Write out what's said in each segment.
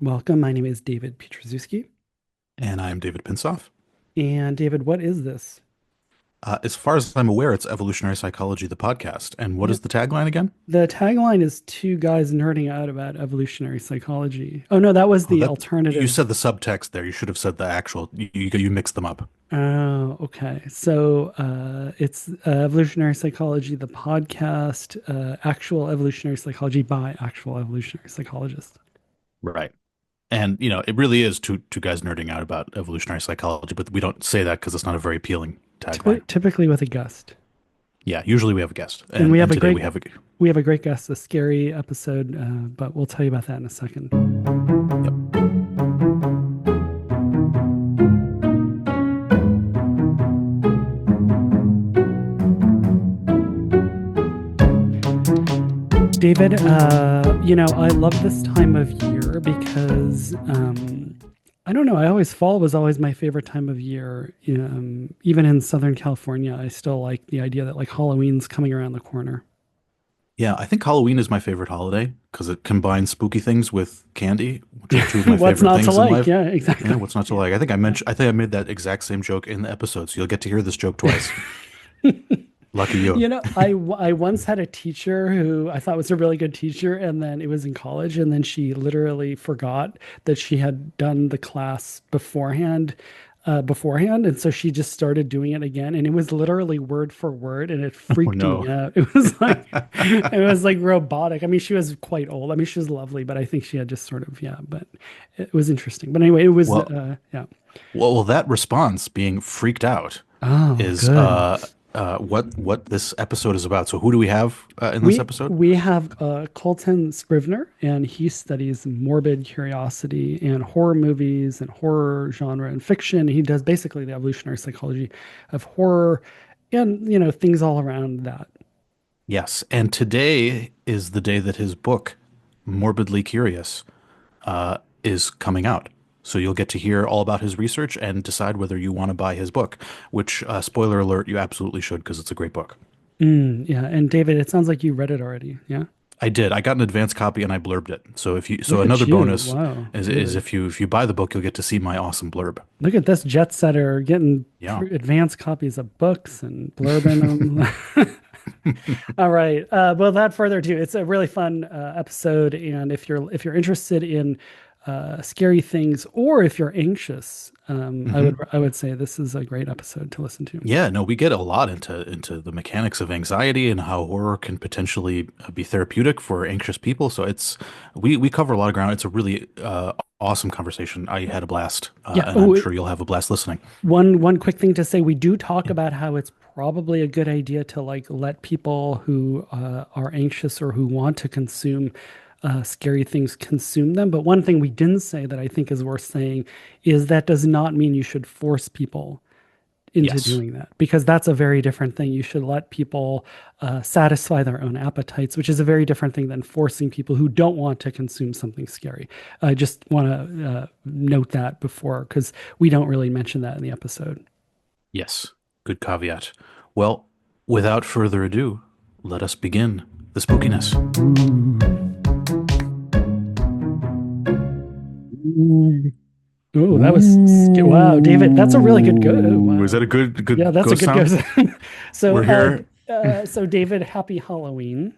Welcome. My name is David Pietrzewski. And I'm David Pinsoff. And David, what is this? As far as I'm aware, it's Evolutionary Psychology, the podcast. And what Yep. is the tagline again? The tagline is two guys nerding out about evolutionary psychology. Oh, no, that was Oh, the that you alternative. said the subtext there. You should have said the actual. You mixed them up. Oh, okay. So it's Evolutionary Psychology, the podcast, actual evolutionary psychology by actual evolutionary psychologists. Right. And it really is two guys nerding out about evolutionary psychology, but we don't say that because it's not a very appealing tagline. Typically with a guest. Yeah, usually we have a guest, And and today we have a. we have a great guest, a scary episode, but we'll tell you about that in a second. Yep. David, I love this time of year because I don't know. Fall was always my favorite time of year. Even in Southern California, I still like the idea that like Halloween's coming around the corner. Yeah, I think Halloween is my favorite holiday because it combines spooky things with candy, which are two of my What's favorite not to things in like? life. Yeah, Yeah, exactly. what's not to Yeah. like? I think I made that exact same joke in the episode, so you'll get to hear this joke twice. Lucky you. I once had a teacher who I thought was a really good teacher, and then it was in college, and then she literally forgot that she had done the class beforehand, and so she just started doing it again, and it was literally word for word, and it Oh freaked me no. out. It was like robotic. I mean, she was quite old. I mean, she was lovely, but I think she had just sort of, yeah, but it was interesting. But anyway, it was Well, yeah. well, that response, being freaked out, Oh, is good. what this episode is about. So who do we have in this We episode? we have Coltan Scrivner, and he studies morbid curiosity and horror movies and horror genre and fiction. He does basically the evolutionary psychology of horror and things all around that. Yes, and today is the day that his book, Morbidly Curious, is coming out. So you'll get to hear all about his research and decide whether you want to buy his book, which, spoiler alert, you absolutely should because it's a great book. Yeah, and David, it sounds like you read it already. Yeah, I did. I got an advance copy and I blurbed it. So look at another you. bonus Wow, is really? if you buy the book, you'll get to see my awesome blurb. Look at this jet setter getting Yeah. advanced copies of books and blurbing them. All right. Well, without further ado, it's a really fun episode, and if you're interested in scary things, or if you're anxious, hmm I would say this is a great episode to listen to. Yeah, no, we get a lot into the mechanics of anxiety and how horror can potentially be therapeutic for anxious people. So we cover a lot of ground. It's a really awesome conversation. I had a blast, Yeah. and I'm Oh, sure you'll have a blast listening. one quick thing to say: we do talk Yeah. about how it's probably a good idea to like let people who are anxious or who want to consume scary things consume them. But one thing we didn't say that I think is worth saying is that does not mean you should force people into Yes. doing that, because that's a very different thing. You should let people satisfy their own appetites, which is a very different thing than forcing people who don't want to consume something scary. I just want to note that before, because we don't really mention that in the episode. Yes. Good caveat. Well, without further ado, let us begin the spookiness. Ooh. Ooh, that was wow, David. That's a really good go. Oh, Ooh, is wow. that a good Yeah, that's a ghost good go. sound? So, We're here. David, happy Halloween.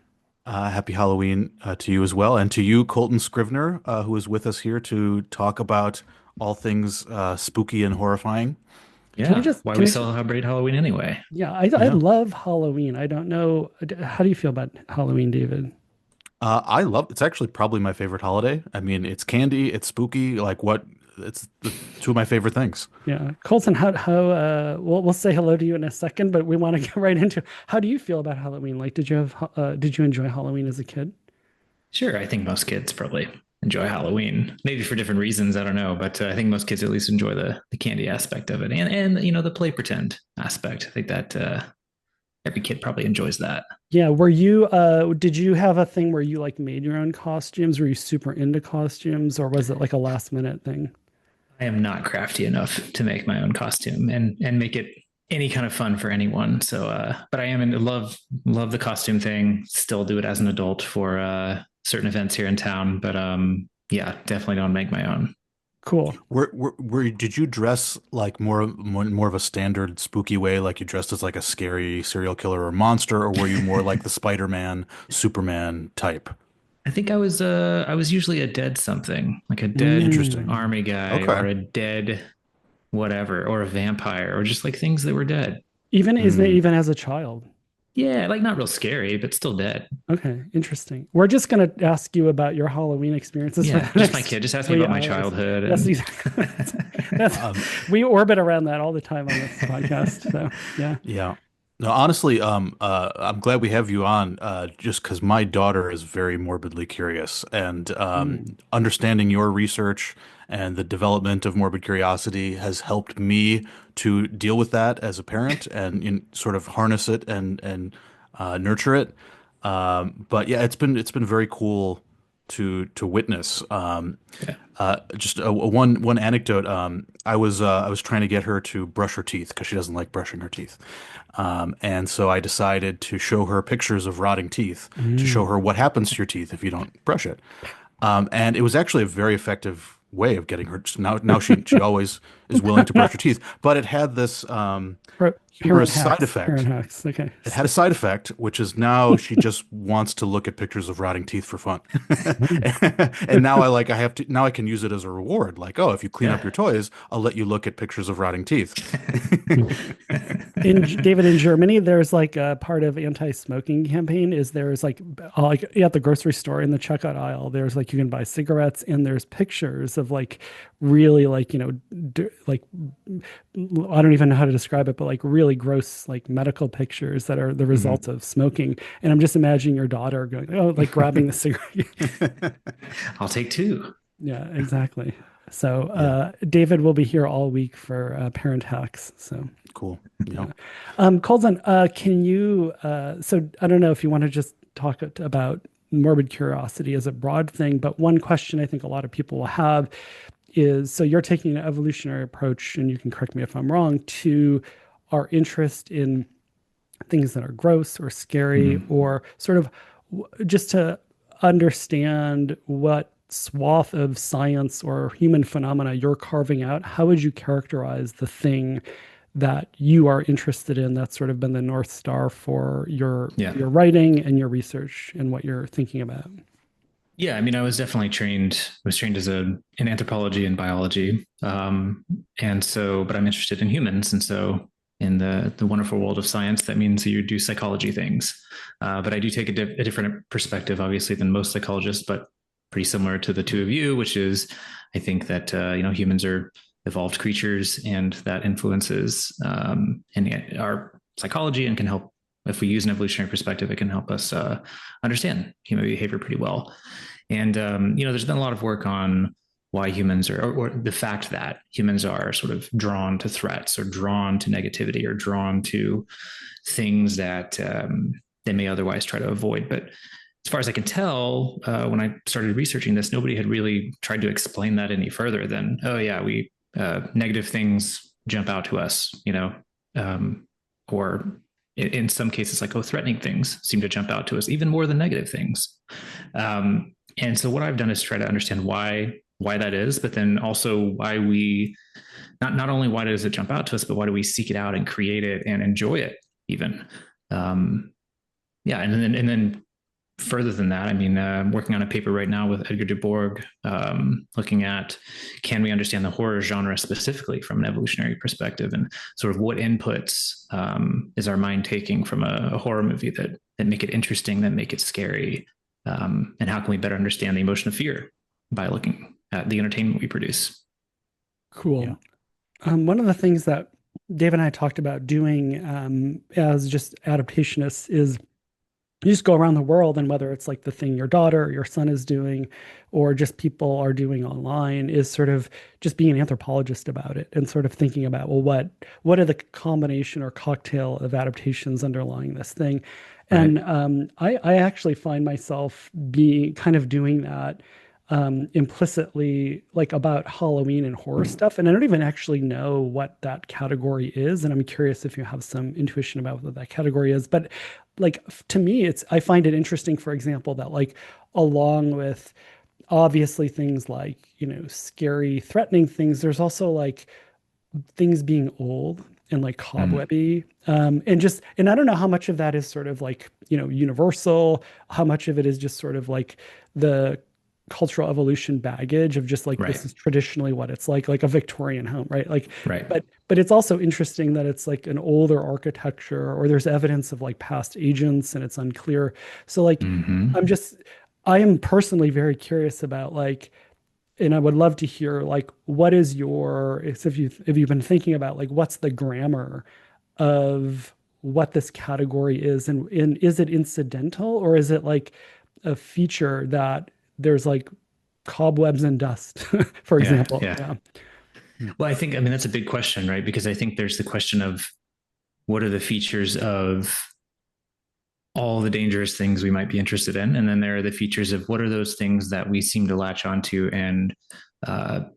Happy Halloween to you as well, and to you, Colton Scrivner, who is with us here to talk about all things spooky and horrifying. Can I Yeah, just, why can we I, just- celebrate Halloween anyway? yeah, I Yeah, love Halloween. I don't know. How do you feel about Halloween, David? I love. It's actually probably my favorite holiday. I mean, it's candy, it's spooky. Like what? It's the two of my favorite things. Yeah. Colton, we'll say hello to you in a second, but we want to get right into how do you feel about Halloween? Like, did you enjoy Halloween as a kid? Sure, I think most kids probably enjoy Halloween, maybe for different reasons. I don't know, but I think most kids at least enjoy the candy aspect of it, and the play pretend aspect. I think that every kid probably enjoys that. Yeah. Did you have a thing where you like made your own costumes? Were you super into costumes, or was it like a last minute thing? I am not crafty enough to make my own costume and make it any kind of fun for anyone. So, but I am in love the costume thing. Still do it as an adult for certain events here in town. But Yeah, definitely don't make my own. Cool. Did you dress like more of a standard spooky way, like you dressed as like a scary serial killer or monster, or were you more like the Spider-Man, Superman type? I was usually a dead something, like a dead Interesting. Mm. army guy or Okay. a dead whatever, or a vampire, or just like things that were dead. Even isn't it Hmm. even as a child? Yeah, like not real scary, but still dead. Okay, interesting. We're just going to ask you about your Halloween experiences for Yeah, the just my next kid. Just ask me three about my hours. childhood Yes, and exactly. That's we orbit around that all the time on this podcast. So yeah. Yeah. No, honestly, I'm glad we have you on, just because my daughter is very morbidly curious, and Mm. understanding your research and the development of morbid curiosity has helped me to deal with that as a parent and sort of harness it and nurture it. But yeah, it's been very cool to witness. yeah. Just one anecdote. I was trying to get her to brush her teeth because she doesn't like brushing her teeth, and so I decided to show her pictures of rotting teeth to show Mm. her what happens to your teeth if you don't brush it. And it was actually a very effective way of getting her. Now she always is willing to brush her teeth, but it had this humorous Parent side hacks. Parent effect. hacks. Okay. It had a side effect, which is now she just wants to look at pictures of rotting teeth for fun. And now I have to now I can use it as a reward. Like, oh, if you clean up your Yeah. toys, I'll let you look at pictures of rotting teeth. David, in Germany, there's like a part of anti-smoking campaign is there's like at the grocery store in the checkout aisle, there's like you can buy cigarettes and there's pictures of like really like like I don't even know how to describe it, but like really gross like medical pictures that are the Mhm. results of smoking. And I'm just imagining your daughter going, oh, like grabbing the cigarette. I'll take two. Yeah, exactly. So Yeah, David will be here all week for parent hacks. So. cool. Yeah. Yeah. Colton, can you, so I don't know if you want to just talk about morbid curiosity as a broad thing, but one question I think a lot of people will have is, so you're taking an evolutionary approach, and you can correct me if I'm wrong, to our interest in things that are gross or scary, Mhm. or sort of just to understand what swath of science or human phenomena you're carving out. How would you characterize the thing that you are interested in that's sort of been the North Star for Yeah. your writing and your research and what you're thinking about? Yeah, I mean, I was definitely trained. Was trained as a in anthropology and biology, and so, but I'm interested in humans, and so in the wonderful world of science, that means you do psychology things. But I do take a different perspective, obviously, than most psychologists, but pretty similar to the two of you, which is, I think that humans are evolved creatures, and that influences in our psychology and can help. If we use an evolutionary perspective, it can help us understand human behavior pretty well. And there's been a lot of work on why humans are, or the fact that humans are sort of drawn to threats, or drawn to negativity, or drawn to things that they may otherwise try to avoid. But as far as I can tell, when I started researching this, nobody had really tried to explain that any further than, oh yeah, we negative things jump out to us, or in some cases, like, oh, threatening things seem to jump out to us even more than negative things. And so what I've done is try to understand why that is, but then also why we not only why does it jump out to us, but why do we seek it out and create it and enjoy it even. Um, yeah, and then further than that, I mean, I'm working on a paper right now with Edgar Dubourg, looking at, can we understand the horror genre specifically from an evolutionary perspective, and sort of what inputs is our mind taking from a horror movie that make it interesting, that make it scary, and how can we better understand the emotion of fear by looking at the entertainment we produce. Yeah. Cool. One of the things that Dave and I talked about doing as just adaptationists is you just go around the world, and whether it's like the thing your daughter or your son is doing or just people are doing online, is sort of just being an anthropologist about it and sort of thinking about, well, what are the combination or cocktail of adaptations underlying this thing. Right. And I actually find myself being kind of doing that implicitly, like about Halloween and horror stuff. And I don't even actually know what that category is. And I'm curious if you have some intuition about what that category is. But like to me, I find it interesting, for example, that like along with obviously things like, scary, threatening things. There's also like things being old and like Mm, cobwebby. And I don't know how much of that is sort of like, universal, how much of it is just sort of like the cultural evolution baggage of just like right. this is traditionally what it's like a Victorian home, right? Like, Right. but it's also interesting that it's like an older architecture or there's evidence of like past agents and it's unclear. So like Hmm. I'm just I am personally very curious about like, and I would love to hear like what is your if you've been thinking about like what's the grammar of what this category is, and is it incidental or is it like a feature that there's like cobwebs and dust, for Yeah. example. Yeah. Yeah. Well, I mean, that's a big question, right? Because I think there's the question of what are the features of all the dangerous things we might be interested in. And then there are the features of what are those things that we seem to latch onto and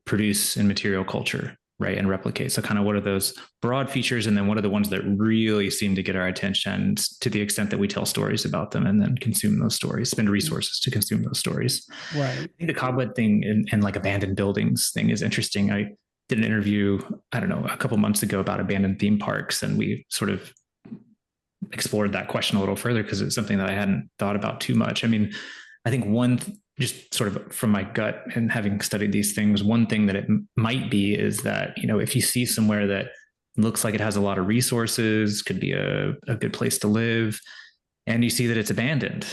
produce in material culture, right? And replicate. So, kind of what are those broad features? And then what are the ones that really seem to get our attention to the extent that we tell stories about them and then consume those stories, spend resources to consume those stories. Right. I think the cobweb thing and like abandoned buildings thing is interesting. I did an interview, I don't know, a couple months ago about abandoned theme parks, and we sort of explored that question a little further because it's something that I hadn't thought about too much. I mean, I think just sort of from my gut and having studied these things, one thing that it might be is that, if you see somewhere that looks like it has a lot of resources, could be a good place to live, and you see that it's abandoned,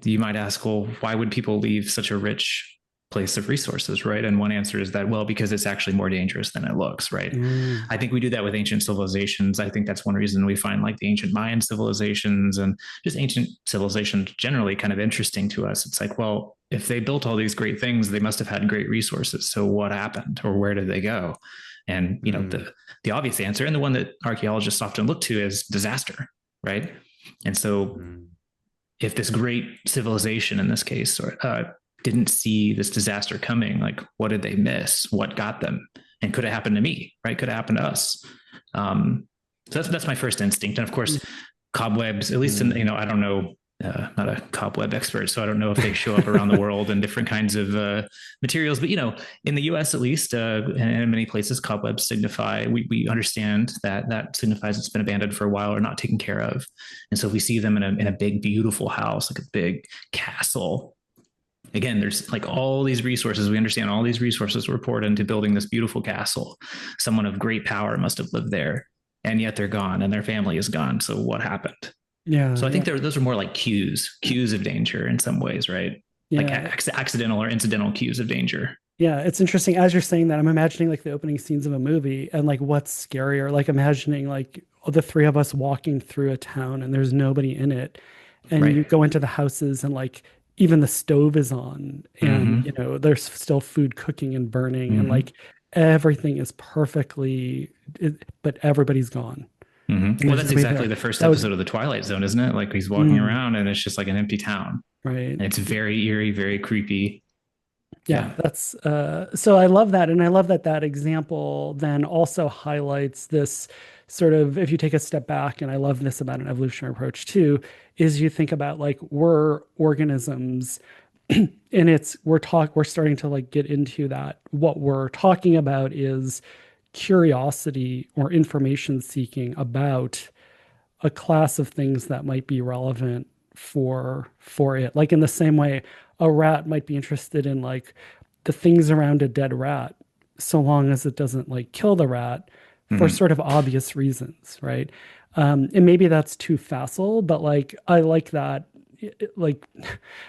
you might ask, well, why would people leave such a rich place of resources, right? And one answer is that, well, because it's actually more dangerous than it looks, right? Mm. I think we do that with ancient civilizations. I think that's one reason we find like the ancient Mayan civilizations and just ancient civilizations generally kind of interesting to us. It's like, well, if they built all these great things, they must have had great resources. So what happened, or where did they go? And Mm. the obvious answer, and the one that archaeologists often look to, is disaster, right? And so Mm. if this great civilization in this case didn't see this disaster coming, like what did they miss? What got them? And could it happen to me? Right? Could it happen to us? So that's my first instinct. And of course, cobwebs. At least in Mm. I don't know. Not a cobweb expert, so I don't know if they show up around the world in different kinds of materials. But in the U.S. at least, and in many places, cobwebs signify. We understand that signifies it's been abandoned for a while or not taken care of. And so if we see them in a big, beautiful house, like a big castle, again, there's like all these resources. We understand all these resources were poured into building this beautiful castle. Someone of great power must have lived there, and yet they're gone, and their family is gone. So what happened? Yeah. So I Yeah. think those are more like cues of danger in some ways, right? Like Yeah. accidental or incidental cues of danger. Yeah, it's interesting as you're saying that. I'm imagining like the opening scenes of a movie and like what's scarier, like imagining like the three of us walking through a town and there's nobody in it. And you Right. go into the houses and like even the stove is on and Mm-hmm. there's still food cooking and burning and Mm-hmm. like everything is but everybody's gone Mm-hmm. and Well, there's that's nobody exactly there. the first That would, episode of the Twilight Zone, isn't it? Like he's walking mm, around and it's just like an empty town. right. And it's very eerie, very creepy. Yeah, Yeah. that's so I love that. And I love that that example then also highlights this sort of, if you take a step back, and I love this about an evolutionary approach too, is you think about like we're organisms and we're starting to like get into that. What we're talking about is curiosity or information seeking about a class of things that might be relevant for it. Like in the same way, a rat might be interested in like the things around a dead rat, so long as it doesn't like kill the rat for Mm-hmm. sort of obvious reasons, right? And maybe that's too facile, but like I like that. Like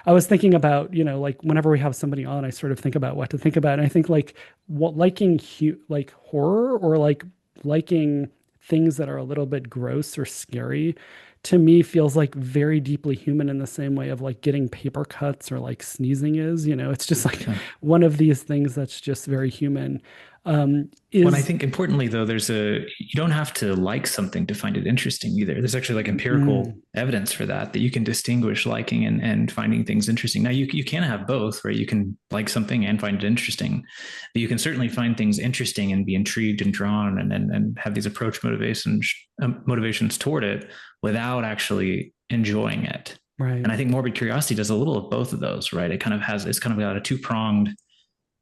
I was thinking about, like whenever we have somebody on, I sort of think about what to think about. And I think like what liking like horror or like liking things that are a little bit gross or scary to me feels like very deeply human in the same way of like getting paper cuts or like sneezing is, it's just like Yeah. one of these things that's just very human. Well, I Is think importantly though, you don't have to like something to find it interesting either. There's actually like empirical mm, evidence for that you can distinguish liking and finding things interesting. Now you can have both, right? You can like something and find it interesting, but you can certainly find things interesting and be intrigued and drawn and have these approach motivations toward it without actually enjoying it. Right. And I think Morbid Curiosity does a little of both of those, right? It kind of has, it's kind of got a two-pronged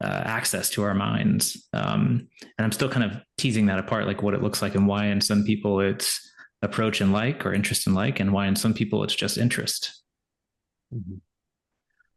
access to our minds. And I'm still kind of teasing that apart, like what it looks like and why in some people it's approach and like, or interest and like, and why in some people it's just interest. Mhm.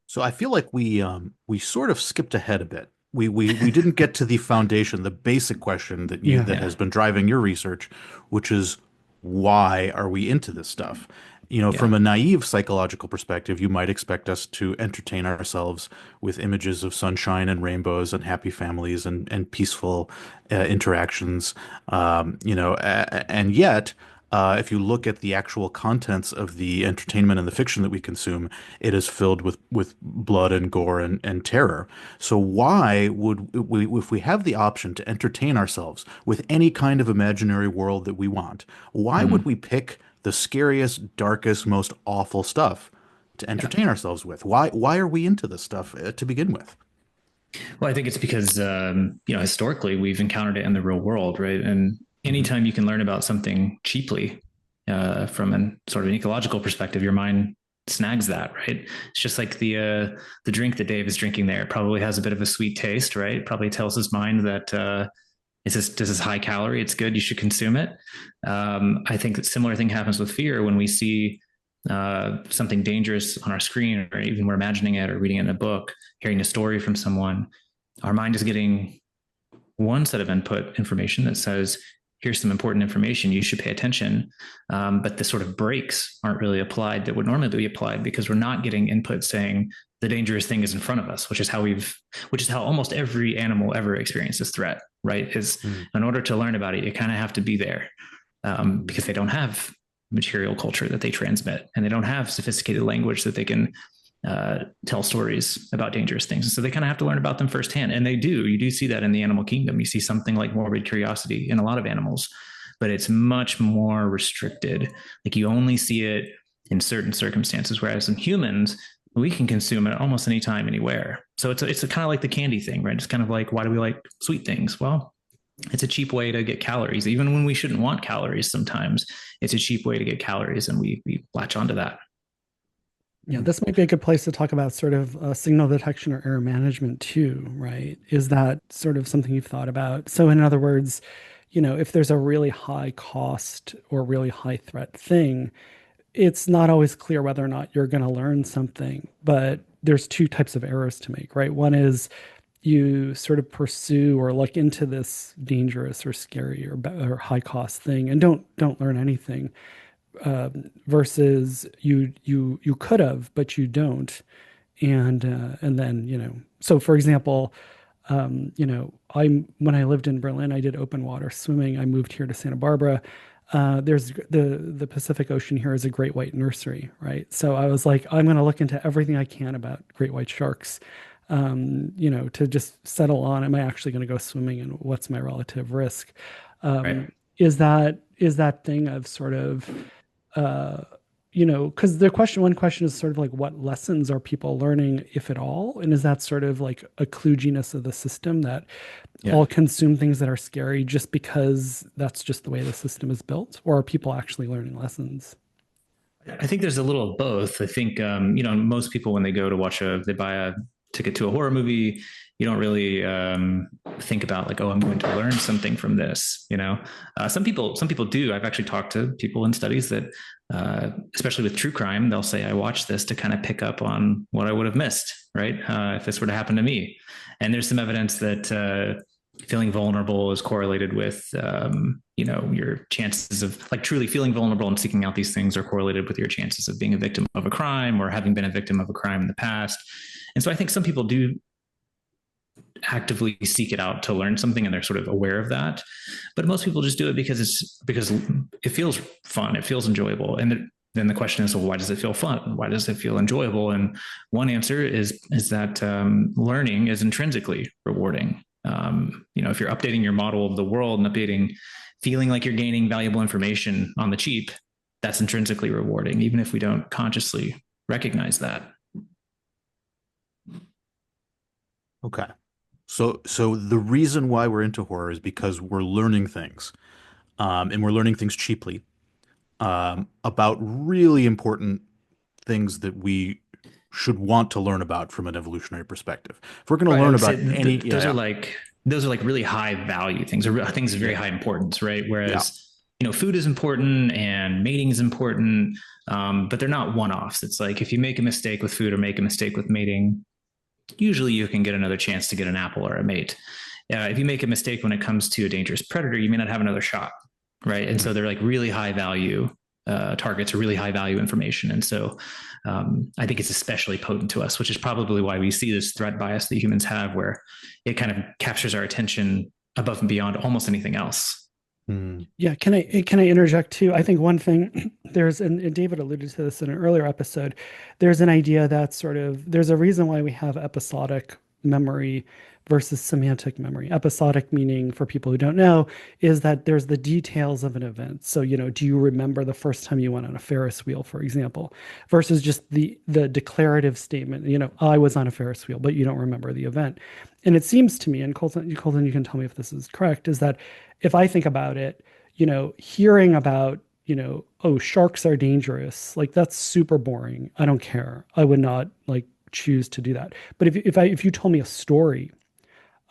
So I feel like we sort of skipped ahead a bit. We didn't get to the foundation, the basic question that you Yeah. that Yeah. has been driving your research, which is why are we into this stuff? You know, from Yeah. a naive psychological perspective, you might expect us to entertain ourselves with images of sunshine and rainbows and happy families and peaceful interactions. And yet, if you look at the actual contents of the entertainment and the fiction that we consume, it is filled with blood and gore and terror. So why would we, if we have the option to entertain ourselves with any kind of imaginary world that we want, why would Mm, we pick the scariest, darkest, most awful stuff to yeah. entertain ourselves with? Why are we into this stuff to begin with? Well, I think it's because historically we've encountered it in the real world, right? And Hmm. anytime you can learn about something cheaply from an sort of an ecological perspective, your mind snags that, right? It's just like the drink that Dave is drinking there probably has a bit of a sweet taste, right? Probably tells his mind that this is high calorie, it's good, you should consume it. I think a similar thing happens with fear when we see something dangerous on our screen, or even we're imagining it or reading it in a book, hearing a story from someone. Our mind is getting one set of input information that says, here's some important information, you should pay attention. But the sort of brakes aren't really applied that would normally be applied because we're not getting input saying the dangerous thing is in front of us, which is how almost every animal ever experiences threat, right? Is Mm-hmm. in order to learn about it, you kind of have to be there because they don't have material culture that they transmit, and they don't have sophisticated language that they can tell stories about dangerous things. So they kind of have to learn about them firsthand. And they do. You do see that in the animal kingdom. You see something like morbid curiosity in a lot of animals, but it's much more restricted. Like you only see it in certain circumstances, whereas in humans, we can consume it almost anytime, anywhere. So it's kind of like the candy thing, right? It's kind of like, why do we like sweet things? Well, it's a cheap way to get calories, even when we shouldn't want calories. Sometimes it's a cheap way to get calories, and we latch onto that. Yeah, this might be a good place to talk about sort of signal detection or error management too, right? Is that sort of something you've thought about? So, in other words, if there's a really high cost or really high threat thing, it's not always clear whether or not you're going to learn something, but there's two types of errors to make, right? One is you sort of pursue or look into this dangerous or scary or high cost thing and don't learn anything, versus you could have but you don't, and then so for example, I when I lived in Berlin, I did open water swimming. I moved here to Santa Barbara. There's the Pacific Ocean here is a great white nursery, right? So I was like, I'm going to look into everything I can about great white sharks, to just settle on, am I actually going to go swimming and what's my relative risk? Right. Is that thing of sort of uh, because one question is sort of like, what lessons are people learning, if at all? And is that sort of like a kludginess of the system that Yeah. all consume things that are scary just because that's just the way the system is built? Or are people actually learning lessons? I think there's a little of both. I think most people when they go to they buy a ticket to a horror movie. You don't really think about like, oh, I'm going to learn something from this. Some people do. I've actually talked to people in studies that, especially with true crime, they'll say, I watched this to kind of pick up on what I would have missed, right? If this were to happen to me. And there's some evidence that feeling vulnerable is correlated with your chances of like truly feeling vulnerable and seeking out these things are correlated with your chances of being a victim of a crime or having been a victim of a crime in the past. And so I think some people do actively seek it out to learn something, and they're sort of aware of that, but most people just do it because it feels fun, it feels enjoyable. And then the question is, well, why does it feel fun, why does it feel enjoyable? And one answer is that learning is intrinsically rewarding. If you're updating your model of the world and feeling like you're gaining valuable information on the cheap, that's intrinsically rewarding, even if we don't consciously recognize that. Okay. So the reason why we're into horror is because we're learning things, and we're learning things cheaply, about really important things that we should want to learn about from an evolutionary perspective. If we're going to Right. I learn would say about any, those are yeah, like really high value things, or things of very yeah, high importance, right? yeah, Whereas food is important and mating is important, but they're not one offs. It's like if you make a mistake with food or make a mistake with mating, usually you can get another chance to get an apple or a mate. If you make a mistake when it comes to a dangerous predator, you may not have another shot, right? And so they're like really high value targets or really high value information. And so I think it's especially potent to us, which is probably why we see this threat bias that humans have, where it kind of captures our attention above and beyond almost anything else. mm, Yeah, can I interject too? I think one thing and David alluded to this in an earlier episode, there's an idea that there's a reason why we have episodic memory versus semantic memory. Episodic meaning, for people who don't know, is that there's the details of an event. So, do you remember the first time you went on a Ferris wheel, for example, versus just the declarative statement, I was on a Ferris wheel, but you don't remember the event. And it seems to me, and Colton, you can tell me if this is correct, is that if I think about it, hearing about, oh, sharks are dangerous, like that's super boring. I don't care. I would not like choose to do that. But if you told me a story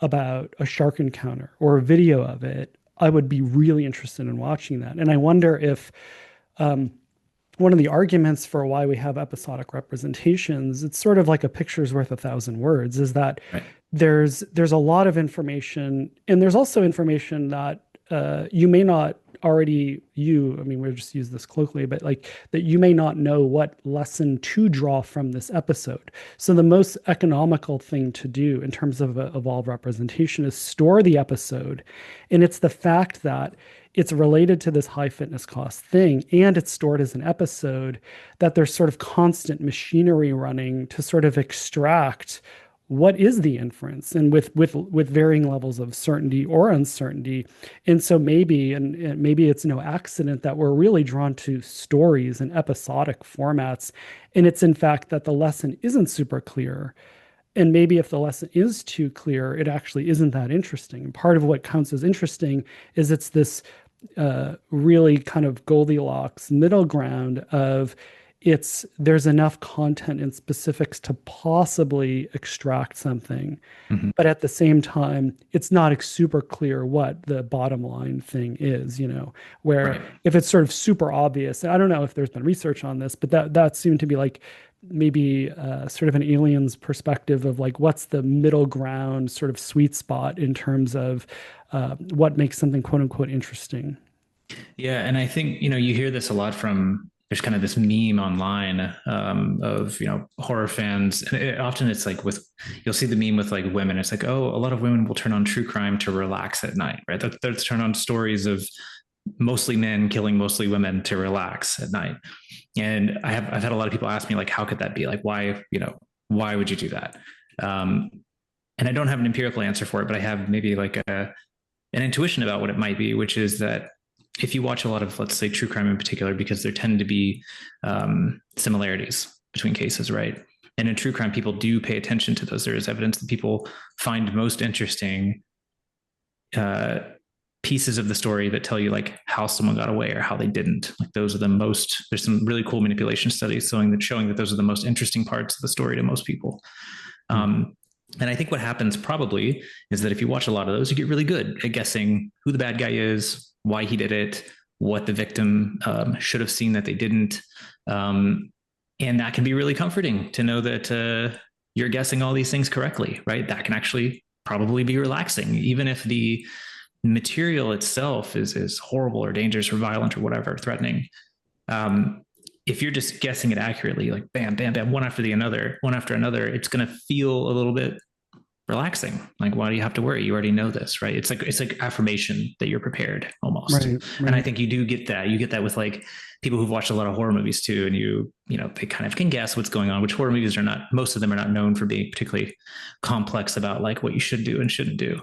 about a shark encounter or a video of it, I would be really interested in watching that. And I wonder if one of the arguments for why we have episodic representations, it's sort of like a picture's worth 1,000 words, is that Right. there's a lot of information, and there's also information that you may not I mean, we'll just use this colloquially, but like that you may not know what lesson to draw from this episode. So the most economical thing to do in terms of evolved representation is store the episode. And it's the fact that it's related to this high fitness cost thing and it's stored as an episode, that there's sort of constant machinery running to sort of extract what is the inference, and with varying levels of certainty or uncertainty. And so maybe it's no accident that we're really drawn to stories and episodic formats, and it's in fact that the lesson isn't super clear. And maybe if the lesson is too clear, it actually isn't that interesting. And part of what counts as interesting is it's this really kind of Goldilocks middle ground of there's enough content and specifics to possibly extract something, Mm-hmm. but at the same time, it's not super clear what the bottom line thing is, where Right. if it's sort of super obvious, I don't know if there's been research on this, but that seemed to be like maybe sort of an alien's perspective of like what's the middle ground sort of sweet spot in terms of what makes something quote unquote interesting. Yeah, and I think you hear this a lot from there's kind of this meme online of horror fans, and often it's like you'll see the meme with like women. It's like, oh, a lot of women will turn on true crime to relax at night, right? They'll turn on stories of mostly men killing mostly women to relax at night. And I've had a lot of people ask me like, how could that be? Like, why would you do that? And I don't have an empirical answer for it, but I have maybe like an intuition about what it might be, which is that if you watch a lot of, let's say, true crime in particular, because there tend to be similarities between cases, right? And in true crime, people do pay attention to those. There is evidence that people find most interesting pieces of the story that tell you like how someone got away or how they didn't. Like those are there's some really cool manipulation studies showing that those are the most interesting parts of the story to most people. And I think what happens probably is that if you watch a lot of those, you get really good at guessing who the bad guy is, why he did it, what the victim should have seen that they didn't. And that can be really comforting to know that you're guessing all these things correctly, right? That can actually probably be relaxing, even if the material itself is horrible or dangerous or violent or whatever, threatening. If you're just guessing it accurately, like bam, bam, bam, one after another, it's going to feel a little bit relaxing. Like, why do you have to worry? You already know this, right? It's like affirmation that you're prepared almost. Right, And I right. think you do get that. You get that with like people who've watched a lot of horror movies too. And they kind of can guess what's going on, which horror movies are not, most of them are not known for being particularly complex about like what you should do and shouldn't do.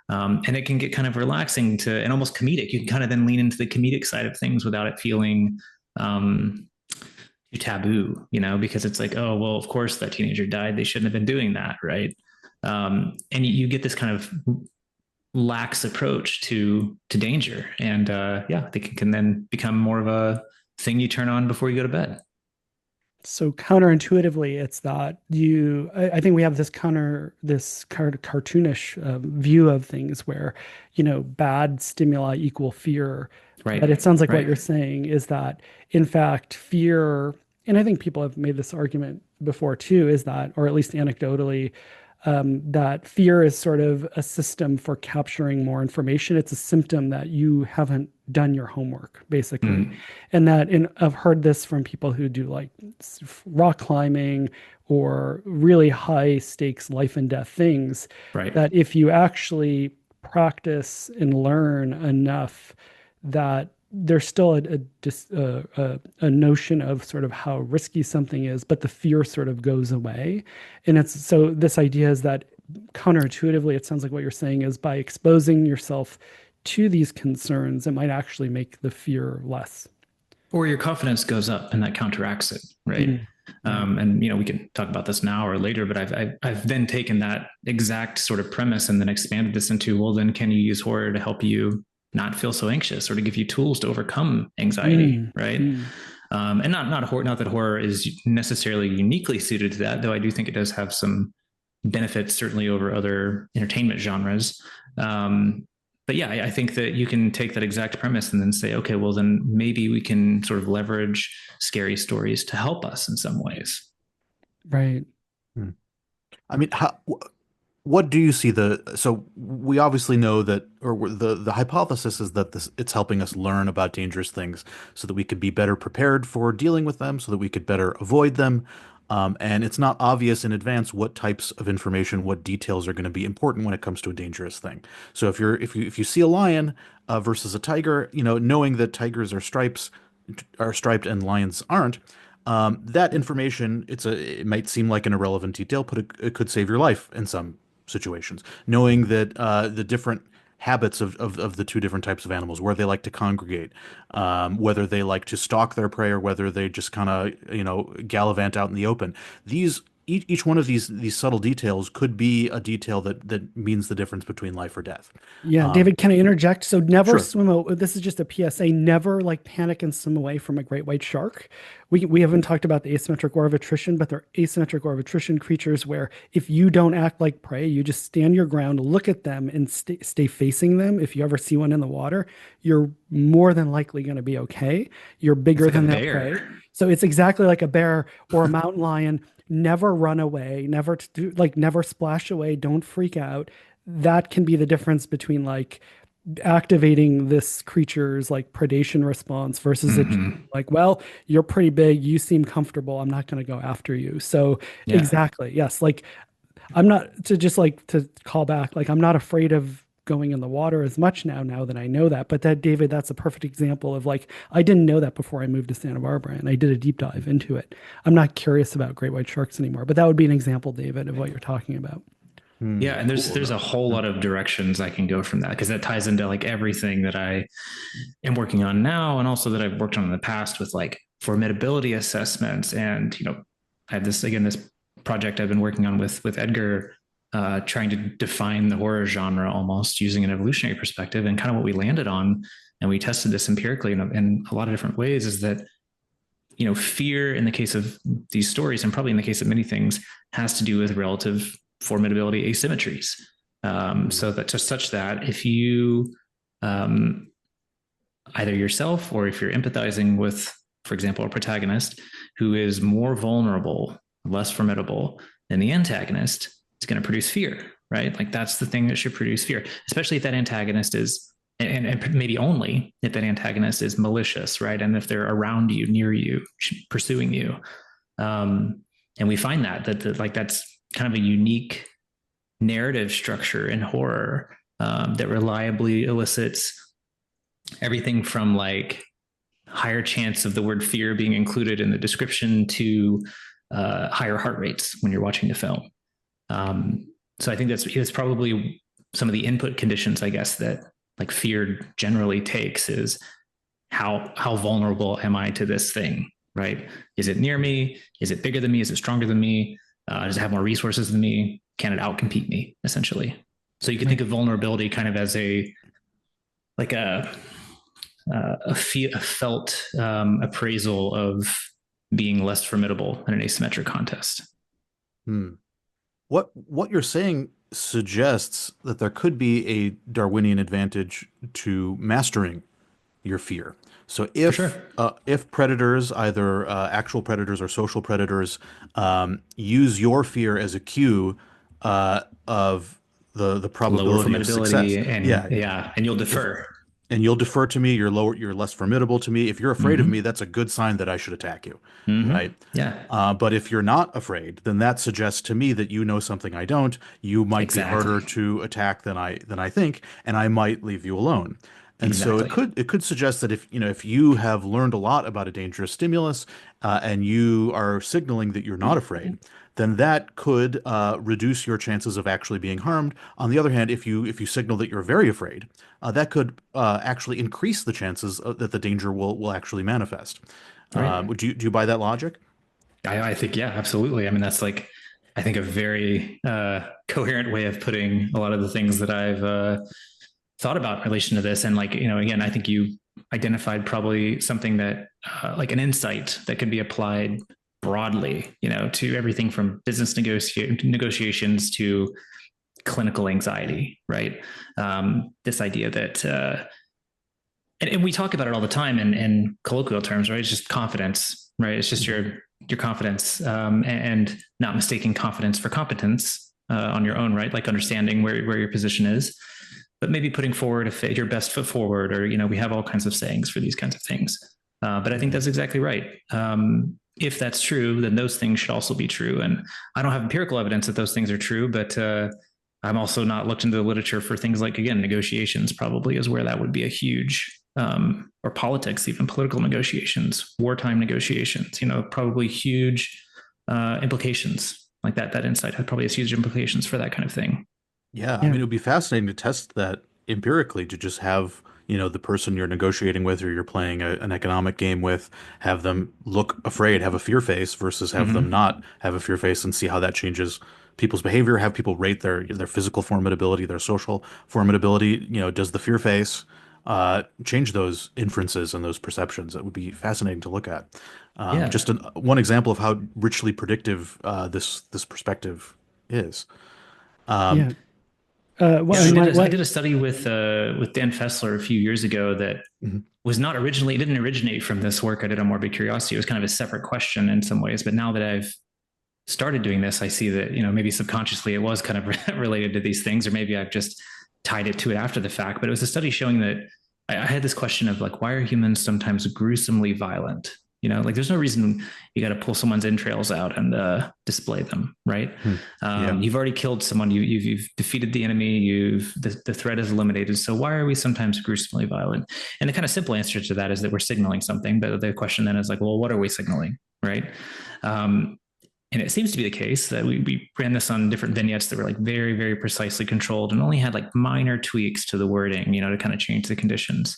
And it can get kind of relaxing and almost comedic. You can kind of then lean into the comedic side of things without it feeling too taboo, because it's like, oh, well, of course that teenager died. They shouldn't have been doing that, right? And you get this kind of lax approach to danger, and they can then become more of a thing you turn on before you go to bed. So counterintuitively, it's that I think we have this cartoonish view of things where, bad stimuli equal fear. But Right. it sounds like what Right. you're saying is that, in fact, fear, and I think people have made this argument before too, is that, or at least anecdotally, that fear is sort of a system for capturing more information. It's a symptom that you haven't done your homework, basically. Mm, And I've heard this from people who do like rock climbing or really high stakes life and death things, right. that if you actually practice and learn enough, that there's still a notion of sort of how risky something is, but the fear sort of goes away. And it's so this idea is that counterintuitively, it sounds like what you're saying is by exposing yourself to these concerns, it might actually make the fear less. Or your confidence goes up and that counteracts it, right? Mm, right. And we can talk about this now or later, but I've then taken that exact sort of premise and then expanded this into, well, then can you use horror to help you not feel so anxious or to give you tools to overcome anxiety, Mm, right? mm. And not that horror is necessarily uniquely suited to that, though I do think it does have some benefits certainly over other entertainment genres. But yeah, I think that you can take that exact premise and then say, okay, well, then maybe we can sort of leverage scary stories to help us in some ways. Right. Hmm. I mean, what do you see so we obviously know that, or the hypothesis is that it's helping us learn about dangerous things so that we could be better prepared for dealing with them, so that we could better avoid them. And it's not obvious in advance what types of information, what details are going to be important when it comes to a dangerous thing. So if you see a lion versus a tiger, knowing that tigers are striped and lions aren't, that information, it might seem like an irrelevant detail, but it could save your life in some situations. Knowing that the different habits of the two different types of animals, where they like to congregate, whether they like to stalk their prey or whether they just kind of, gallivant out in the open. Each one of these subtle details could be a detail that means the difference between life or death. Yeah, Um, David, can I interject? So never sure. swim. This is just a PSA. Never like panic and swim away from a great white shark. We haven't talked about the asymmetric war of attrition, but they're asymmetric war of attrition creatures where if you don't act like prey, you just stand your ground, look at them, and stay facing them. If you ever see one in the water, you're more than likely going to be okay. You're It's bigger like a than that prey. bear. So it's exactly like a bear or a mountain lion. Never run away. Never splash away. Don't freak out. That can be the difference between like activating this creature's like predation response versus it just being Mm-hmm. like, well, you're pretty big, you seem comfortable, I'm not going to go after you. So Yeah. exactly, yes, like I'm not to just like to call back, like I'm not afraid of going in the water as much now that I know that. But that, David, that's a perfect example of like I didn't know that before I moved to Santa Barbara and I did a deep dive into it. I'm not curious about great white sharks anymore, but that would be an example, David, of what you're talking about. Yeah, and there's Cool. there's a whole lot of directions I can go from that because that ties into like everything that I am working on now and also that I've worked on in the past with like formidability assessments and I have this project I've been working on with Edgar trying to define the horror genre almost using an evolutionary perspective and kind of what we landed on and we tested this empirically in a lot of different ways is that fear in the case of these stories and probably in the case of many things has to do with relative formidability asymmetries. So that just such that if you um, either yourself or if you're empathizing with, for example, a protagonist who is more vulnerable, less formidable than the antagonist, it's going to produce fear, right? Like that's the thing that should produce fear, especially if that antagonist is, and maybe only if that antagonist is malicious, right? And if they're around you, near you, pursuing you. And we find like that's kind of a unique narrative structure in horror that reliably elicits everything from like higher chance of the word fear being included in the description to higher heart rates when you're watching the film. So I think that's probably some of the input conditions, I guess, that like fear generally takes is how vulnerable am I to this thing, right? Is it near me? Is it bigger than me? Is it stronger than me? Does it have more resources than me? Can it outcompete me, essentially? So you can think Right. of vulnerability kind of as like a felt appraisal of being less formidable in an asymmetric contest. Hmm. What you're saying suggests that there could be a Darwinian advantage to mastering your fear. So For sure. if predators, either actual predators or social predators, use your fear as a cue of the Lower probability of formidability, success, and yeah, yeah, and you'll if defer. and you'll defer to me, you're less formidable to me. If you're afraid of me, Mm-hmm. that's a good sign that I should attack you, Mm-hmm. right? Yeah, But if you're not afraid, then that suggests to me that you know something I don't. You might be harder exactly. to attack than I think, and I might leave you alone. And so it Exactly. could suggest that if you have learned a lot about a dangerous stimulus, and you are signaling that you're not afraid, then that could reduce your chances of actually being harmed. On the other hand, if you signal that you're very afraid, that could actually increase the chances that the danger will actually manifest. Right. Do you buy that logic? I think, yeah, absolutely. I mean, that's like, I think a very coherent way of putting a lot of the things that I've thought about in relation to this. And like, again, I think you identified probably something that like an insight that could be applied broadly, to everything from business negotiations to clinical anxiety, right? This idea that, and we talk about it all the time in colloquial terms, right? It's just confidence, right? It's just Mhm. your confidence, and not mistaking confidence for competence on your own, right? Like understanding where your position is, but maybe putting forward your best foot forward, or we have all kinds of sayings for these kinds of things. But I think Mhm. that's exactly right. If that's true, then those things should also be true. And I don't have empirical evidence that those things are true, but I'm also not looked into the literature for things like, again, negotiations probably is where that would be a huge, or politics, even political negotiations, wartime negotiations, probably huge implications like that. That insight had probably has huge implications for that kind of thing. Yeah, I Yeah. mean, it would be fascinating to test that empirically, to just have, the person you're negotiating with or you're playing an economic game with, have them look afraid, have a fear face versus have them Mm-hmm. not have a fear face, and see how that changes people's behavior, have people rate their physical formidability, their social formidability. Does the fear face change those inferences and those perceptions? It would be fascinating to look at. Yeah. Just one example of how richly predictive this perspective is. Um, Yeah. Well, Yeah, and I did a study with Dan Fessler a few years ago that mhm. was not originally, it didn't originate from this work I did on morbid curiosity. It was kind of a separate question in some ways. But now that I've started doing this, I see that, maybe subconsciously it was kind of related to these things, or maybe I've just tied it to it after the fact. But it was a study showing that I had this question of like, why are humans sometimes gruesomely violent? Like there's no reason you got to pull someone's entrails out and display them, right? Hmm. Yeah. You've already killed someone. You've defeated the enemy. The threat is eliminated. So why are we sometimes gruesomely violent? And the kind of simple answer to that is that we're signaling something. But the question then is like, well, what are we signaling, right? Um, and it seems to be the case that we ran this on different vignettes that were like very, very precisely controlled and only had like minor tweaks to the wording, to kind of change the conditions.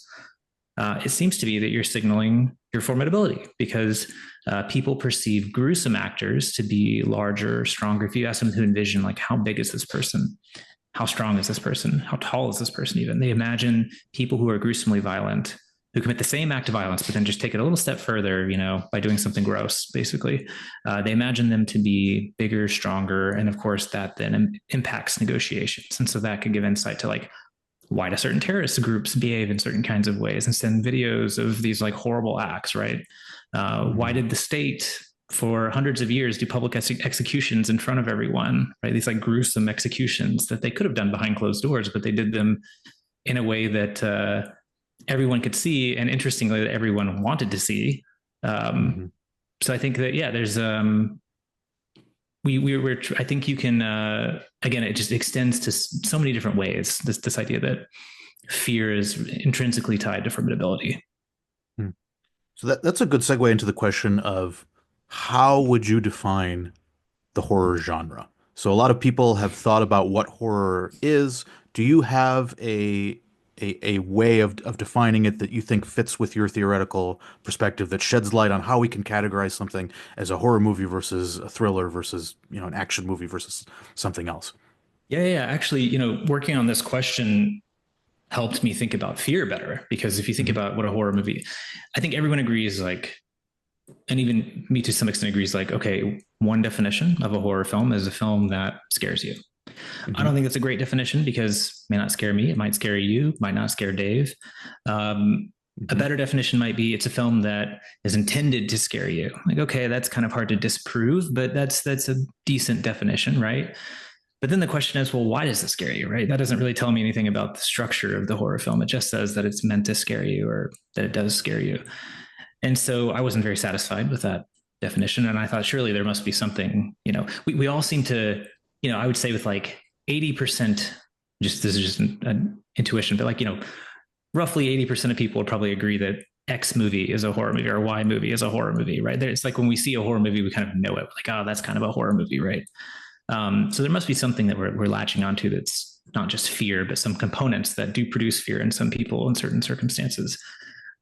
It seems to be that you're signaling your formidability because people perceive gruesome actors to be larger, stronger. If you ask them to envision, like, how big is this person? How strong is this person? How tall is this person? Even they imagine people who are gruesomely violent, who commit the same act of violence, but then just take it a little step further, by doing something gross, basically. They imagine them to be bigger, stronger. And of course, that then impacts negotiations. And so that could give insight to like, why do certain terrorist groups behave in certain kinds of ways and send videos of these like horrible acts, right? Why Mhm. did the state for hundreds of years do public executions in front of everyone, right? These like gruesome executions that they could have done behind closed doors, but they did them in a way that everyone could see, and interestingly, that everyone wanted to see. Um, Mhm. so I think that, yeah, there's we're I think you can again, it just extends to so many different ways. This idea that fear is intrinsically tied to formidability. Hmm. So that's a good segue into the question of how would you define the horror genre? So a lot of people have thought about what horror is. Do you have a way of defining it that you think fits with your theoretical perspective, that sheds light on how we can categorize something as a horror movie versus a thriller versus, an action movie versus something else? Yeah. Actually, working on this question helped me think about fear better, because if you think Mhm. about what a horror movie, I think everyone agrees like and even me to some extent agrees, like, okay, one definition of a horror film is a film that scares you. I don't Hmm. think that's a great definition because it may not scare me. It might scare you, might not scare Dave. A Hmm. better definition might be it's a film that is intended to scare you. Like, okay, that's kind of hard to disprove, but that's a decent definition, right? But then the question is, well, why does it scare you, right? That doesn't really tell me anything about the structure of the horror film. It just says that it's meant to scare you or that it does scare you. And so I wasn't very satisfied with that definition. And I thought, surely there must be something, we all seem to, I would say with like 80%, just this is just an intuition, but like, roughly 80% of people would probably agree that X movie is a horror movie or Y movie is a horror movie, right? It's like when we see a horror movie, we kind of know it. Like, oh, that's kind of a horror movie, right? So there must be something that we're latching onto that's not just fear, but some components that do produce fear in some people in certain circumstances.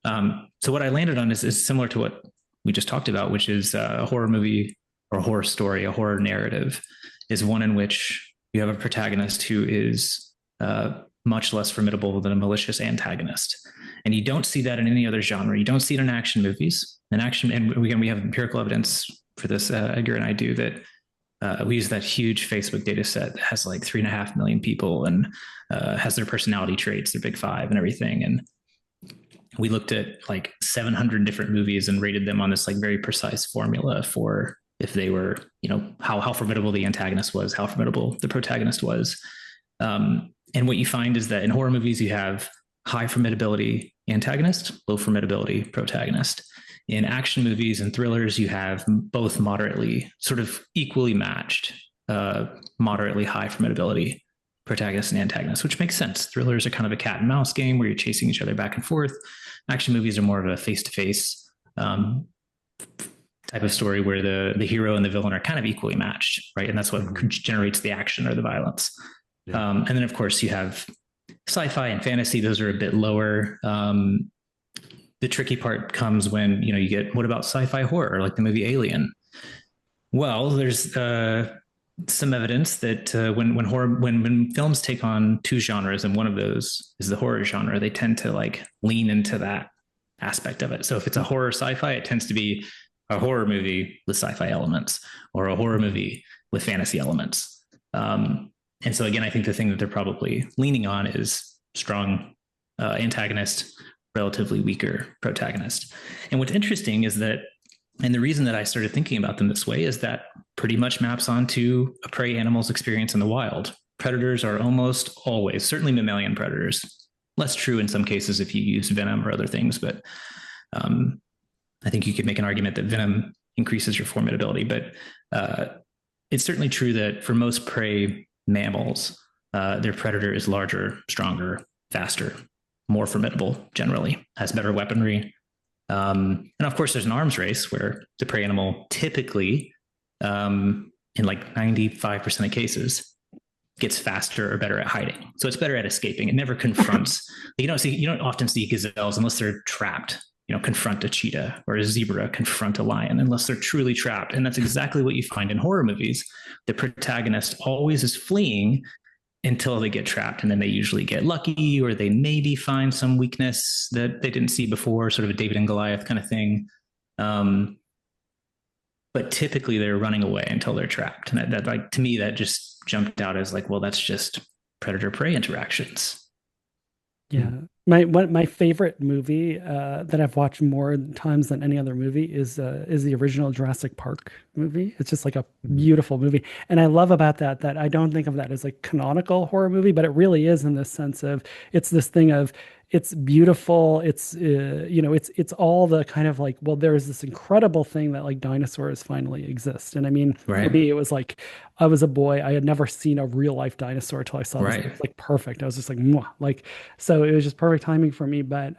So what I landed on is similar to what we just talked about, which is a horror movie or a horror story, a horror narrative is one in which you have a protagonist who is much less formidable than a malicious antagonist. And you don't see that in any other genre. You don't see it in action movies. In action, and again, we have empirical evidence for this. Edgar and I do that. We use that huge Facebook data set that has like 3.5 million people and has their personality traits, their big five, and everything. And we looked at like 700 different movies and rated them on this like very precise formula for if they were, how formidable the antagonist was, how formidable the protagonist was. And what you find is that in horror movies, you have high formidability antagonist, low formidability protagonist. In action movies and thrillers, you have both moderately, sort of equally matched, moderately high formidability protagonist and antagonist, which makes sense. Thrillers are kind of a cat and mouse game where you're chasing each other back and forth. Action movies are more of a face-to-face type of story where the hero and the villain are kind of equally matched, right? And that's what generates the action or the violence. Yeah. And then, of course, you have sci-fi and fantasy. Those are a bit lower. The tricky part comes when you get what about sci-fi horror, like the movie Alien? Well, there's some evidence that when films take on two genres and one of those is the horror genre, they tend to like lean into that aspect of it. So if it's a horror sci-fi, it tends to be a horror movie with sci-fi elements or a horror movie with fantasy elements. And so again, I think the thing that they're probably leaning on is strong antagonist, relatively weaker protagonist. And what's interesting is that, and the reason that I started thinking about them this way is that pretty much maps onto a prey animal's experience in the wild. Predators are almost always, certainly mammalian predators, less true in some cases if you use venom or other things, but I think you could make an argument that venom increases your formidability. But it's certainly true that for most prey mammals, their predator is larger, stronger, faster, more formidable generally, has better weaponry. And of course, there's an arms race where the prey animal typically, in like 95% of cases, gets faster or better at hiding. So it's better at escaping. It never confronts. You don't often see gazelles unless they're trapped. Confront a cheetah, or a zebra confront a lion, unless they're truly trapped. And that's exactly what you find in horror movies. The protagonist always is fleeing until they get trapped, and then they usually get lucky, or they maybe find some weakness that they didn't see before, sort of a David and Goliath kind of thing. But typically they're running away until they're trapped. And that like, to me, that just jumped out as like, well, that's just predator prey interactions. Yeah. My favorite movie that I've watched more times than any other movie is the original Jurassic Park movie. It's just like a beautiful movie. And I love about that I don't think of that as a canonical horror movie, but it really is in the sense of it's this thing of it's beautiful. It's all the kind of like, well, there's this incredible thing that like dinosaurs finally exist. And I mean, for Right. me, it was like I was a boy. I had never seen a real life dinosaur until I saw this. It Right. was like perfect. I was just like, mwah, like, so it was just perfect timing for me. But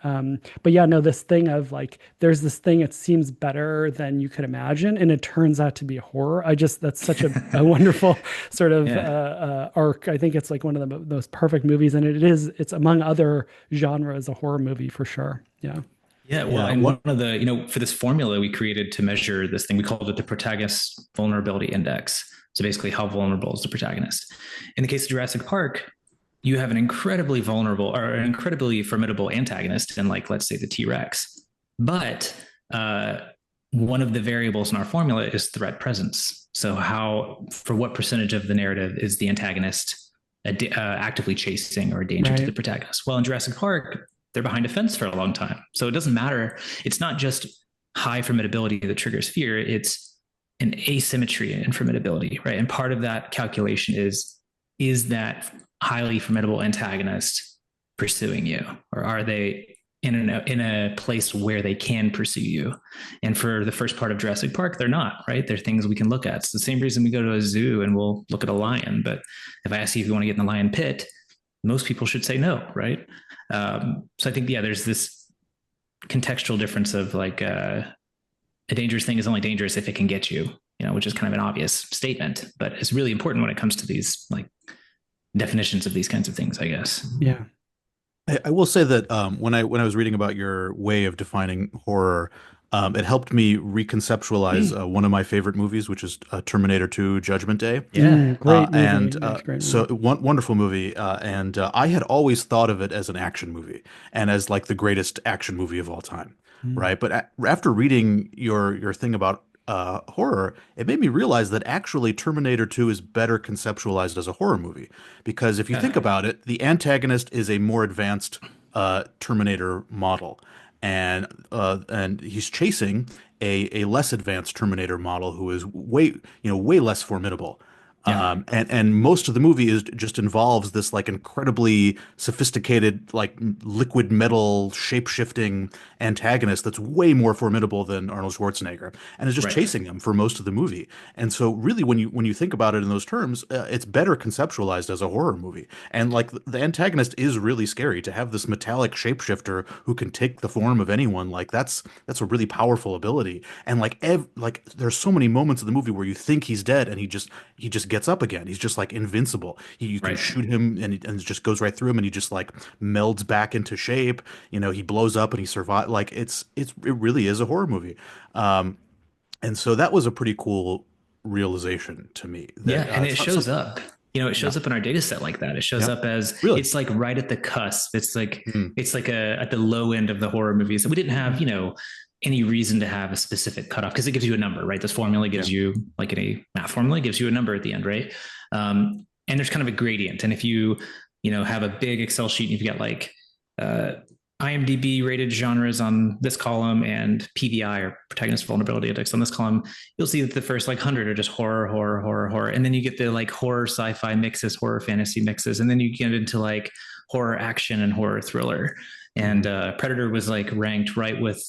yeah, no, this thing of like, there's this thing, it seems better than you could imagine. And it turns out to be horror. That's such a wonderful sort of Yeah. arc. I think it's like one of the most perfect movies. And it's among other genres, a horror movie for sure. Yeah. Yeah, well, Yeah. and one of the, for this formula we created to measure this thing, we called it the protagonist vulnerability index. So basically, how vulnerable is the protagonist? In the case of Jurassic Park, you have an incredibly vulnerable or an incredibly formidable antagonist, and like let's say the T-Rex, but one of the variables in our formula is threat presence. So for what percentage of the narrative is the antagonist actively chasing or a danger to the Right. protagonist? Well, in Jurassic Park, they're behind a fence for a long time. So it doesn't matter. It's not just high formidability that triggers fear. It's an asymmetry in formidability, right? And part of that calculation is that highly formidable antagonist pursuing you, or are they in a place where they can pursue you? And for the first part of Jurassic Park, they're not, right? They're things we can look at. It's the same reason we go to a zoo and we'll look at a lion. But if I ask you if you want to get in the lion pit, most people should say no, right? So I think, yeah, there's this contextual difference of like a dangerous thing is only dangerous if it can get you, which is kind of an obvious statement, but it's really important when it comes to these like definitions of these kinds of things, I guess. Yeah. I will say that when I was reading about your way of defining horror, it helped me reconceptualize one of my favorite movies, which is Terminator 2: Judgment Day. Yeah. Great movie. And Yeah, it's a great so movie. wonderful movie. And I had always thought of it as an action movie and as like the greatest action movie of all time, Mm. right? But after reading your thing about horror, it made me realize that actually Terminator 2 is better conceptualized as a horror movie. Because if you think Yeah. about it, the antagonist is a more advanced Terminator model, and he's chasing a less advanced Terminator model who is way less formidable. Yeah. And most of the movie is just involves this like incredibly sophisticated like liquid metal shape-shifting antagonist that's way more formidable than Arnold Schwarzenegger and is just Right. chasing him for most of the movie. And so really when you think about it in those terms, it's better conceptualized as a horror movie. And like the antagonist is really scary to have this metallic shapeshifter who can take the form of anyone. Like that's a really powerful ability. And like there's so many moments of the movie where you think he's dead and he just gets up again. He's just like invincible. You can Right. shoot him and it just goes right through him and he just like melds back into shape. He blows up and he survives. Like it really is a horror movie. Um, and so that was a pretty cool realization to me Yeah. that And it shows some up. It yeah, shows up in our data set like that. It shows yeah, up as really. it's like right at the cusp. It's like Mm, at the low end of the horror movies. We didn't have, any reason to have a specific cutoff because it gives you a number, right? This formula yeah, gives you like a math formula gives you a number at the end, right? And there's kind of a gradient. And if you have a big Excel sheet and you've got like uh, IMDb rated genres on this column and PVI or protagonist vulnerability index on this column, you'll see that the first like 100 are just horror, horror, horror, horror. And then you get the like horror sci-fi mixes, horror fantasy mixes. And then you get into like horror action and horror thriller. And mhm, Predator was like ranked right with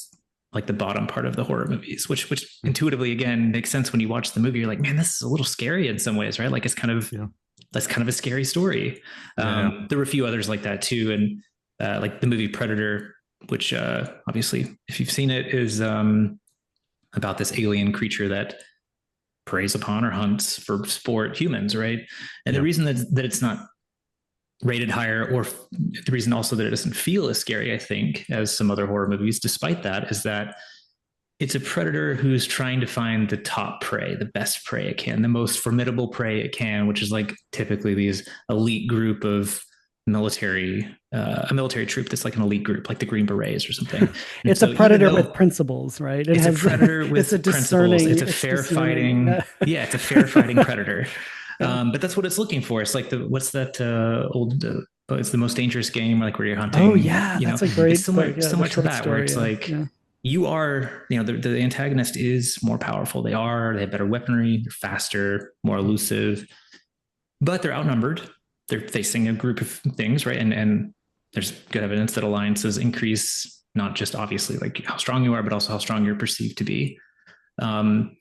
like the bottom part of the horror movies, which mm, intuitively again makes sense when you watch the movie. You're like, man, this is a little scary in some ways, right? Like yeah, that's kind of a scary story. yeah, There were a few others like that too, and like the movie Predator, which obviously, if you've seen it, is about this alien creature that preys upon or hunts for sport humans, right? And the yeah, reason that it's not rated higher, or the reason also that it doesn't feel as scary, I think, as some other horror movies, despite that, is that it's a predator who's trying to find the top prey, the best prey it can, the most formidable prey it can, which is like typically these elite group of a military troop that's like an elite group, like the Green Berets or something. And It's a so even predator with though principles, right? It it's a has predator it's a with principles, discerning, it's a it's fair discerning. fighting, yeah, it's a fair fighting predator. Yeah. But that's what it's looking for. It's like what's that old it's the most dangerous game, like where you're Oh hunting, yeah, that's a it's great book. similar Yeah, the similar to short that, where story. it's Yeah, like yeah. you are, the antagonist is more powerful. They have better weaponry, they're faster, more elusive, but they're outnumbered. They're facing a group of things, right? And there's good evidence that alliances increase not just obviously like how strong you are, but also how strong you're perceived to be. Um,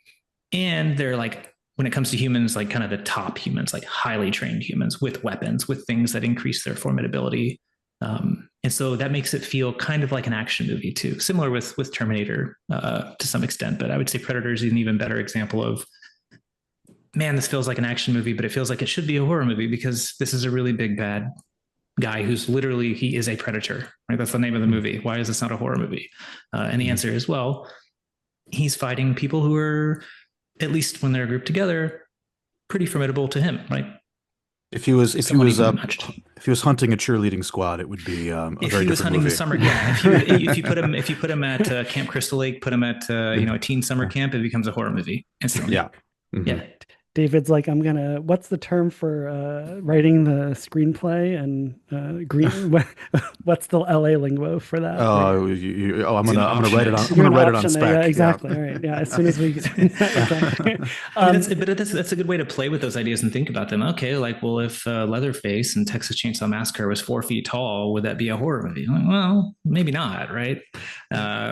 and they're like, when it comes to humans, like kind of the top humans, like highly trained humans with weapons, with things that increase their formidability. And so that makes it feel kind of like an action movie too, similar with Terminator to some extent. But I would say Predator is an even better example of, man, this feels like an action movie, but it feels like it should be a horror movie because this is a really big bad guy who's literally he is a predator. Right, that's the name of the mm, movie. Why is this not a horror movie? And the mm, answer is, well, he's fighting people who are, at least when they're grouped together, pretty formidable to him, right? if he someone was equally matched. if he was hunting a cheerleading squad, it would be a If very he was different hunting the movie. summer, yeah. If you put him at Camp Crystal Lake, put him at a teen summer camp, it becomes a horror movie instantly. Yeah. Hmm. Yeah. David's like, I'm gonna, what's the term for writing the screenplay and green, what's the LA lingo for that? Where Oh, He's gonna I'm gonna option write it it. on. I'm you're gonna gonna write it on option that. Yeah, spec. Yeah. exactly. All right. Yeah. As soon as we, exactly. I mean, Um, that's a good way to play with those ideas and think about them. Okay, like, well, if Leatherface and Texas Chainsaw Massacre was 4 feet tall, would that be a horror movie? Like, well, maybe not, right?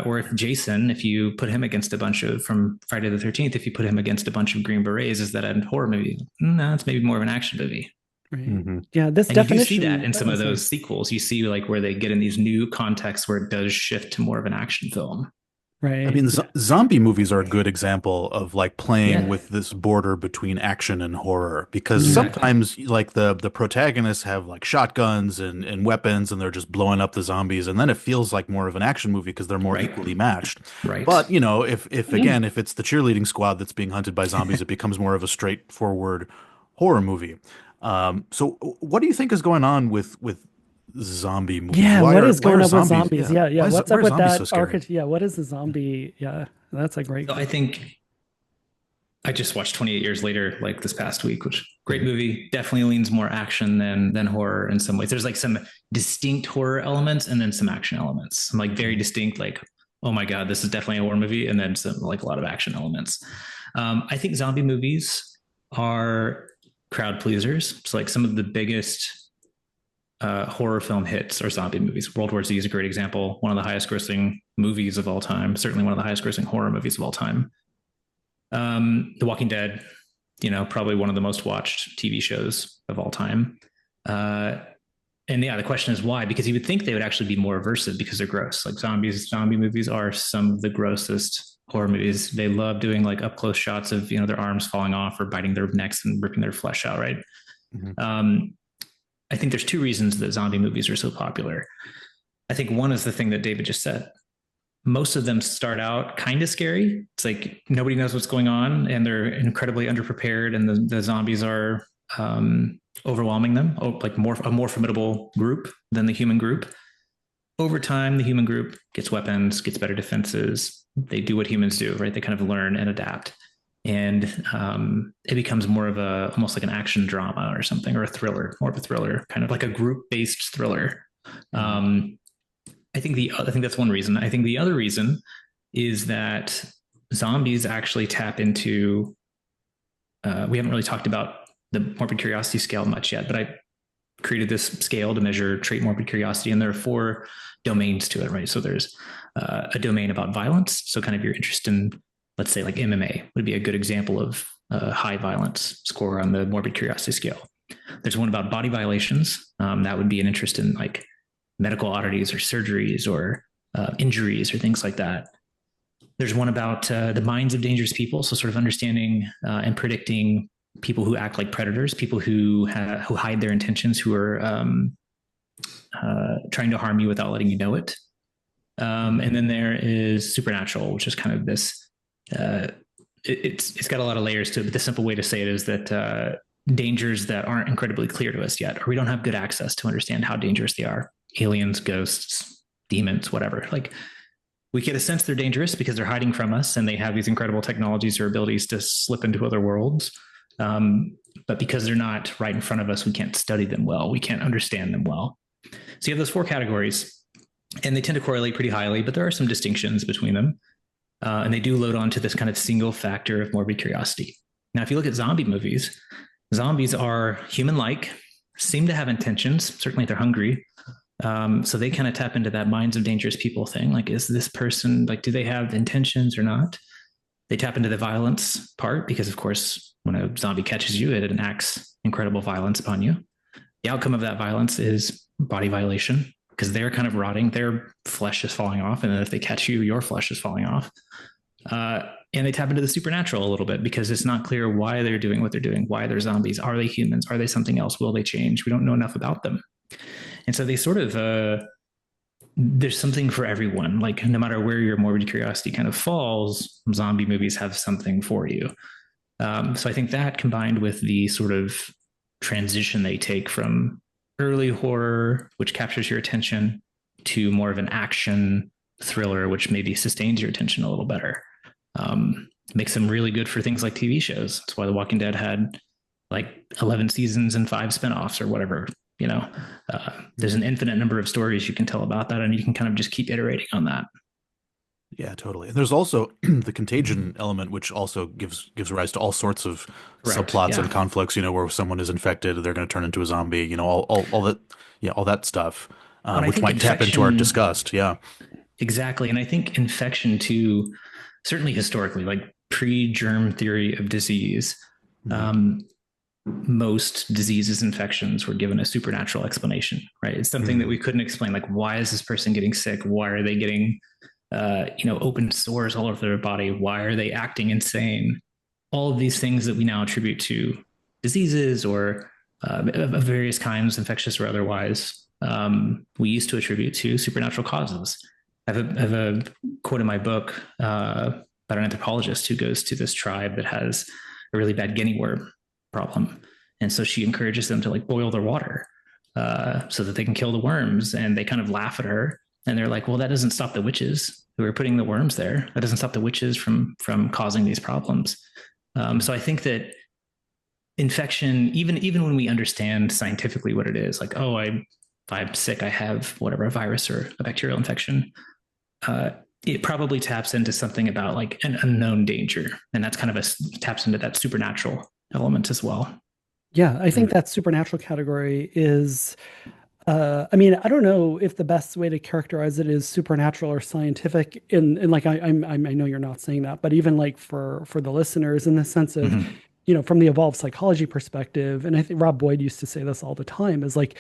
Or if Jason, if you put him against a bunch of from Friday the 13th, if you put him against a bunch of Green Berets, is that a horror movie? No, it's maybe more of an action movie. right. Hmm. Yeah. This And you do see that definition, in some of sorry. those sequels. You see like where they get in these new contexts where it does shift to more of an action film. I Right. mean, zombie movies are a good example of like playing Yeah, with this border between action and horror because Mhm. exactly. sometimes like the protagonists have like shotguns and weapons and they're just blowing up the zombies and then it feels like more of an action movie because they're more Right. equally matched. Right. But, you know, if again, if it's the cheerleading squad that's being hunted by zombies, it becomes more of a straightforward horror movie. So what do you think is going on with zombie movies? Yeah, what is Why going are on with zombies? zombies? Yeah, Yeah, yeah. What's why up are with zombies so that scary? archetype? Yeah, what is the zombie? Yeah, that's a great So I question. think I just watched 28 Years Later like this past week, which great Mhm. movie. Definitely leans more action than horror in some ways. There's like some distinct horror elements and then some action elements. Some like very distinct, like, oh my God, this is definitely a horror movie, and then some like a lot of action elements. I think zombie movies are crowd pleasers. So like some of the biggest horror film hits are zombie movies. World War Z is a great example. One of the highest grossing movies of all time. Certainly one of the highest grossing horror movies of all time. The Walking Dead, probably one of the most watched TV shows of all time. Uh, and yeah, the question is why? Because you would think they would actually be more aversive because they're gross. Like zombie movies are some of the grossest horror movies. They love doing like up close shots of their arms falling off or biting their necks and ripping their flesh out. Right. Mhm. Um, I think there's two reasons that zombie movies are so popular. I think one is the thing that David just said. Most of them start out kind of scary. It's like nobody knows what's going on and they're incredibly underprepared, and the zombies are overwhelming them, like a more formidable group than the human group. Over time, the human group gets weapons, gets better defenses. They do what humans do, right? They kind of learn and adapt. And it becomes more of almost like an action drama or something, or a thriller, more of a thriller, kind of like a group based thriller. Mhm. Um, I think that's one reason. I think the other reason is that zombies actually tap into. We haven't really talked about the morbid curiosity scale much yet, but I created this scale to measure trait morbid curiosity, and there are 4 domains to it, right? So there's a domain about violence, so kind of your interest in, let's say, like MMA would be a good example of a high violence score on the morbid curiosity scale. There's one about body violations. That would be an interest in like medical oddities or surgeries or injuries or things like that. There's one about the minds of dangerous people, so sort of understanding and predicting people who act like predators, people who hide their intentions, who are trying to harm you without letting you know it. And then there is supernatural, which is kind of this. It's got a lot of layers to it, but the simple way to say it is that dangers that aren't incredibly clear to us yet, or we don't have good access to understand how dangerous they are. Aliens, ghosts, demons, whatever. Like we get a sense they're dangerous because they're hiding from us and they have these incredible technologies or abilities to slip into other worlds. But because they're not right in front of us, we can't study them well. We can't understand them well. So you have those 4 categories, and they tend to correlate pretty highly, but there are some distinctions between them. And they do load onto this kind of single factor of morbid curiosity. Now, if you look at zombie movies, zombies are human-like, seem to have intentions. Certainly, they're hungry. So they kind of tap into that minds of dangerous people thing. Like, is this person, like, do they have intentions or not? They tap into the violence part because, of course, when a zombie catches you, it enacts incredible violence upon you. The outcome of that violence is body violation because they're kind of rotting. Their flesh is falling off. And then if they catch you, your flesh is falling off. And they tap into the supernatural a little bit because it's not clear why they're doing what they're doing, why they're zombies. Are they humans? Are they something else? Will they change? We don't know enough about them. And so they sort of, there's something for everyone. Like no matter where your morbid curiosity kind of falls, zombie movies have something for you. So I think that combined with the sort of transition they take from early horror, which captures your attention, to more of an action thriller, which maybe sustains your attention a little better. Makes them really good for things like TV shows. That's why The Walking Dead had like 11 seasons and 5 spinoffs or whatever. You know, there's an infinite number of stories you can tell about that, and you can kind of just keep iterating on that. Yeah, totally. And there's also the contagion element, which also gives rise to all sorts of Correct. subplots and Yeah. conflicts. Where someone is infected, they're going to turn into a zombie. All that, yeah, all that stuff, When I which think might tap into our infection, disgust. Yeah. exactly. And I think infection too, certainly historically, like pre-germ theory of disease, Mhm. um, most diseases, infections were given a supernatural explanation, right? It's something that we Mhm. couldn't explain. Like, why is this person getting sick? Why are they getting, open sores all over their body? Why are they acting insane? All of these things that we now attribute to diseases or of various kinds, infectious or otherwise, we used to attribute to supernatural causes. I have a quote in my book about an anthropologist who goes to this tribe that has a really bad guinea worm problem. And so she encourages them to like boil their water so that they can kill the worms. And they kind of laugh at her. And they're like, well, that doesn't stop the witches who are putting the worms there. That doesn't stop the witches from causing these problems. So I think that infection, even when we understand scientifically what it is, like, oh, if I'm sick, I have whatever, a virus or a bacterial infection. Uh, it probably taps into something about like an unknown danger, and that's kind of taps into that supernatural element as well. Yeah, I think that supernatural category is, I mean, I don't know if the best way to characterize it is supernatural or scientific. In like, I know you're not saying that, but even like for the listeners, in the sense of, Mm-hmm. from the evolved psychology perspective, and I think Rob Boyd used to say this all the time, is like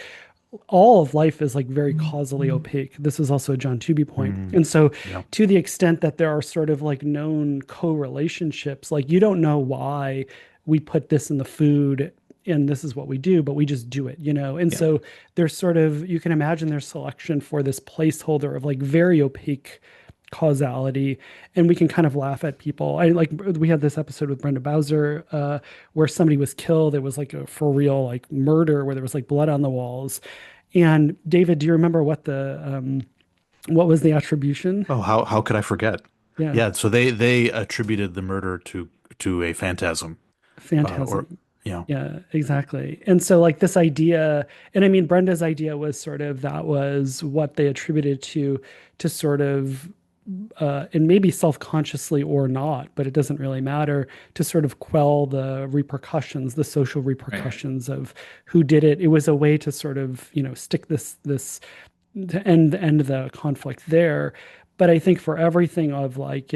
all of life is like very causally opaque. This is also a John Tooby point. Mhm. And so, Yeah. to the extent that there are sort of like known co-relationships, like you don't know why we put this in the food and this is what we do, but we just do it, And Yeah. so there's sort of, you can imagine there's selection for this placeholder of like very opaque causality, and we can kind of laugh at people. I like, we had this episode with Brenda Bowser where somebody was killed. It was like a for real like murder where there was like blood on the walls. And David, do you remember what was the attribution? Oh, how could I forget? Yeah, Yeah. So they attributed the murder to a phantasm, or phantasm. yeah. Yeah, exactly. And so like this idea, and I mean Brenda's idea was sort of that was what they attributed to sort of and maybe self-consciously or not, but it doesn't really matter, to sort of quell the repercussions, the social Right. repercussions of who did it. It was a way to sort of, stick this to end the conflict there. But I think for everything of like,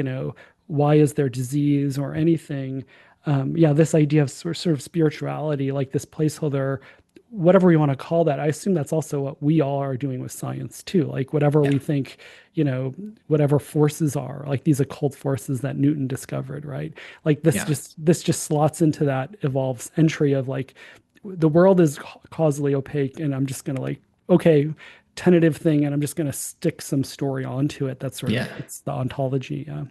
why is there disease or anything? Yeah, this idea of sort of spirituality, like this placeholder, whatever we want to call that. I assume that's also what we all are doing with science too. Like whatever Yeah. we think, whatever forces are, like these occult forces that Newton discovered, right? Like Yeah. this just slots into that evolves entry of like the world is causally opaque, and I'm just gonna like, okay, tentative thing, and I'm just gonna stick some story onto it. That's sort of Yeah. it's the ontology. Yeah.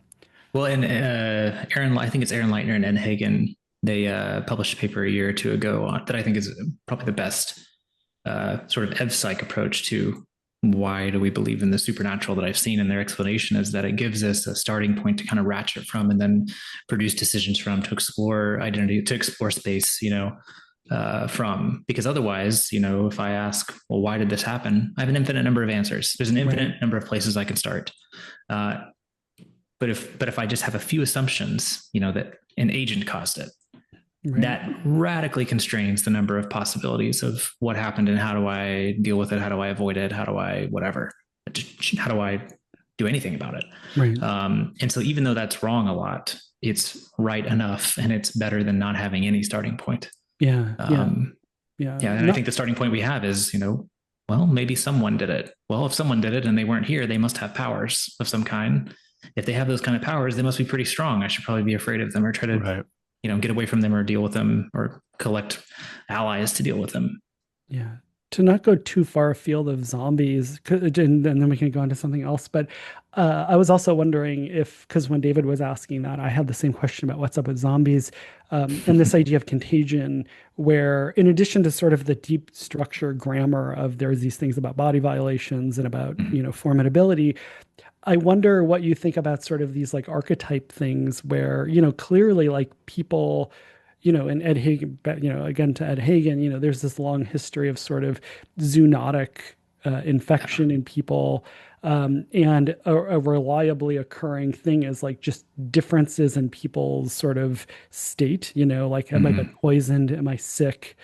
Well, and I think it's Aaron Leitner and Ed Hagen. They published a paper a year or two ago that I think is probably the best sort of EV-psych approach to why do we believe in the supernatural that I've seen. And their explanation is that it gives us a starting point to kind of ratchet from and then produce decisions from, to explore identity, to explore space, from, because otherwise, if I ask, well, why did this happen? I have an infinite number of answers. There's an Right. infinite number of places I can start. Uh, but if I just have a few assumptions, that an agent caused it, Right. that radically constrains the number of possibilities of what happened and how do I deal with it? How do I avoid it? How do I whatever? How do I do anything about it? Right. And so even though that's wrong a lot, it's right enough, and it's better than not having any starting point. Yeah. Yeah. Um, Yeah. yeah, and I Not think the starting point we have is, well, maybe someone did it. Well, if someone did it and they weren't here, they must have powers of some kind. If they have those kind of powers, they must be pretty strong. I should probably be afraid of them or try to, Right. get away from them or deal with them or collect allies to deal with them. Yeah. to not go too far afield of zombies, and then we can go into something else. But I was also wondering if, because when David was asking that, I had the same question about what's up with zombies, and this idea of contagion, where in addition to sort of the deep structure grammar of there's these things about body violations and about, formidability, I wonder what you think about sort of these like archetype things where, clearly like people, and Ed Hagen, again to Ed Hagen, there's this long history of sort of zoonotic Yeah. infection in people. And a reliably occurring thing is like just differences in people's sort of state, like, am I been Hmm. poisoned? Am I sick?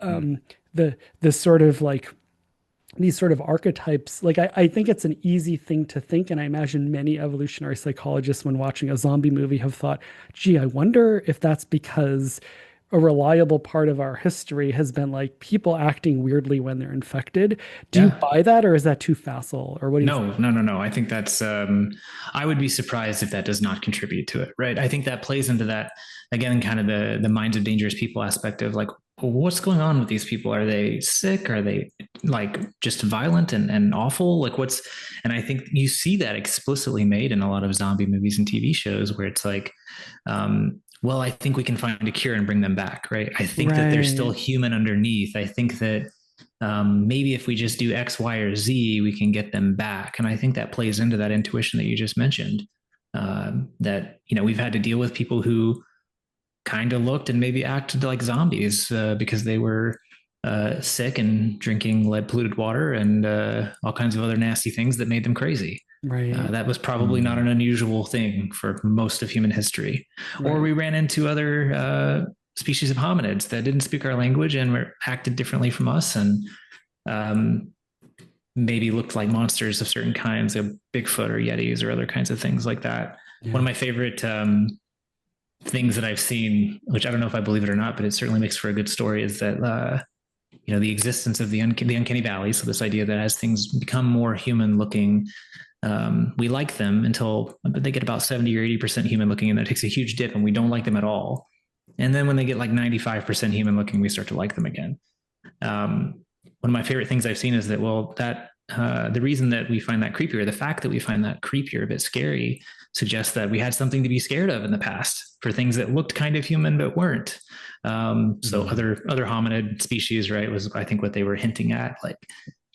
The sort of like these sort of archetypes, like I think it's an easy thing to think, and I imagine many evolutionary psychologists when watching a zombie movie have thought, gee, I wonder if that's because a reliable part of our history has been like people acting weirdly when they're infected. Do you Yeah. buy that, or is that too facile, or what do you think? No, no, no, no. I think that's, I would be surprised if that does not contribute to it, right? I think that plays into that, again, kind of the minds of dangerous people aspect of like, what's going on with these people? Are they sick? Are they like just violent and awful? Like and I think you see that explicitly made in a lot of zombie movies and TV shows where it's like, well, I think we can find a cure and bring them back, right? I think that they're still Right, human underneath. I think that maybe if we just do X, Y, or Z, we can get them back. And I think that plays into that intuition that you just mentioned. That we've had to deal with people who kind of looked and maybe acted like zombies because they were sick and drinking lead polluted water and all kinds of other nasty things that made them crazy. right, That was probably not Mm. an unusual thing for most of human history. Or right, we ran into other species of hominids that didn't speak our language and were acted differently from us and um, maybe looked like monsters of certain kinds, of Bigfoot or Yetis or other kinds of things like that. One of yeah, my favorite things that I've seen, which I don't know if I believe it or not, but it certainly makes for a good story, is that the existence of the uncanny valley. So this idea that as things become more human looking, we like them until they get about 70 or 80% human looking, and that takes a huge dip, and we don't like them at all. And then when they get like 95% human looking, we start to like them again. One of my favorite things I've seen is that, well, that the reason that we find that creepier, the fact that we find that creepier, a bit scary, suggests that we had something to be scared of in the past for things that looked kind of human but weren't. So Mm. other hominid species, right, was I think what they were hinting at, like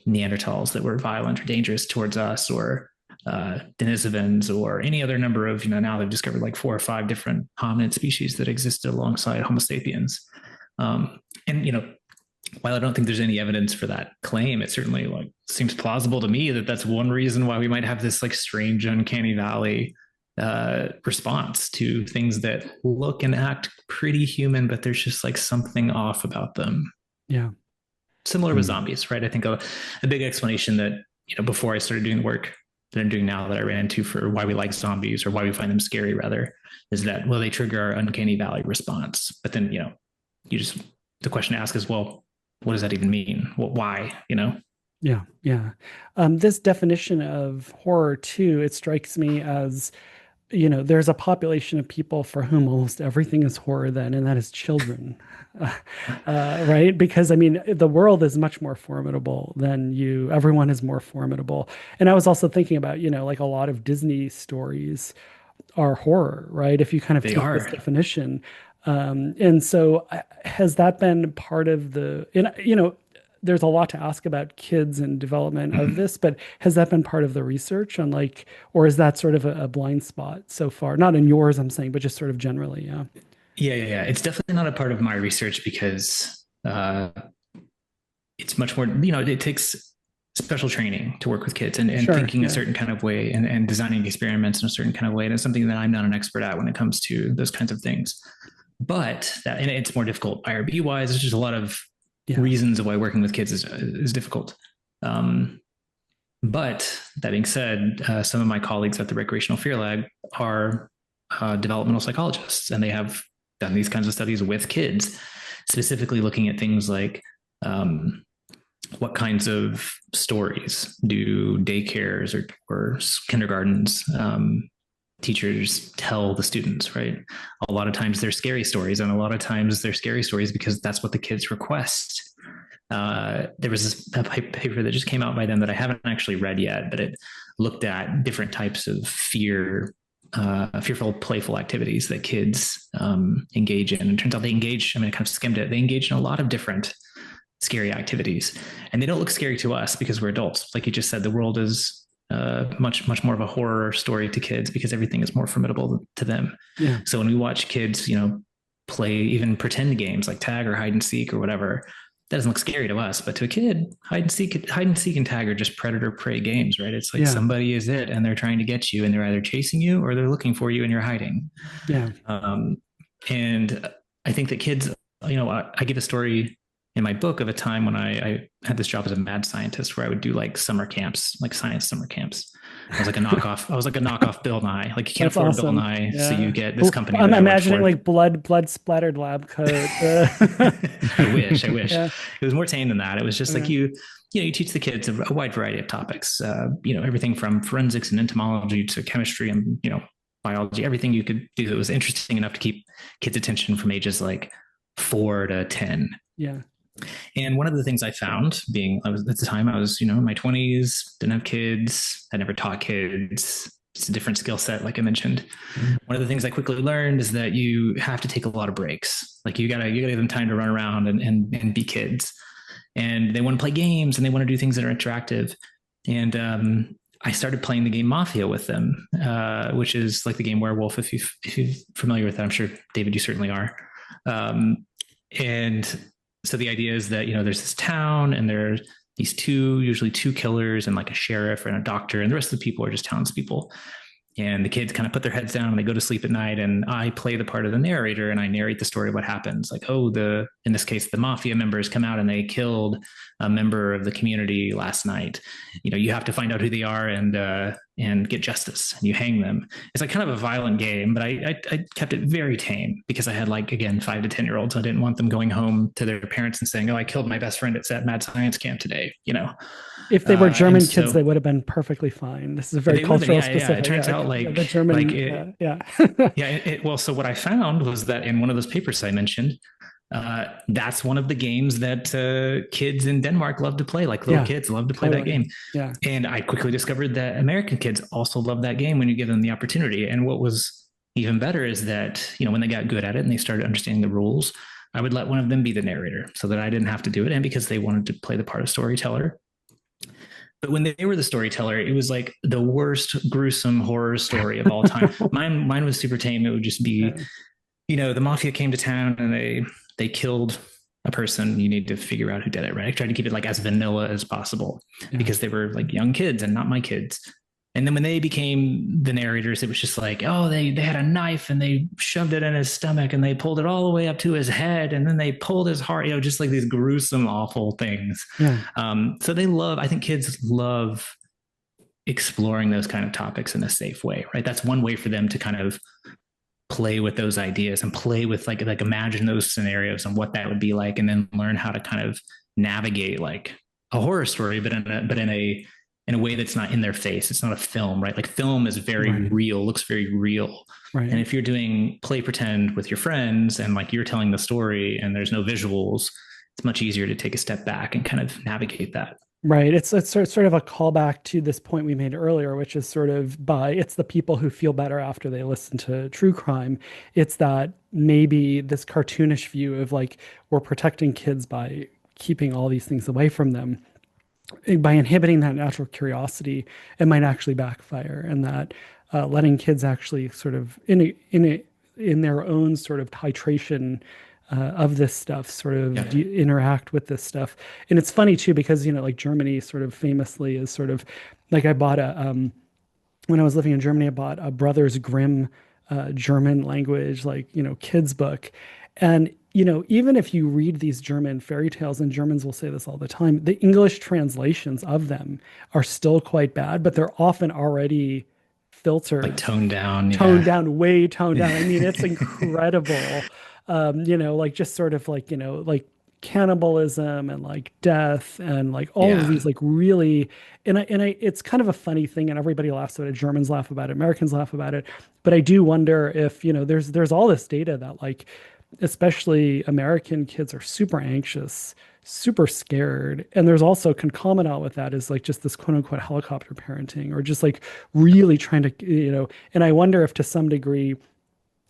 Neanderthals that were violent or dangerous towards us, or Denisovans, or any other number of, now they've discovered like 4 or 5 different hominid species that existed alongside Homo sapiens. And while I don't think there's any evidence for that claim, it certainly like seems plausible to me that that's one reason why we might have this like strange uncanny valley response to things that look and act pretty human, but there's just like something off about them. yeah, Similar with Mm. zombies, right? I think a big explanation that before I started doing the work that I'm doing now, that I ran into for why we like zombies, or why we find them scary rather, is that, well, they trigger our uncanny valley response. But then you just the question to ask is, well, what does that even mean? Why? yeah, yeah. This definition of horror too, it strikes me as, there's a population of people for whom almost everything is horror then, and that is children. Right? Because I mean, the world is much more formidable than you. Everyone is more formidable. And I was also thinking about, like a lot of Disney stories are horror, right? If you kind of They take this are. definition. And so has that been part of and there's a lot to ask about kids and development of Mhm. this, but has that been part of the research on like, or is that sort of a blind spot so far? Not in yours, I'm saying, but just sort of generally. Yeah. Yeah, yeah, yeah. It's definitely not a part of my research because it's much more, it takes special training to work with kids and Sure. thinking a Yeah. certain kind of way and designing experiments in a certain kind of way. And it's something that I'm not an expert at when it comes to those kinds of things. But and it's more difficult IRB wise. There's just a lot of Yeah. reasons of why working with kids is difficult. Um, but that being said, some of my colleagues at the Recreational Fear Lab are developmental psychologists, and they have done these kinds of studies with kids, specifically looking at things like um, what kinds of stories do daycares or kindergartens teachers tell the students, right? A lot of times they're scary stories, and a lot of times they're scary stories because that's what the kids request. There was a paper that just came out by them that I haven't actually read yet, but it looked at different types of fearful, playful activities that kids engage in. And it turns out they engage, I mean, I kind of skimmed it, they engage in a lot of different scary activities. And they don't look scary to us because we're adults. Like you just said, the world is much more of a horror story to kids because everything is more formidable to them. Yeah. So when we watch kids, play even pretend games like tag or hide and seek or whatever, that doesn't look scary to us, but to a kid, hide and seek and tag are just predator prey games, right? It's like somebody is it, and they're trying to get you, and they're either chasing you or they're looking for you, and you're hiding. Yeah. And I think that kids, I give a story in my book of a time when I had this job as a mad scientist where I would do like summer camps, like science summer camps. I was like a knockoff. I was like a knockoff Bill Nye. Like you can't afford awesome. Bill Nye, so you get this Well, company. I'm imagining like blood splattered lab coat. I wish. Yeah. It was more tame than that. It was just like you teach the kids a wide variety of topics. Everything from forensics and entomology to chemistry and biology. Everything you could do that was interesting enough to keep kids' attention from ages like 4 to 10. Yeah. And one of the things I found I was at the time I was, in my 20s, didn't have kids. I never taught kids. It's a different skill set, like I mentioned. Mm-hmm. One of the things I quickly learned is that you have to take a lot of breaks. Like you gotta give them time to run around and be kids. And they want to play games and they want to do things that are interactive. And I started playing the game Mafia with them, which is like the game Werewolf. If you're familiar with that, I'm sure, David, you certainly are. And so the idea is that, there's this town and there's these usually two killers and like a sheriff and a doctor, and the rest of the people are just townspeople. And the kids kind of put their heads down and they go to sleep at night. And I play the part of the narrator and I narrate the story of what happens. Like, in this case, the mafia members come out and they killed a member of the community last night. You have to find out who they are and get justice, and you hang them. It's like kind of a violent game, but I kept it very tame because I had, like, again, 5 to 10-year-olds. I didn't want them going home to their parents and saying, "Oh, I killed my best friend at that mad science camp today." If they were German kids, they would have been perfectly fine. This is a very cultural specific. Yeah, it turns out the German, Well, so what I found was that in one of those papers I mentioned, that's one of the games that kids in Denmark love to play. Like little kids love to play that game. Yeah. And I quickly discovered that American kids also love that game when you give them the opportunity. And what was even better is that, when they got good at it and they started understanding the rules, I would let one of them be the narrator so that I didn't have to do it. And because they wanted to play the part of storyteller. But when they were the storyteller, it was like the worst gruesome horror story of all time. Mine was super tame. It would just be, the mafia came to town and they killed a person. You need to figure out who did it, right? I tried to keep it like as vanilla as possible because they were like young kids and not my kids. And then when they became the narrators, it was just like, they had a knife and they shoved it in his stomach and they pulled it all the way up to his head and then they pulled his heart, just like these gruesome, awful things. Yeah. So I think kids love exploring those kind of topics in a safe way, right? That's one way for them to kind of play with those ideas and play with like imagine those scenarios and what that would be like, and then learn how to kind of navigate like a horror story, but in a way that's not in their face. It's not a film, right? Like film is very real, looks very real. Right. And if you're doing play pretend with your friends and like you're telling the story and there's no visuals, it's much easier to take a step back and kind of navigate that. Right. It's sort of a callback to this point we made earlier, which is sort of it's the people who feel better after they listen to true crime. It's that maybe this cartoonish view of like we're protecting kids by keeping all these things away from them. By inhibiting that natural curiosity, it might actually backfire, and that letting kids actually sort of in their own sort of titration of this stuff, sort of interact with this stuff. And it's funny too, because, like Germany sort of famously is sort of like I bought when I was living in Germany, I bought a Brothers Grimm German language, kids book. And, even if you read these German fairy tales, and Germans will say this all the time, the English translations of them are still quite bad, but they're often already filtered. Like toned down. Way toned down. I mean, it's incredible. Like just sort of like, like cannibalism and like death and like all of these like really, it's kind of a funny thing, and everybody laughs about it. Germans laugh about it. Americans laugh about it. But I do wonder if, there's all this data that like, especially American kids are super anxious super scared. And there's also concomitant with that is like just this quote unquote helicopter parenting, or just like really trying to, and I wonder if to some degree,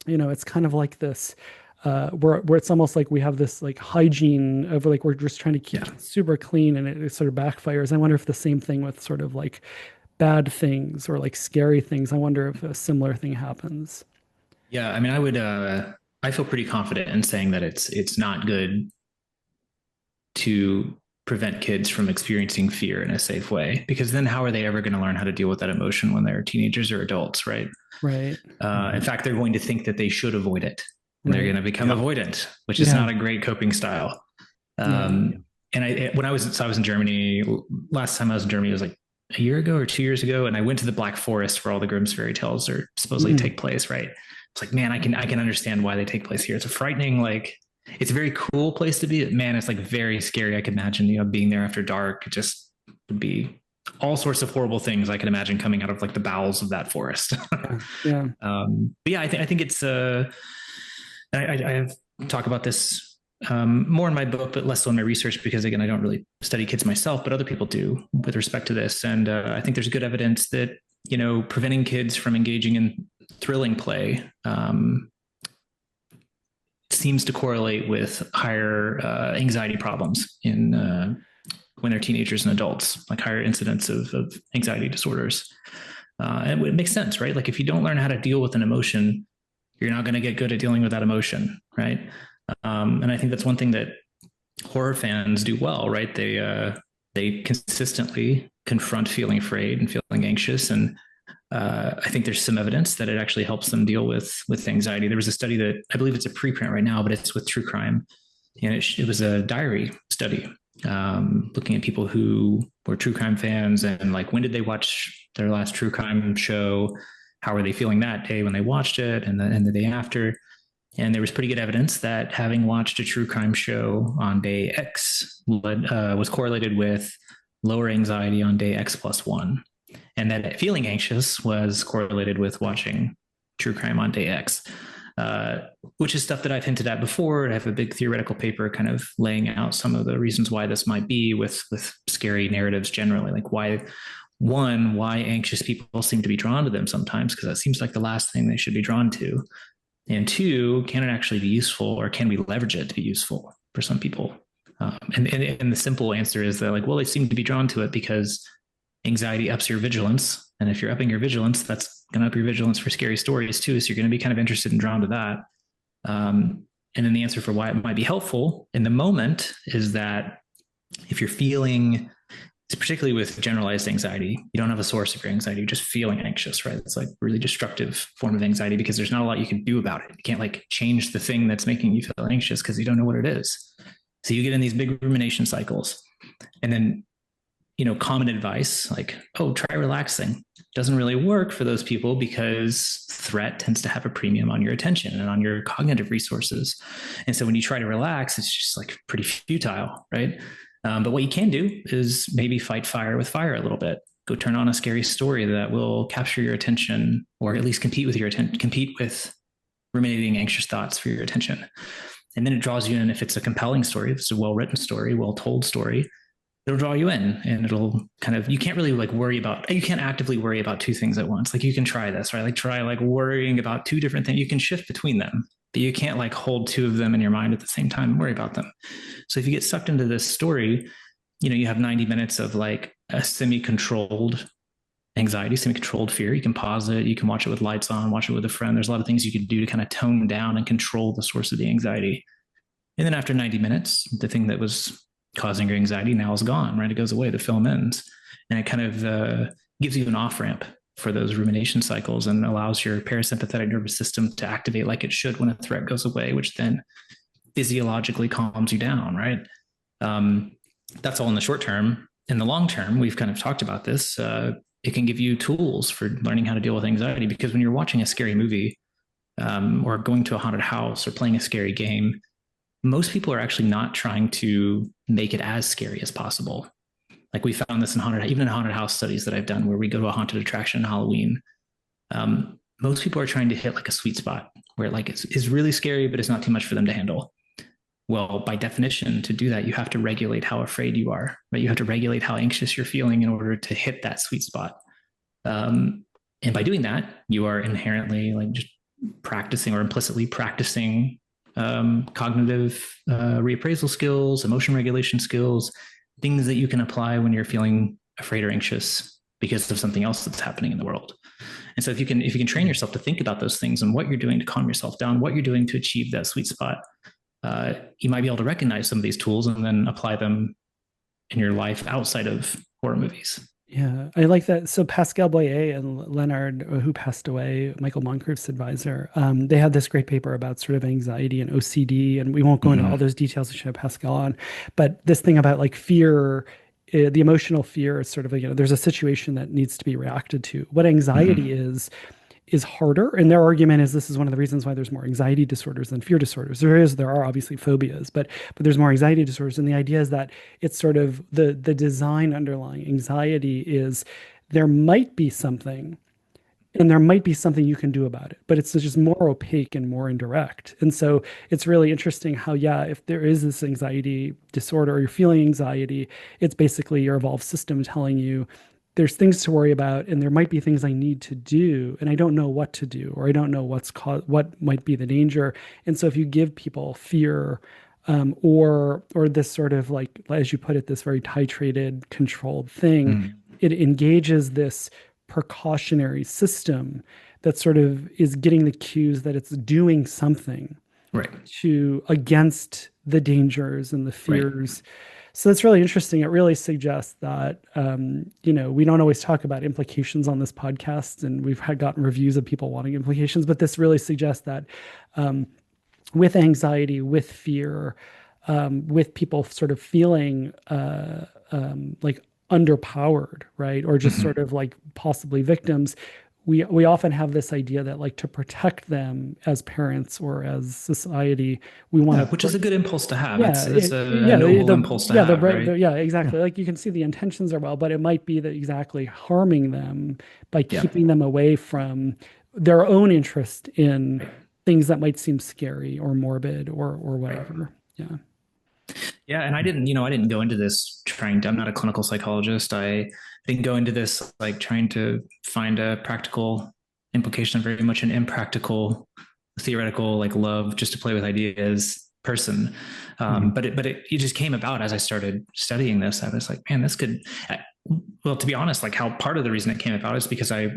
it's kind of like this, where it's almost like we have this like hygiene of like we're just trying to keep Yeah. it super clean, and it sort of backfires. I wonder if the same thing with sort of like bad things or like scary things. I wonder if a similar thing happens. Yeah. I mean, I feel pretty confident in saying that it's not good to prevent kids from experiencing fear in a safe way, because then how are they ever going to learn how to deal with that emotion when they're teenagers or adults, right? Right. In fact, they're going to think that they should avoid it, and they're Right. going to become Yeah. avoidant, which is Yeah. not a great coping style. Yeah. And I was in Germany. Last time I was in Germany was like a year ago or 2 years ago, and I went to the Black Forest where all the Grimm's fairy tales are supposedly Mm. take place. Right? It's like, man, I can understand why they take place here. It's a frightening, like, it's a very cool place to be. Man, it's like very scary. I can imagine, being there after dark. It just would be all sorts of horrible things I can imagine coming out of like the bowels of that forest. Yeah. Yeah. But yeah, I think it's I have talk about this more in my book, but less so in my research, because again, I don't really study kids myself, but other people do with respect to this. And I think there's good evidence that, preventing kids from engaging in thrilling play seems to correlate with higher anxiety problems in when they're teenagers and adults, like higher incidence of anxiety disorders. And it makes sense, right? Like if you don't learn how to deal with an emotion, you're not going to get good at dealing with that emotion, right? And I think that's one thing that horror fans do well, right? They consistently confront feeling afraid and feeling anxious, and I think there's some evidence that it actually helps them deal with anxiety. There was a study that I believe it's a preprint right now, but it's with true crime, and it was a diary study looking at people who were true crime fans, and like when did they watch their last true crime show, how were they feeling that day when they watched it, and the day after. And there was pretty good evidence that having watched a true crime show on day X was correlated with lower anxiety on day X plus one, and that feeling anxious was correlated with watching true crime on day X, which is stuff that I've hinted at before. I have a big theoretical paper kind of laying out some of the reasons why this might be with scary narratives generally, like why anxious people seem to be drawn to them sometimes, because that seems like the last thing they should be drawn to. And two, can it actually be useful, or can we leverage it to be useful for some people? And the simple answer is that, like, well, they seem to be drawn to it because anxiety ups your vigilance. And if you're upping your vigilance, that's going to up your vigilance for scary stories too. So you're going to be kind of interested and drawn to that. And then the answer for why it might be helpful in the moment is that if you're feeling, particularly with generalized anxiety, you don't have a source of your anxiety, you're just feeling anxious, right? It's like a really destructive form of anxiety because there's not a lot you can do about it. You can't like change the thing that's making you feel anxious because you don't know what it is. So you get in these big rumination cycles. And then, common advice like, oh, try relaxing, doesn't really work for those people because threat tends to have a premium on your attention and on your cognitive resources. And so when you try to relax, it's just like pretty futile, right? But what you can do is maybe fight fire with fire a little bit. Go turn on a scary story that will capture your attention, or at least compete with ruminating anxious thoughts for your attention. And then it draws you in. If it's a compelling story, if it's a well-written story, well-told story, it'll draw you in, and it'll kind of, you can't really like you can't actively worry about two things at once. Like you can try this, right? Like try like worrying about two different things. You can shift between them, but you can't like hold two of them in your mind at the same time and worry about them. So if you get sucked into this story, you have 90 minutes of like a semi-controlled anxiety, semi-controlled fear. You can pause it. You can watch it with lights on, watch it with a friend. There's a lot of things you could do to kind of tone down and control the source of the anxiety. And then after 90 minutes, the thing that was causing your anxiety now is gone, right? It goes away, the film ends. And it kind of gives you an off-ramp for those rumination cycles and allows your parasympathetic nervous system to activate like it should when a threat goes away, which then physiologically calms you down, right? That's all in the short term. In the long term, we've kind of talked about this. It can give you tools for learning how to deal with anxiety, because when you're watching a scary movie or going to a haunted house or playing a scary game, most people are actually not trying to make it as scary as possible. Like we found this even in haunted house studies that I've done, where we go to a haunted attraction on Halloween. Most people are trying to hit like a sweet spot where like it's really scary, but it's not too much for them to handle. Well, by definition, to do that, you have to regulate how afraid you are, right? You have to regulate how anxious you're feeling in order to hit that sweet spot. And by doing that, you are inherently like just practicing or implicitly practicing cognitive reappraisal skills, emotion regulation skills, things that you can apply when you're feeling afraid or anxious because of something else that's happening in the world. And so if you can train yourself to think about those things and what you're doing to calm yourself down, what you're doing to achieve that sweet spot, you might be able to recognize some of these tools and then apply them in your life outside of horror movies. Yeah, I like that. So Pascal Boyer and Leonard, who passed away, Michael Moncrief's advisor, they had this great paper about sort of anxiety and OCD, and we won't go into all those details. I should have Pascal on, but this thing about like fear, the emotional fear is sort of, there's a situation that needs to be reacted to. What anxiety is harder. And their argument is this is one of the reasons why there's more anxiety disorders than fear disorders. There are obviously phobias, but there's more anxiety disorders. And the idea is that it's sort of the design underlying anxiety is there might be something and there might be something you can do about it, but it's just more opaque and more indirect. And so it's really interesting how, yeah, if there is this anxiety disorder or you're feeling anxiety, it's basically your evolved system telling you there's things to worry about and there might be things I need to do and I don't know what to do or I don't know what might be the danger. And so if you give people fear or this sort of like, as you put it, this very titrated, controlled thing, it engages this precautionary system that sort of is getting the cues that it's doing something right to against the dangers and the fears. Right. So that's really interesting. It really suggests that, we don't always talk about implications on this podcast, and we've gotten reviews of people wanting implications, but this really suggests that with anxiety, with fear, with people sort of feeling like underpowered, right? Or just sort of like possibly victims. We often have this idea that like to protect them as parents or as society, we want to, which is a good impulse to have. Yeah, it's a noble impulse to have, right? Yeah, exactly. Like you can see the intentions are well, but it might be that exactly harming them by keeping them away from their own interest in things that might seem scary or morbid or whatever. Yeah. Yeah, and I didn't go into this I'm not a clinical psychologist. I didn't go into this like trying to find a practical implication. I'm very much an impractical, theoretical, like love just to play with ideas person. But it just came about as I started studying this. I was like, man, this could, well, to be honest, like how part of the reason it came about is because I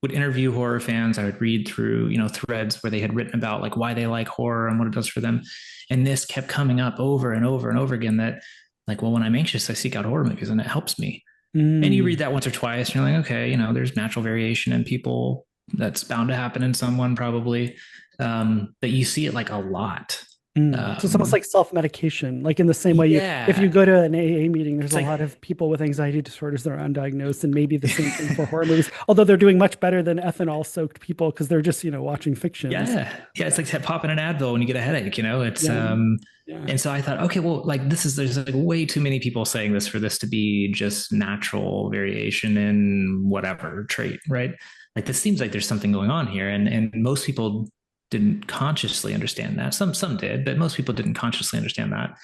would interview horror fans. I would read through, threads where they had written about like why they like horror and what it does for them. And this kept coming up over and over and over again that like, well, when I'm anxious, I seek out horror movies and it helps me. And you read that once or twice and you're like, okay, there's natural variation in people. That's bound to happen in someone probably. But you see it like a lot. So it's almost like self-medication, like in the same way if you go to an AA meeting, there's a lot of people with anxiety disorders that are undiagnosed, and maybe the same thing for horror movies, although they're doing much better than ethanol soaked people because they're just, watching fiction. Yeah. It's like popping an Advil when you get a headache, it's, and so I thought, okay, well, like there's like way too many people saying this for this to be just natural variation in whatever trait, right? Like this seems like there's something going on here. And most people didn't consciously understand that. Some did, but most people didn't consciously understand that.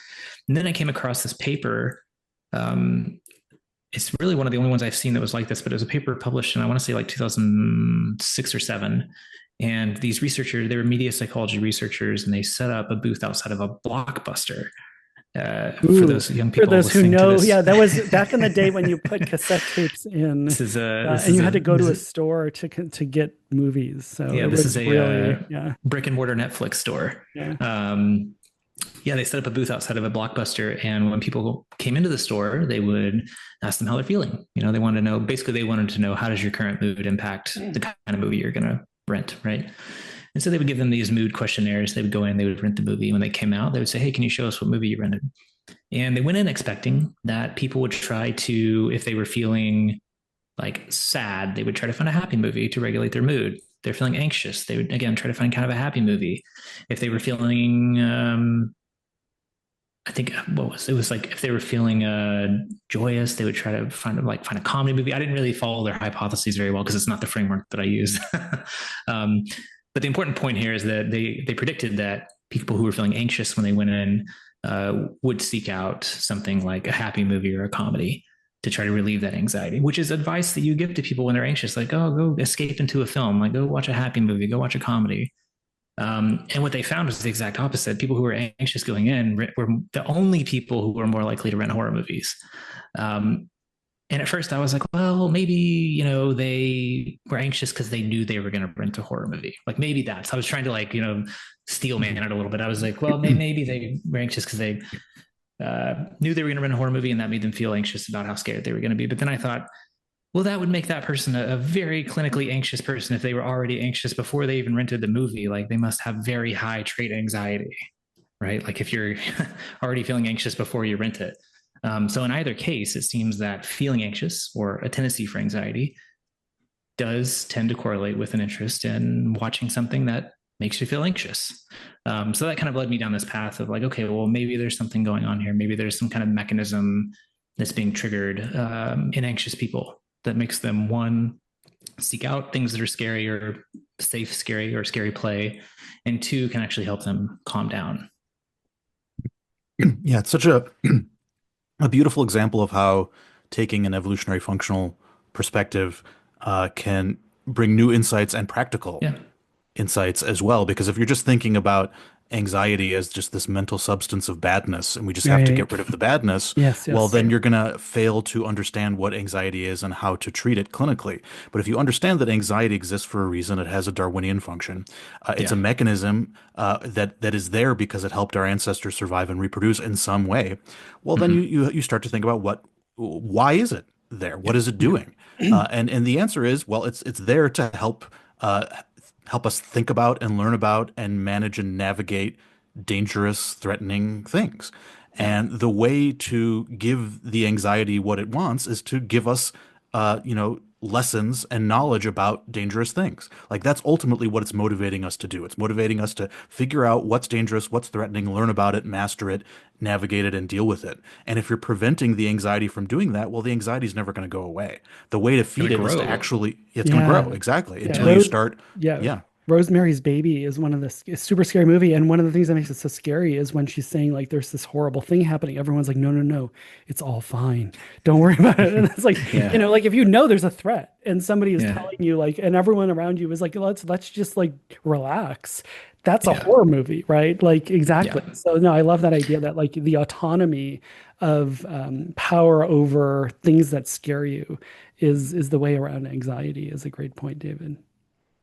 And then I came across this paper. It's really one of the only ones I've seen that was like this, but it was a paper published in, I want to say like 2006 or 7. And these researchers, they were media psychology researchers, and they set up a booth outside of a Blockbuster. For those young people, for those who know, that was back in the day when you put cassette tapes in, and you had to go to a store to get movies. So this is a brick and mortar Netflix store. They set up a booth outside of a Blockbuster, and when people came into the store, they would ask them how they're feeling. They wanted to know how does your current mood impact the kind of movie you're going to rent, right? And so they would give them these mood questionnaires. They would go in, they would rent the movie. When they came out, they would say, hey, can you show us what movie you rented? And they went in expecting that people would try to, if they were feeling like sad, they would try to find a happy movie to regulate their mood. If they're feeling anxious, they would, again, try to find kind of a happy movie. If they were feeling, I think it was like if they were feeling joyous, they would try to find a comedy movie. I didn't really follow their hypotheses very well because it's not the framework that I use. But the important point here is that they predicted that people who were feeling anxious when they went in would seek out something like a happy movie or a comedy to try to relieve that anxiety, which is advice that you give to people when they're anxious, like, oh, go escape into a film, like go watch a happy movie, go watch a comedy. And what they found was the exact opposite. People who were anxious going in were the only people who were more likely to rent horror movies. Um, and at first I was like, well, maybe, they were anxious because they knew they were going to rent a horror movie. Like maybe that's, I was trying to like, steel man it a little bit. I was like, well, maybe they were anxious because they knew they were going to rent a horror movie and that made them feel anxious about how scared they were going to be. But then I thought, well, that would make that person a very clinically anxious person if they were already anxious before they even rented the movie. Like they must have very high trait anxiety, right? Like if you're already feeling anxious before you rent it. So in either case, it seems that feeling anxious or a tendency for anxiety does tend to correlate with an interest in watching something that makes you feel anxious. So that kind of led me down this path of like, okay, well, maybe there's something going on here. Maybe there's some kind of mechanism that's being triggered in anxious people that makes them, one, seek out things that are scary or safe, scary or scary play, and two, can actually help them calm down. Yeah, it's such a beautiful example of how taking an evolutionary functional perspective can bring new insights and practical Yeah. insights as well. Because if you're just thinking about anxiety as just this mental substance of badness and we just have to Right. get rid of the badness, Yes, well, yes. then you're going to fail to understand what anxiety is and how to treat it clinically. But if you understand that anxiety exists for a reason, it has a Darwinian function. It's Yeah. a mechanism that is there because it helped our ancestors survive and reproduce in some way. Well, then Mm-hmm. you start to think about why is it there? What Yeah. is it Yeah. doing? And the answer is, well, it's there to uh, help us think about and learn about and manage and navigate dangerous, threatening things. Yeah. And the way to give the anxiety what it wants is to give us, lessons and knowledge about dangerous things. Like that's ultimately what it's motivating us to do. It's motivating us to figure out what's dangerous, what's threatening, learn about it, master it, navigate it, and deal with it. And if you're preventing the anxiety from doing that, well, the anxiety is never going to go away. The way to Gonna feed it is to grow. actually, it's going to grow. Yeah. Exactly. Yeah. Until you start, Yeah. yeah. Rosemary's Baby is one of the it's super scary movie. And one of the things that makes it so scary is when she's saying like there's this horrible thing happening. Everyone's like, no, no, no, it's all fine. Don't worry about it. And it's like, Yeah. like if you know there's a threat and somebody is Yeah. telling you like, and everyone around you is like, let's just like relax. That's a Yeah. horror movie, right? Like exactly. Yeah. So no, I love that idea that like the autonomy of power over things that scare you is the way around anxiety is a great point, David.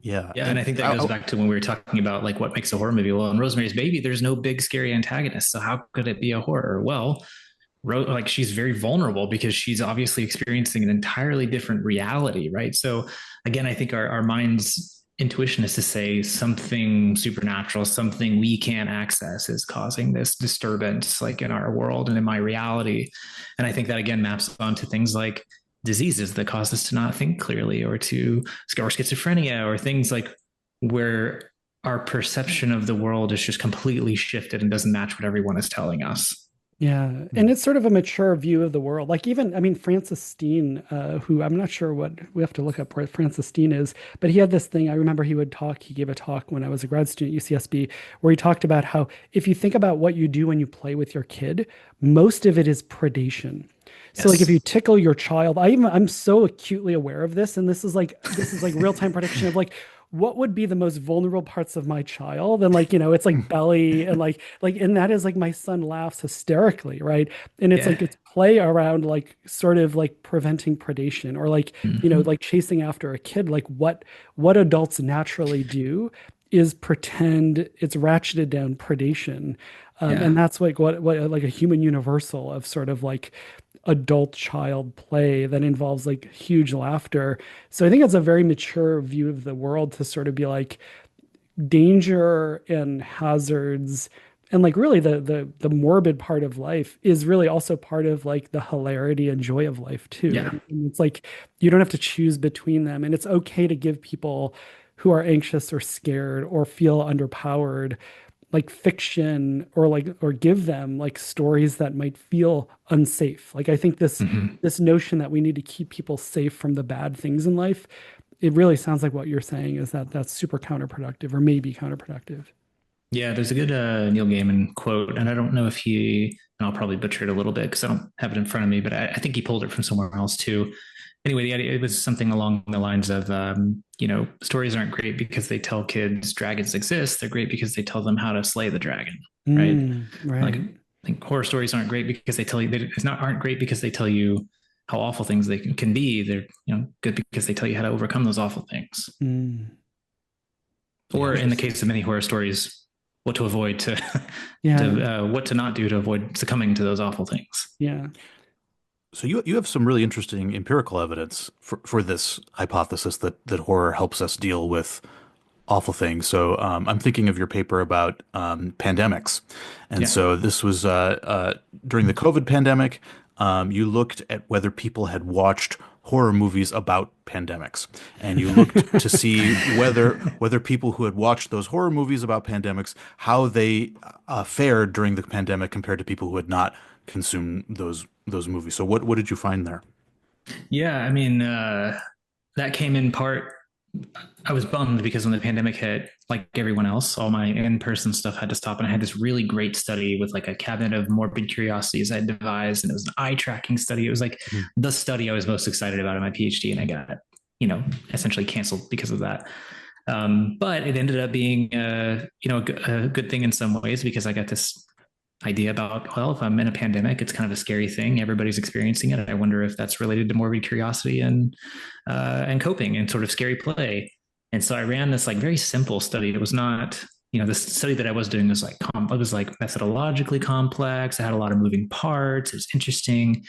Yeah. Yeah, and I And think that goes back to when we were talking about like what makes a horror movie. Well, in Rosemary's Baby, there's no big scary antagonist, so how could it be a horror? Well, like she's very vulnerable because she's obviously experiencing an entirely different reality, right? So again, I think our mind's intuition is to say something supernatural, something we can't access is causing this disturbance like in our world and in my reality. And I think that again maps onto things like diseases that cause us to not think clearly or schizophrenia or things like where our perception of the world is just completely shifted and doesn't match what everyone is telling us. Yeah, and it's sort of a mature view of the world. Like even, I mean, Francis Steen, who I'm not sure what we have to look up where Francis Steen is, but he had this thing. I remember he gave a talk when I was a grad student at UCSB, where he talked about how if you think about what you do when you play with your kid, most of it is predation. So like if you Yes. tickle your child, I'm so acutely aware of this, and this is like real-time prediction of like what would be the most vulnerable parts of my child, and like it's like belly and like and that is like my son laughs hysterically, right? And it's Yeah. like it's play around like sort of like preventing predation or like Mm-hmm. like chasing after a kid. Like what adults naturally do is pretend it's ratcheted down predation. And Yeah. that's like what like a human universal of sort of like adult child play that involves like huge laughter. So I think it's a very mature view of the world to sort of be like danger and hazards and like really the morbid part of life is really also part of like the hilarity and joy of life too. Yeah. And it's like you don't have to choose between them, and it's okay to give people who are anxious or scared or feel underpowered like fiction or give them like stories that might feel unsafe. Like I think Mm-hmm. this notion that we need to keep people safe from the bad things in life, it really sounds like what you're saying is that that's super counterproductive or maybe counterproductive. Yeah, there's a good Neil Gaiman quote, and I don't know if he, and I'll probably butcher it a little bit because I don't have it in front of me, but I think he pulled it from somewhere else too. Anyway, the idea it was something along the lines of, stories aren't great because they tell kids dragons exist. They're great because they tell them how to slay the dragon, right? Like, Right. like horror stories aren't great because they tell you it's not aren't great because they tell you how awful things they can be. They're good because they tell you how to overcome those awful things. Mm. Or in the Interesting. case of many horror stories, what to avoid to Yeah. to what to not do to avoid succumbing to those awful things. Yeah. So you have some really interesting empirical evidence for this hypothesis that horror helps us deal with awful things. So I'm thinking of your paper about pandemics, and Yeah. so this was during the COVID pandemic. You looked at whether people had watched horror movies about pandemics, and you looked to see whether people who had watched those horror movies about pandemics, how they fared during the pandemic compared to people who had not consumed those movies. So what did you find there? Yeah, I mean, that came in part. I was bummed because when the pandemic hit, like everyone else, all my in-person stuff had to stop, and I had this really great study with like a cabinet of morbid curiosities I had devised, and it was an eye tracking study. It was like Mhm. the study I was most excited about in my PhD, and I got essentially canceled because of that. But it ended up being a good thing in some ways because I got this idea about, well, if I'm in a pandemic, it's kind of a scary thing. Everybody's experiencing it. I wonder if that's related to morbid curiosity and coping and sort of scary play. And so I ran this like very simple study. It was not, this study that I was doing was like it was like methodologically complex. It had a lot of moving parts. It was interesting.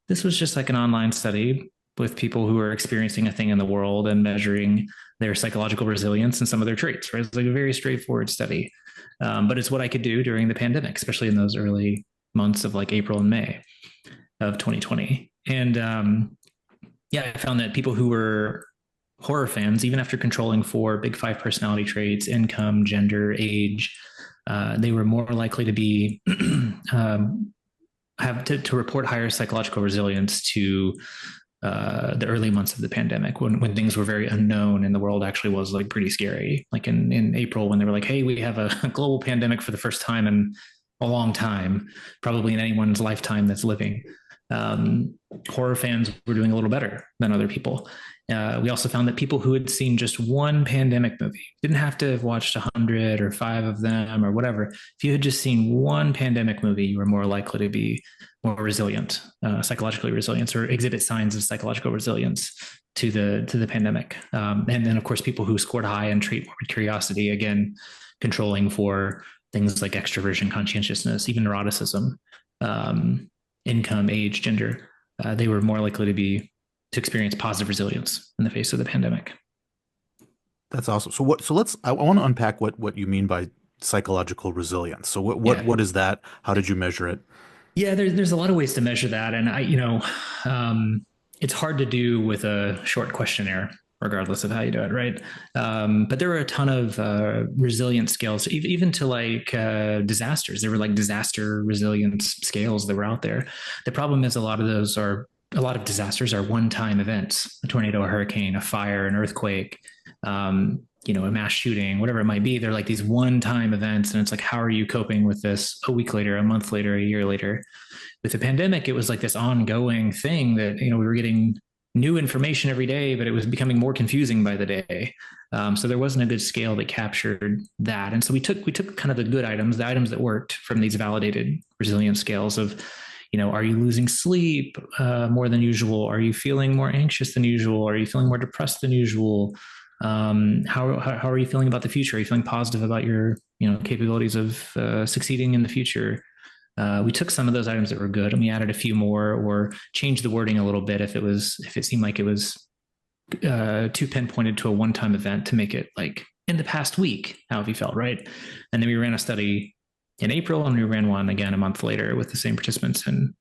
This was just like an online study with people who are experiencing a thing in the world and measuring their psychological resilience and some of their traits. Right, it's like a very straightforward study. But it's what I could do during the pandemic, especially in those early months of like April and May of 2020. And yeah, I found that people who were horror fans, even after controlling for big five personality traits, income, gender, age, they were more likely to be have to report higher psychological resilience to the early months of the pandemic when things were very unknown and the world actually was like pretty scary. Like in April when they were like, hey, we have a global pandemic for the first time in a long time, probably in anyone's lifetime that's living. Um, Horror fans were doing a little better than other people. We also found that people who had seen just one pandemic movie didn't have to have watched 100 or five of them or whatever. If you had just seen one pandemic movie, you were more likely to be more resilient, psychologically resilient, or exhibit signs of psychological resilience to the pandemic. And then, of course, people who scored high on trait morbid curiosity, again, controlling for things like extroversion, conscientiousness, even neuroticism, income, age, gender. They were more likely to experience positive resilience in the face of the pandemic. That's awesome. So I want to unpack what you mean by psychological resilience. So Yeah, what is that? How did you measure it? yeah. There's a lot of ways to measure that, and it's hard to do with a short questionnaire, regardless of how you do it, right? But there were a ton of resilience scales, even to like disasters. There were like disaster resilience scales that were out there. The problem is a lot of disasters are one-time events: a tornado, a hurricane, a fire, an earthquake. A mass shooting, whatever it might be. They're like these one-time events, and it's like, how are you coping with this a week later, a month later, a year later? With the pandemic, it was like this ongoing thing that we were getting new information every day, but it was becoming more confusing by the day. So there wasn't a good scale that captured that, and so we took kind of the good items, the items that worked from these validated resilience scales of, are you losing sleep more than usual? Are you feeling more anxious than usual? Are you feeling more depressed than usual? How are you feeling about the future? Are you feeling positive about your capabilities of succeeding in the future? We took some of those items that were good and we added a few more or changed the wording a little bit if it seemed like it was too pinpointed to a one-time event to make it like in the past week. How have you felt, right? And then we ran a study in April and we ran one again a month later with the same participants in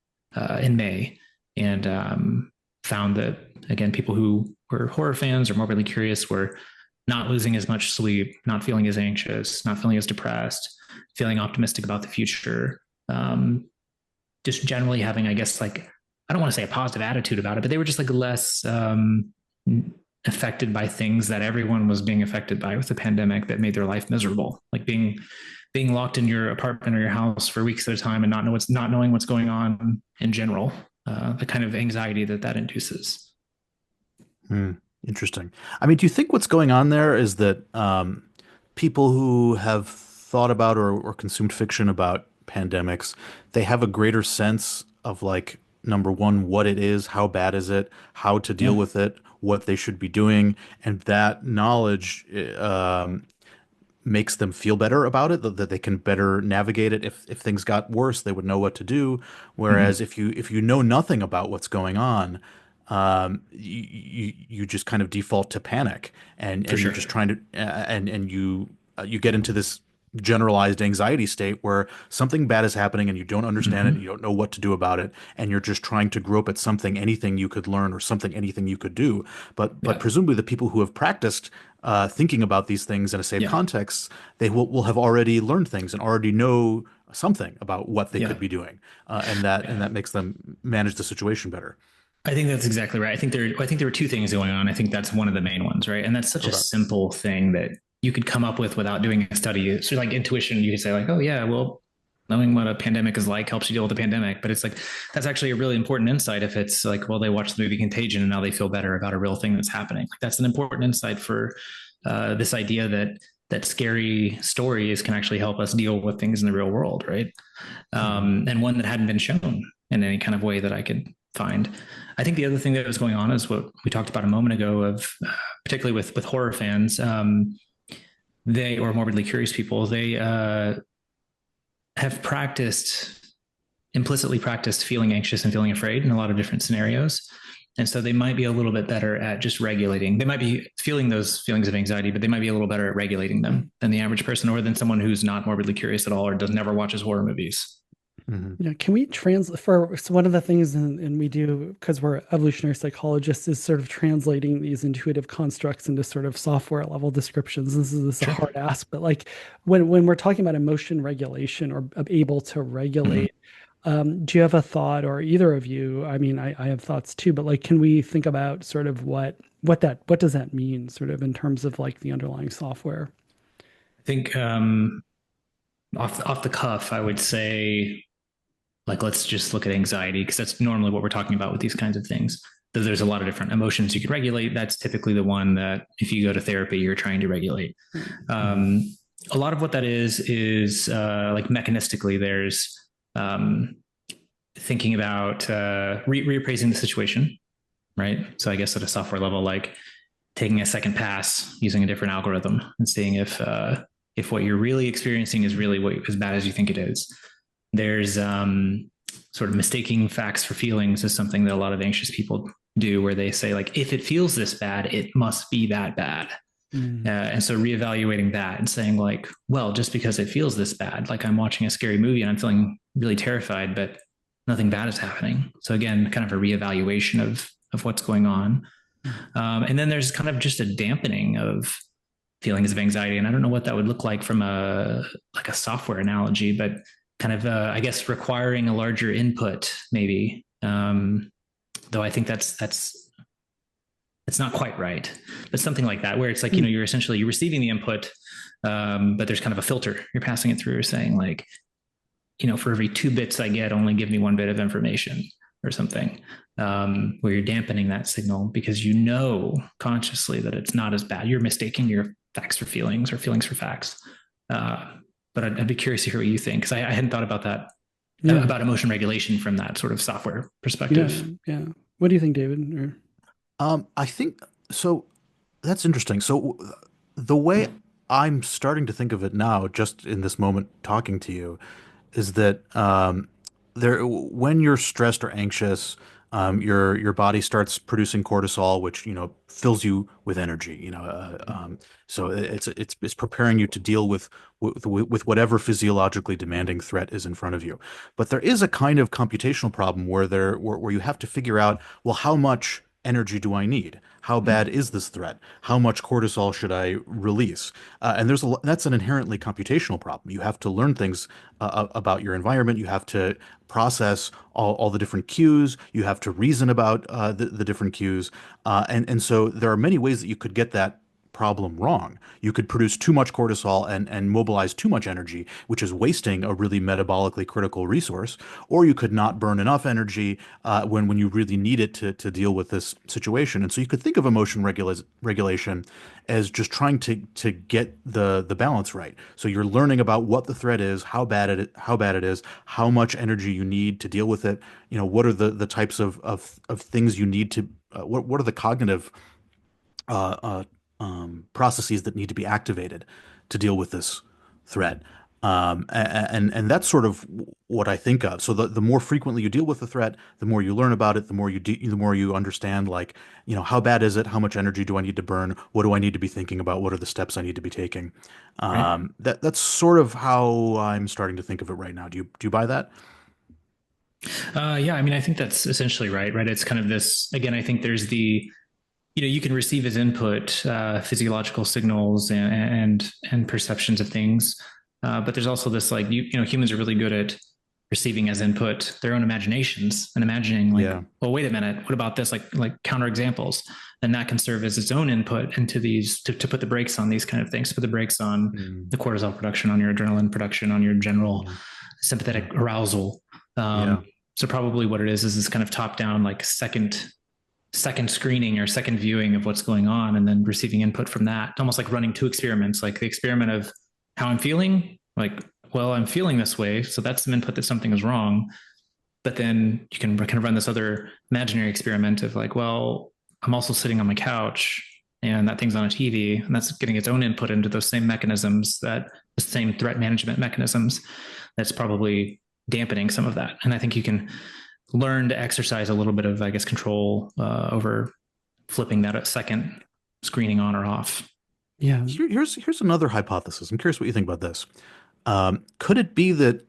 May, and found that again people who were horror fans or morbidly curious were not losing as much sleep, not feeling as anxious, not feeling as depressed, feeling optimistic about the future, um, just generally having, I guess, like, I don't want to say a positive attitude about it, but they were just like less affected by things that everyone was being affected by with the pandemic that made their life miserable, like being being locked in your apartment or your house for weeks at a time and not knowing what's going on in general, the kind of anxiety that that induces. Hmm, interesting. I mean, do you think what's going on there is that people who have thought about or consumed fiction about pandemics, they have a greater sense of like, number one, what it is, how bad is it, how to deal Yeah, with it, what they should be doing, and that knowledge makes them feel better about it, that they can better navigate it. If things got worse, they would know what to do. Whereas mm-hmm. if you know nothing about what's going on, you just kind of default to panic, For and you're sure. just trying to and you get into this generalized anxiety state where something bad is happening and you don't understand it and Mm-hmm. you don't know what to do about it, and you're just trying to grope at something, anything you could learn or something, anything you could do. But Yeah, presumably the people who have practiced thinking about these things in a safe yeah, context, they will have already learned things and already know something about what they yeah. could be doing, and that makes them manage the situation better. I think that's exactly right. I think there were two things going on. I think that's one of the main ones, right? And that's such a Okay. simple thing that you could come up with without doing a study. So like intuition, you could say like, oh yeah, well, knowing what a pandemic is like helps you deal with the pandemic. But it's like that's actually a really important insight if it's like, well, they watched the movie Contagion and now they feel better about a real thing that's happening. Like that's an important insight for this idea that scary stories can actually help us deal with things in the real world, right? Hmm. And one that hadn't been shown in any kind of way that I could find. I think the other thing that was going on is what we talked about a moment ago of particularly with horror fans, they or morbidly curious people, they have implicitly practiced feeling anxious and feeling afraid in a lot of different scenarios. And so they might be a little bit better at just regulating. They might be feeling those feelings of anxiety, but they might be a little better at regulating them than the average person or than someone who's not morbidly curious at all or does never watches horror movies. Hmm. Yeah, can we for so one of the things and we do because we're evolutionary psychologists is sort of translating these intuitive constructs into sort of software level descriptions. This is a Sure. hard ask, but like when we're talking about emotion regulation or able to Mm-hmm. regulate, do you have a thought or either of you? I mean, I have thoughts too, but like, can we think about sort of what does that mean, sort of in terms of like the underlying software? I think off the cuff, I would say like let's just look at anxiety because that's normally what we're talking about with these kinds of things. There's a lot of different emotions you can regulate. That's typically the one that if you go to therapy, you're trying to regulate. Mm. Hmm. Um, a lot of what that is like mechanistically. There's um, thinking about reappraising the situation, right? So I guess at a software level, like taking a second pass using a different algorithm and seeing if what you're really experiencing is really what as bad as you think it is. There's sort of mistaking facts for feelings is something that a lot of anxious people do, where they say like, if it feels this bad, it must be that bad. Mm. And so reevaluating that and saying like, well, just because it feels this bad, like I'm watching a scary movie and I'm feeling really terrified, but nothing bad is happening. So again, kind of a reevaluation of what's going on. Mm. And then there's kind of just a dampening of feelings of anxiety. And I don't know what that would look like from a like a software analogy, but kind of I guess requiring a larger input maybe. Though I think that's it's not quite right, but something like that where it's like Mm. you're receiving the input, but there's kind of a filter you're passing it through, saying like for every 2 bits I get, only give me 1 bit of information or something, where you're dampening that signal because you know consciously that it's not as bad. You're mistaking your facts for feelings or feelings for facts. Uh, but I'd be curious to hear what you think because I hadn't thought about that Yeah, about emotion regulation from that sort of software yeah, perspective. yeah. What do you think, David? Or, I think so. That's interesting. So the way I'm starting to think of it now, just in this moment talking to you, is that when you're stressed or anxious, your body starts producing cortisol, which fills you with energy. So it's preparing you to deal with whatever physiologically demanding threat is in front of you. But there is a kind of computational problem where you have to figure out, well, how much energy do I need? How bad is this threat? How much cortisol should I release? And that's an inherently computational problem. You have to learn things about your environment. You have to process all the different cues. You have to reason about the different cues. And so there are many ways that you could get that problem wrong. You could produce too much cortisol and mobilize too much energy, which is wasting a really metabolically critical resource, or you could not burn enough energy when you really need it to deal with this situation. And so you could think of emotion regulation as just trying to get the balance right. So you're learning about what the threat is, how bad it is, how much energy you need to deal with it. You know, what are the types of things you need to what are the cognitive uh, uh, processes that need to be activated to deal with this threat. And that's sort of what I think of. So the more frequently you deal with the threat, the more you learn about it, the more you understand, like, you know, how bad is it? How much energy do I need to burn? What do I need to be thinking about? What are the steps I need to be taking? Right. That's sort of how I'm starting to think of it right now. Do you buy that? Yeah, I mean, I think that's essentially right. Right. It's kind of this, again, I think there's you can receive as input physiological signals and perceptions of things. But there's also this like, humans are really good at receiving as input their own imaginations and imagining like, Yeah. well, wait a minute, what about this? Like counter examples. And that can serve as its own input into these to put the brakes on these kind of things, to put the brakes on Mm, the cortisol production, on your adrenaline production, on your general yeah. sympathetic Yeah. arousal. Yeah. So probably what it is this kind of top down, like second screening or second viewing of what's going on, and then receiving input from that, almost like running two experiments, like the experiment of how I'm feeling, like, well, I'm feeling this way, so that's some input that something is wrong. But then you can kind of run this other imaginary experiment of like, well, I'm also sitting on my couch and that thing's on a TV, and that's getting its own input into those same mechanisms, that the same threat management mechanisms, that's probably dampening some of that. And I think you can learn to exercise a little bit of, I guess, control over flipping that second screening on or off. Yeah. Here's another hypothesis. I'm curious what you think about this. Could it be that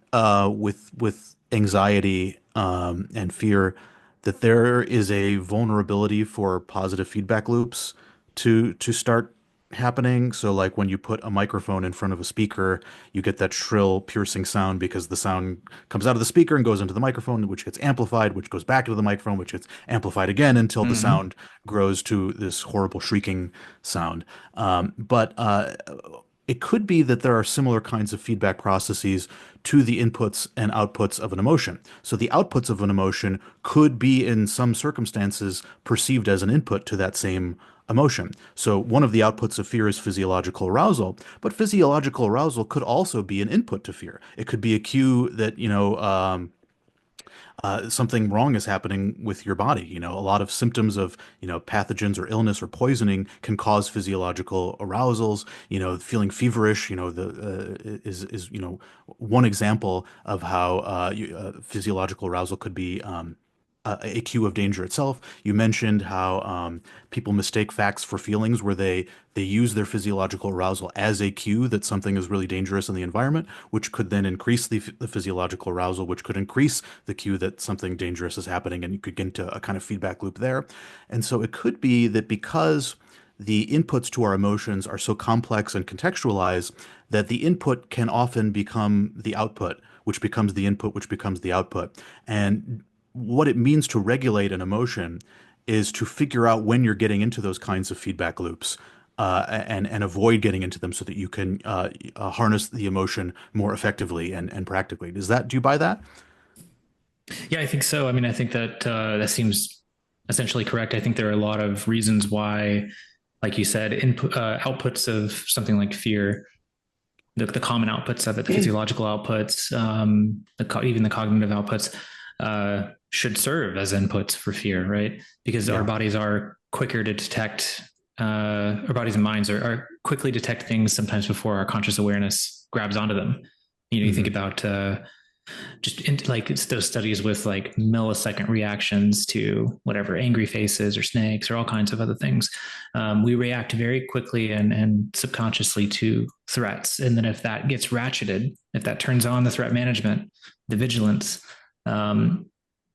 with anxiety and fear, that there is a vulnerability for positive feedback loops to start happening? So like when you put a microphone in front of a speaker, you get that shrill, piercing sound because the sound comes out of the speaker and goes into the microphone, which gets amplified, which goes back into the microphone, which gets amplified again until the Mm-hmm. sound grows to this horrible shrieking sound. But it could be that there are similar kinds of feedback processes to the inputs and outputs of an emotion. So the outputs of an emotion could be, in some circumstances, perceived as an input to that same emotion. So one of the outputs of fear is physiological arousal, but physiological arousal could also be an input to fear. It could be a cue that, something wrong is happening with your body. You know, a lot of symptoms of, pathogens or illness or poisoning can cause physiological arousals. You know, feeling feverish, is one example of how physiological arousal could be a cue of danger itself. You mentioned how people mistake facts for feelings, where they use their physiological arousal as a cue that something is really dangerous in the environment, which could then increase the physiological arousal, which could increase the cue that something dangerous is happening, and you could get into a kind of feedback loop there. And so it could be that because the inputs to our emotions are so complex and contextualized, that the input can often become the output, which becomes the input, which becomes the output. And what it means to regulate an emotion is to figure out when you're getting into those kinds of feedback loops, and avoid getting into them so that you can harness the emotion more effectively and practically. Do you buy that? Yeah, I think so. I mean, I think that that seems essentially correct. I think there are a lot of reasons why, like you said, outputs of something like fear, the common outputs of it, the physiological outputs, even the cognitive outputs, should serve as inputs for fear, right? Because our Yeah. bodies are quicker to detect, our bodies and minds are quickly detect things sometimes before our conscious awareness grabs onto them. You think Hmm. about like it's those studies with like millisecond reactions to whatever angry faces or snakes or all kinds of other things. We react very quickly and subconsciously to threats, and then if that gets ratcheted, if that turns on the threat management, the vigilance, um,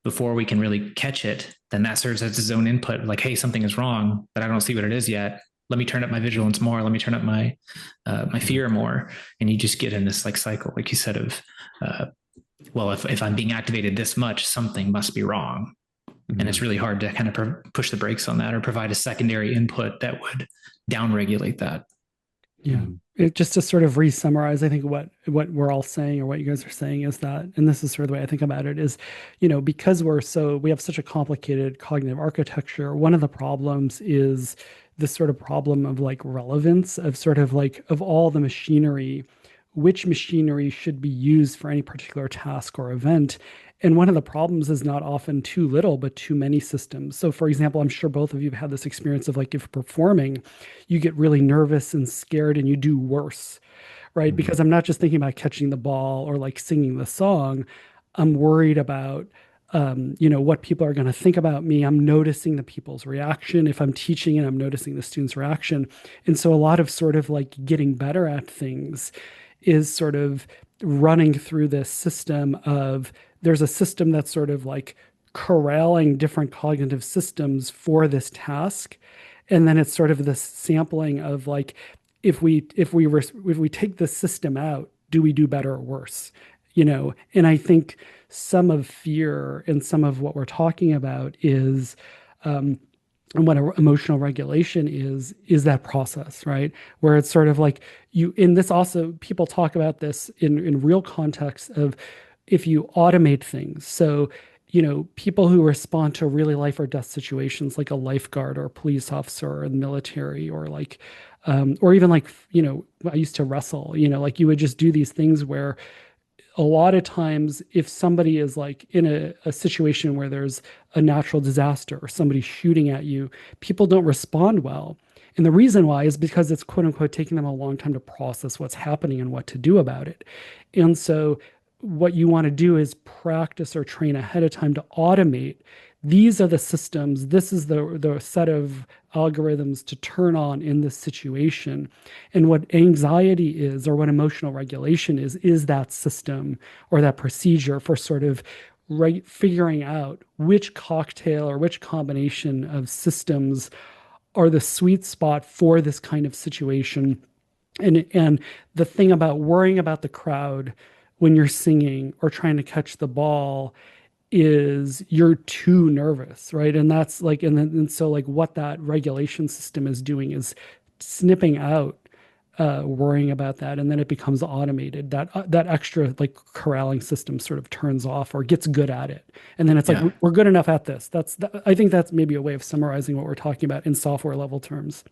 before we can really catch it, then that serves as its own input, like, hey, something is wrong but I don't see what it is yet, let me turn up my vigilance more, let me turn up my Yeah. fear more. And you just get in this like cycle, like you said, of well, if I'm being activated this much, something must be wrong. And it's really hard to kind of push the brakes on that or provide a secondary input that would downregulate that. Yeah. Just to sort of re-summarize, I think what we're all saying or what you guys are saying is that, and this is sort of the way I think about it, is, because we have such a complicated cognitive architecture, one of the problems is this sort of problem of like relevance of sort of like of all the machinery, which machinery should be used for any particular task or event. And one of the problems is not often too little, but too many systems. So, for example, I'm sure both of you have had this experience of like if performing, you get really nervous and scared and you do worse, right? Mm-hmm. Because I'm not just thinking about catching the ball or like singing the song. I'm worried about, what people are going to think about me. I'm noticing the people's reaction. If I'm teaching and I'm noticing the student's reaction. And so a lot of sort of like getting better at things is sort of running through this system of there's a system that's sort of like corralling different cognitive systems for this task. And then it's sort of this sampling of like, if we take the system out, do we do better or worse? And I think some of fear and some of what we're talking about is and what emotional regulation is that process, right? Where it's sort of like you in this also people talk about this in real context of if you automate things. So, people who respond to really life or death situations like a lifeguard or a police officer or the military or even like, I used to wrestle, like you would just do these things where a lot of times if somebody is like in a situation where there's a natural disaster or somebody shooting at you, people don't respond well. And the reason why is because it's quote unquote taking them a long time to process what's happening and what to do about it. And so what you want to do is practice or train ahead of time to automate. These are the systems, this is the set of algorithms to turn on in this situation. And what anxiety is, or what emotional regulation is that system or that procedure for sort of figuring out which cocktail or which combination of systems are the sweet spot for this kind of situation. And the thing about worrying about the crowd when you're singing or trying to catch the ball is you're too nervous, right? And that's like, and so like what that regulation system is doing is snipping out worrying about that, and then it becomes automated. That extra like corralling system sort of turns off or gets good at it, and then it's like Yeah. we're good enough at this. I think that's maybe a way of summarizing what we're talking about in software level terms.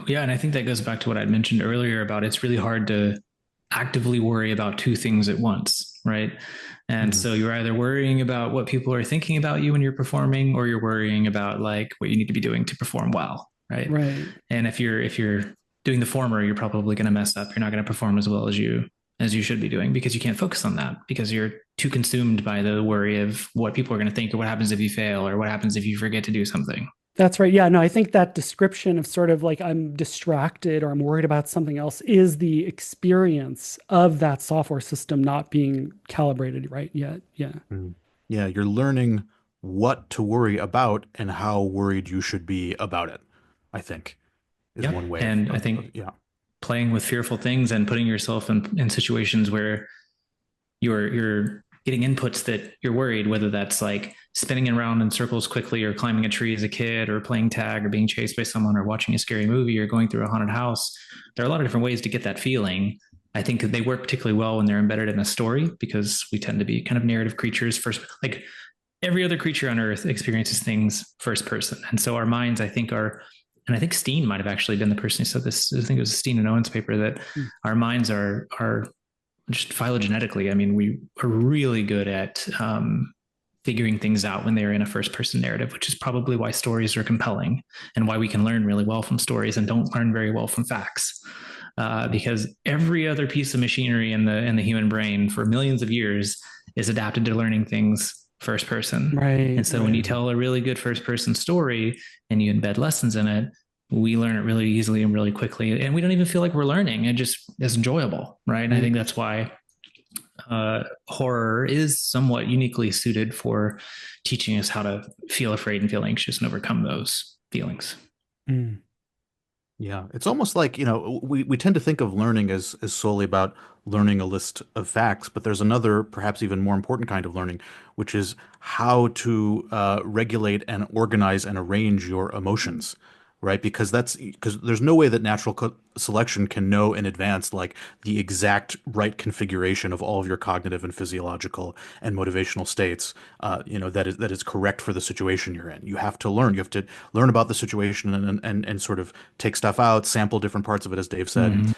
Yeah. And I think that goes back to what I mentioned earlier about it's really hard to actively worry about two things at once, right? And Mm-hmm. so you're either worrying about what people are thinking about you when you're performing, or you're worrying about like what you need to be doing to perform well, right? Right. And if you're doing the former, you're probably going to mess up. You're not going to perform as well as you should be doing because you can't focus on that because you're too consumed by the worry of what people are going to think or what happens if you fail or what happens if you forget to do something. That's right. Yeah, no, I think that description of sort of like I'm distracted or I'm worried about something else is the experience of that software system not being calibrated right yet. Yeah. Mm. Yeah, you're learning what to worry about and how worried you should be about it, I think, is Yep. one way And I of think yeah. playing with fearful things and putting yourself in situations where you're getting inputs that you're worried, whether that's like spinning around in circles quickly or climbing a tree as a kid or playing tag or being chased by someone or watching a scary movie or going through a haunted house. There are a lot of different ways to get that feeling. I think they work particularly well when they're embedded in a story because we tend to be kind of narrative creatures first. Like every other creature on earth experiences things first person. And so our minds, I think, and I think Steen might have actually been the person who said this. I think it was Steen and Owen's paper that Mm. our minds are just phylogenetically. I mean, we are really good at figuring things out when they're in a first person narrative, which is probably why stories are compelling and why we can learn really well from stories and don't learn very well from facts. Because every other piece of machinery in the human brain for millions of years is adapted to learning things first person. Right. And so when you Right. tell a really good first person story and you embed lessons in it, we learn it really easily and really quickly. And we don't even feel like we're learning. It just is enjoyable. Right. And I think that's why horror is somewhat uniquely suited for teaching us how to feel afraid and feel anxious and overcome those feelings. Mm. Yeah, it's almost like, we tend to think of learning as solely about learning a list of facts, but there's another, perhaps even more important kind of learning, which is how to regulate and organize and arrange your emotions, right? Because there's no way that natural selection can know in advance like the exact right configuration of all of your cognitive and physiological and motivational states, that is correct for the situation you're in. You have to learn. You have to learn about the situation and sort of take stuff out, sample different parts of it, as Dave said. Mhm.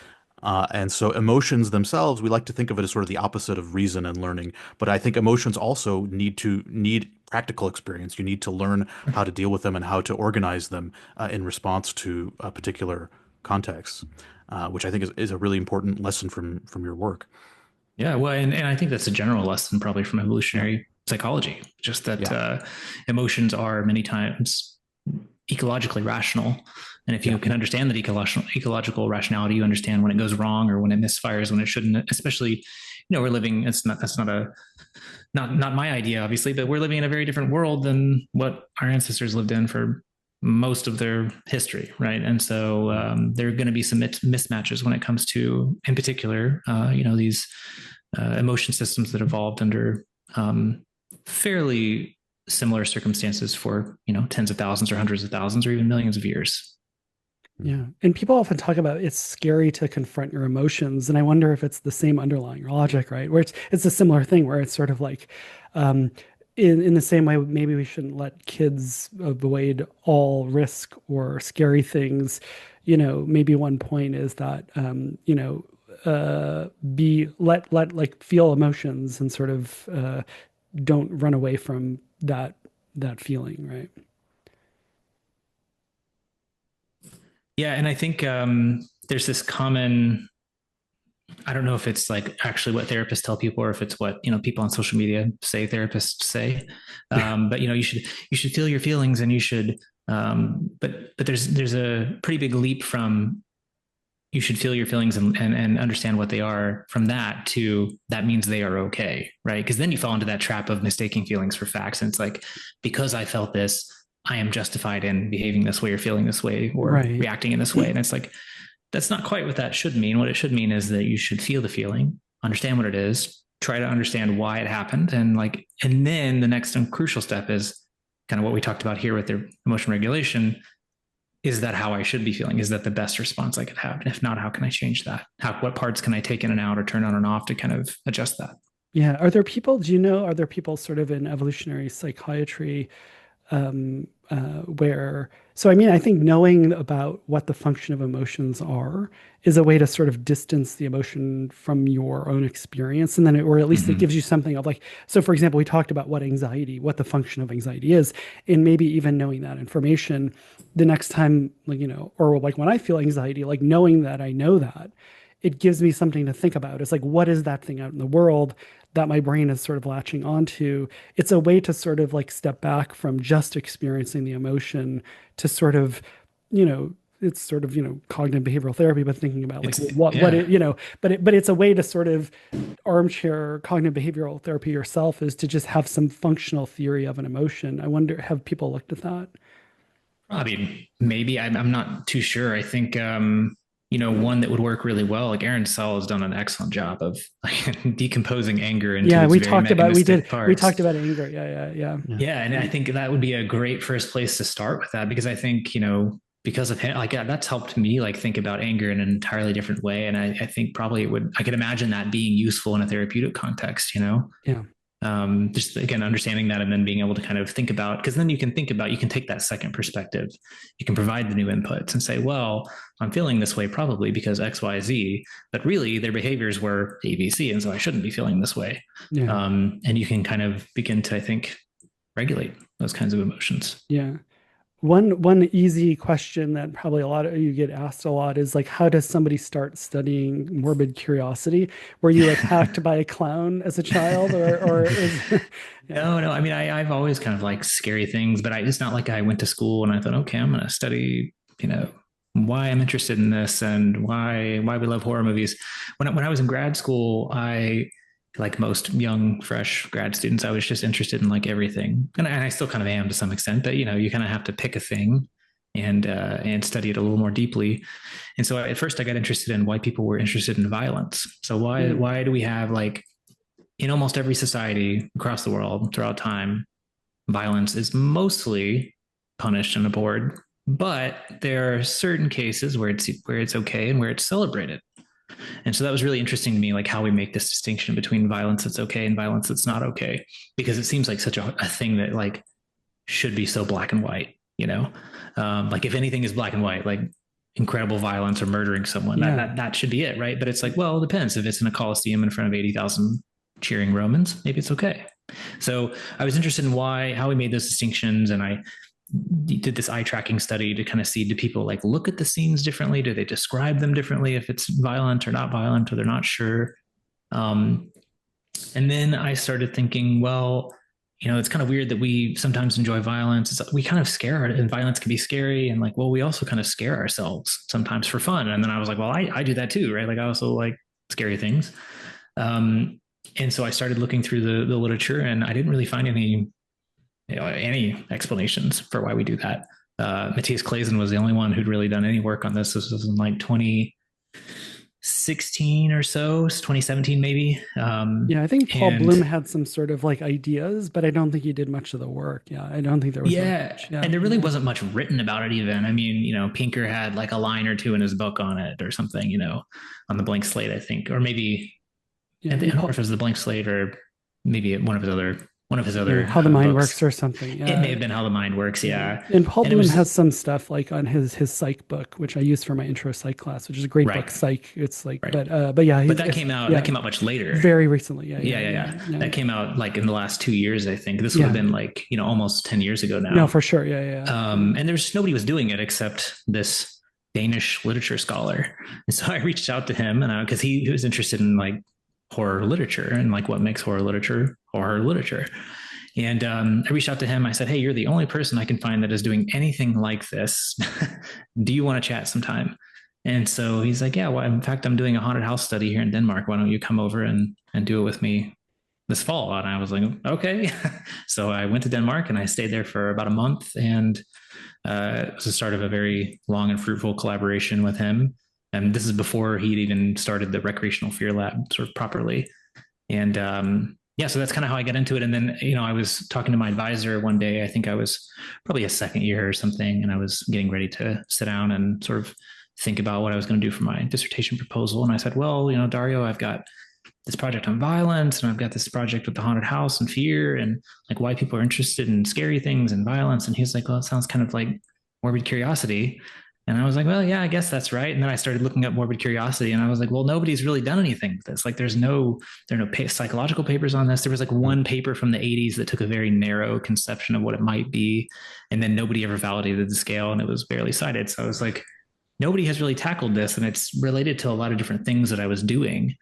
And so emotions themselves, we like to think of it as sort of the opposite of reason and learning. But I think emotions also need practical experience. You need to learn how to deal with them and how to organize them in response to a particular context, which I think is a really important lesson from your work. Yeah, well, and I think that's a general lesson probably from Yeah, evolutionary psychology, just that yeah, emotions are many times ecologically rational. And if yeah, you can understand that ecological rationality, you understand when it goes wrong or when it misfires, when it shouldn't, especially, we're living, that's not not my idea, obviously, but we're living in a very different world than what our ancestors lived in for most of their history, right? And so there are going to be some mismatches when it comes to, in particular, these emotion systems that evolved under fairly similar circumstances for tens of thousands or hundreds of thousands or even millions of years. Yeah. And people often talk about it's scary to confront your emotions. And I wonder if it's the same underlying logic, right? Where it's a similar thing where it's sort of like, um, in the same way, maybe we shouldn't let kids avoid all risk or scary things. Maybe one point is that, be let like feel emotions and sort of don't run away from that feeling, right? Yeah, and I think there's this common. I don't know if it's like actually what therapists tell people or if it's what people on social media say therapists say. But you should feel your feelings and you should. But there's a pretty big leap from you should feel your feelings and understand what they are from that to that means they are okay, right? Because then you fall into that trap of mistaking feelings for facts, and it's like because I felt this, I am justified in behaving this way or feeling this way or Right. reacting in this way, and it's like that's not quite what that should mean. What it should mean is that you should feel the feeling, understand what it is, try to understand why it happened, and then the next and crucial step is kind of what we talked about here with their emotion regulation. Is that how I should be feeling? Is that the best response I could have? And if not, how can I change that? What parts can I take in and out or turn on and off to kind of adjust that? Yeah. Are there people sort of in evolutionary psychiatry so I mean, I think knowing about what the function of emotions are is a way to sort of distance the emotion from your own experience. And then, or at least it Mm-hmm. gives you something of like, so for example, we talked about what the function of anxiety is, and maybe even knowing that information the next time, like, or like when I feel anxiety, like knowing that I know that, it gives me something to think about. It's like, what is that thing out in the world that my brain is sort of latching onto? It's a way to sort of like step back from just experiencing the emotion to sort of, you know, it's sort of, cognitive behavioral therapy, but thinking about like It's what yeah. it, but it's a way to sort of armchair cognitive behavioral therapy yourself is to just have some functional theory of an emotion. I wonder, have people looked at that? I mean, maybe I'm not too sure. I think one that would work really well. Like Aaron Saul has done an excellent job of like, decomposing anger into Yeah, its very mechanistic we talked parts. about anger. Yeah. yeah, Yeah, and I think that would be a great first place to start with that because I think because of him, like that's helped me like think about anger in an entirely different way, and I think probably I could imagine that being useful in a therapeutic context. Yeah. Just again understanding that and then being able to kind of think about because then you can take that second perspective, you can provide the new inputs and say, well, I'm feeling this way probably because XYZ, but really their behaviors were ABC, and so I shouldn't be feeling this way. Yeah. And you can kind of begin to, I think, regulate those kinds of emotions. Yeah. One easy question that probably a lot of you get asked a lot is like, how does somebody start studying morbid curiosity? Were you attacked by a clown as a child, or is yeah, No. I mean, I've always kind of liked scary things, but it's not like I went to school and I thought, okay, I'm going to study, why I'm interested in this and why we love horror movies. When I was in grad school, like most young, fresh grad students, I was just interested in like everything, and I still kind of am to some extent. But you kind of have to pick a thing and study it a little more deeply. And so at first I got interested in why people were interested in violence. So why do we have, like, in almost every society across the world throughout time, violence is mostly punished and abhorred, but there are certain cases where it's okay and where it's celebrated. And so that was really interesting to me, like how we make this distinction between violence that's okay and violence that's not okay, because it seems like such a thing that, like, should be so black and white, you know? Like if anything is black and white, like incredible violence or murdering someone, that should be it, right? But it's like, well, it depends. If it's in a Coliseum in front of 80,000 cheering Romans, maybe it's okay. So I was interested in how we made those distinctions. And I did this eye tracking study to kind of see, do people like look at the scenes differently? Do they describe them differently if it's violent or not violent, or they're not sure? Um, and then I started thinking, well, it's kind of weird that we sometimes enjoy violence. We kind of scare, and violence can be scary. And like, well, we also kind of scare ourselves sometimes for fun. And then I was like, well, I do that too, right? Like I also like scary things. And so I started looking through the literature, and I didn't really find any explanations for why we do that. Matthias Claesen was the only one who'd really done any work on this. This was in like 2016 or so, 2017 maybe. I think Paul Bloom had some sort of like ideas, but I don't think he did much of the work. Yeah, I don't think there was much. And there really wasn't much written about it even. I mean, Pinker had like a line or two in his book on it or something, on the Blank Slate, I think, or maybe I don't know if it was the Blank Slate or maybe one of his other How the Mind books. Works or something. Yeah. It may have been How the Mind Works, yeah. And Paul Bloom has some stuff like on his psych book, which I used for my intro psych class, which is a great book, Psych. It's like, but yeah, but that came out much later, very recently. Yeah. That came out like in the last 2 years, I think. This would have been like almost 10 years ago now. No, for sure, yeah. And there's nobody was doing it except this Danish literature scholar, and so I reached out to him, and because he was interested in like horror literature and like what makes horror literature. And I reached out to him. I said, hey, you're the only person I can find that is doing anything like this. Do you want to chat sometime? And so he's like, yeah, well, in fact, I'm doing a haunted house study here in Denmark. Why don't you come over and do it with me this fall? And I was like, okay. So I went to Denmark and I stayed there for about a month. And it was the start of a very long and fruitful collaboration with him. And this is before he'd even started the recreational fear lab sort of properly. And so that's kind of how I got into it. And then, I was talking to my advisor one day. I think I was probably a second year or something, and I was getting ready to sit down and sort of think about what I was going to do for my dissertation proposal. And I said, well, Dario, I've got this project on violence, and I've got this project with the haunted house and fear, and like why people are interested in scary things and violence. And he's like, well, it sounds kind of like morbid curiosity. And I was like, well, yeah, I guess that's right. And then I started looking up morbid curiosity, and I was like, well, nobody's really done anything with this. Like there are no psychological papers on this. There was like one paper from the 80s that took a very narrow conception of what it might be. And then nobody ever validated the scale, and it was barely cited. So I was like, nobody has really tackled this. And it's related to a lot of different things that I was doing.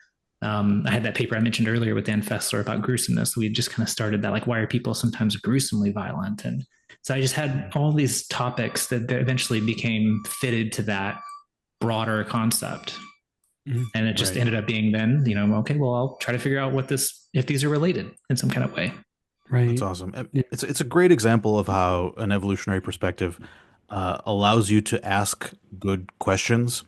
I had that paper I mentioned earlier with Dan Fessler about gruesomeness. We had just kind of started that, like, why are people sometimes gruesomely violent? And so I just had all these topics that eventually became fitted to that broader concept. Mm-hmm. And it just ended up being then, okay, well, I'll try to figure out if these are related in some kind of way. Right. That's awesome. It's a great example of how an evolutionary perspective allows you to ask good questions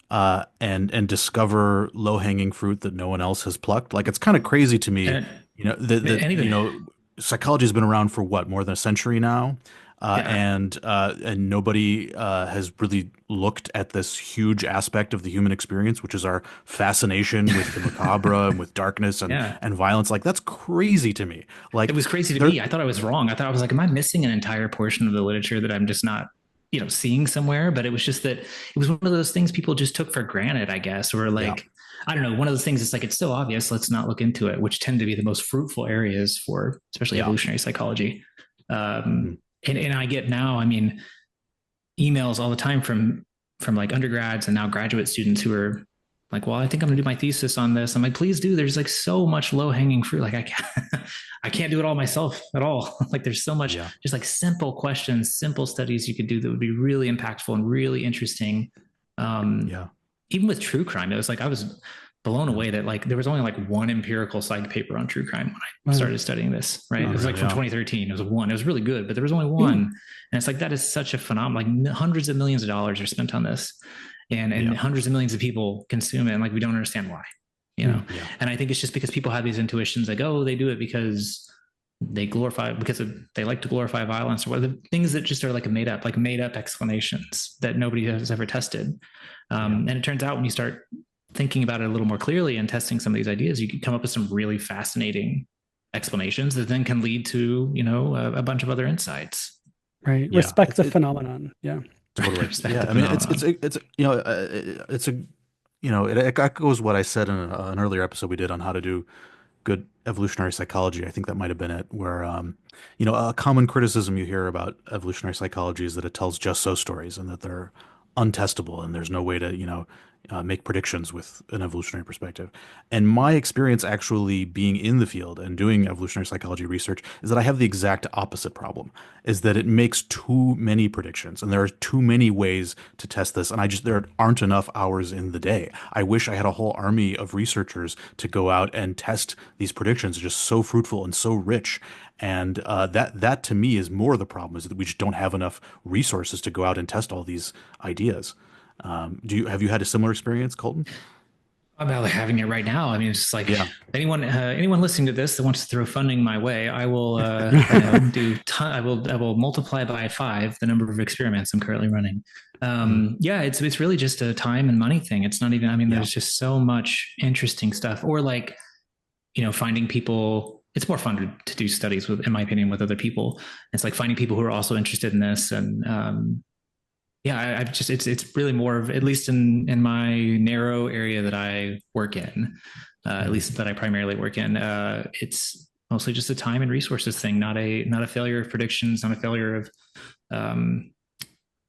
and discover low-hanging fruit that no one else has plucked. Like, it's kind of crazy to me, psychology has been around for what, more than a century now, and nobody has really looked at this huge aspect of the human experience, which is our fascination with the macabre and with darkness and violence. Like, that's crazy to me. Like, it was crazy to me. I thought I was wrong. I was like, am I missing an entire portion of the literature that I'm just not seeing somewhere? But it was just that it was one of those things people just took for granted, I guess, or like, I don't know, one of those things. It's like, it's so obvious, let's not look into it, which tend to be the most fruitful areas for especially evolutionary psychology. And I get now, emails all the time from like undergrads and now graduate students who are like, well, I think I'm gonna do my thesis on this. I'm like, please do. There's like so much low hanging fruit. Like I can't do it all myself at all. Like there's so much, just like simple questions, simple studies you could do that would be really impactful and really interesting. Even with true crime, it was like I was blown away that like there was only like one empirical psych paper on true crime when I Wow. started studying this, right? Oh, It was like really? from Yeah. 2013. It was one. It was really good, but there was only Yeah. one. And it's like that is such a phenomenon. Like hundreds of millions of dollars are spent on this, and Yeah. hundreds of millions of people consume it, and like we don't understand why, you know. Yeah. And I think it's just because people have these intuitions, like, oh, they do it because they like to glorify violence, or what the things that just are like made up explanations that nobody has ever tested. And it turns out when you start thinking about it a little more clearly and testing some of these ideas, you can come up with some really fascinating explanations that then can lead to, you know, a bunch of other insights. Right. Yeah. Respect the phenomenon. Yeah. Totally. Respect Yeah. the I mean, phenomenon. it's you know, it's a it echoes what I said in an earlier episode we did on how to do good evolutionary psychology. I think that might have been it, where a common criticism you hear about evolutionary psychology is that it tells just so stories and that they're untestable and there's no way to make predictions with an evolutionary perspective. And my experience actually being in the field and doing evolutionary psychology research is that I have the exact opposite problem, is that it makes too many predictions and there are too many ways to test this. And there aren't enough hours in the day. I wish I had a whole army of researchers to go out and test these predictions. They're just so fruitful and so rich. And that to me is more the problem, is that we just don't have enough resources to go out and test all these ideas. Have you had a similar experience, Colton? About like having it right now. I mean, it's just like Yeah. anyone listening to this that wants to throw funding my way, I will I will multiply by 5 the number of experiments I'm currently running. Mm. Yeah, it's really just a time and money thing. It's not even. I mean, Yeah. there's just so much interesting stuff, or like, you know, finding people. It's more fun to do studies with, in my opinion, with other people. It's like finding people who are also interested in this, and yeah, I just it's really more of, at least in my narrow area that I work in, at least that I primarily work in, it's mostly just a time and resources thing, not a failure of predictions, not a failure of um,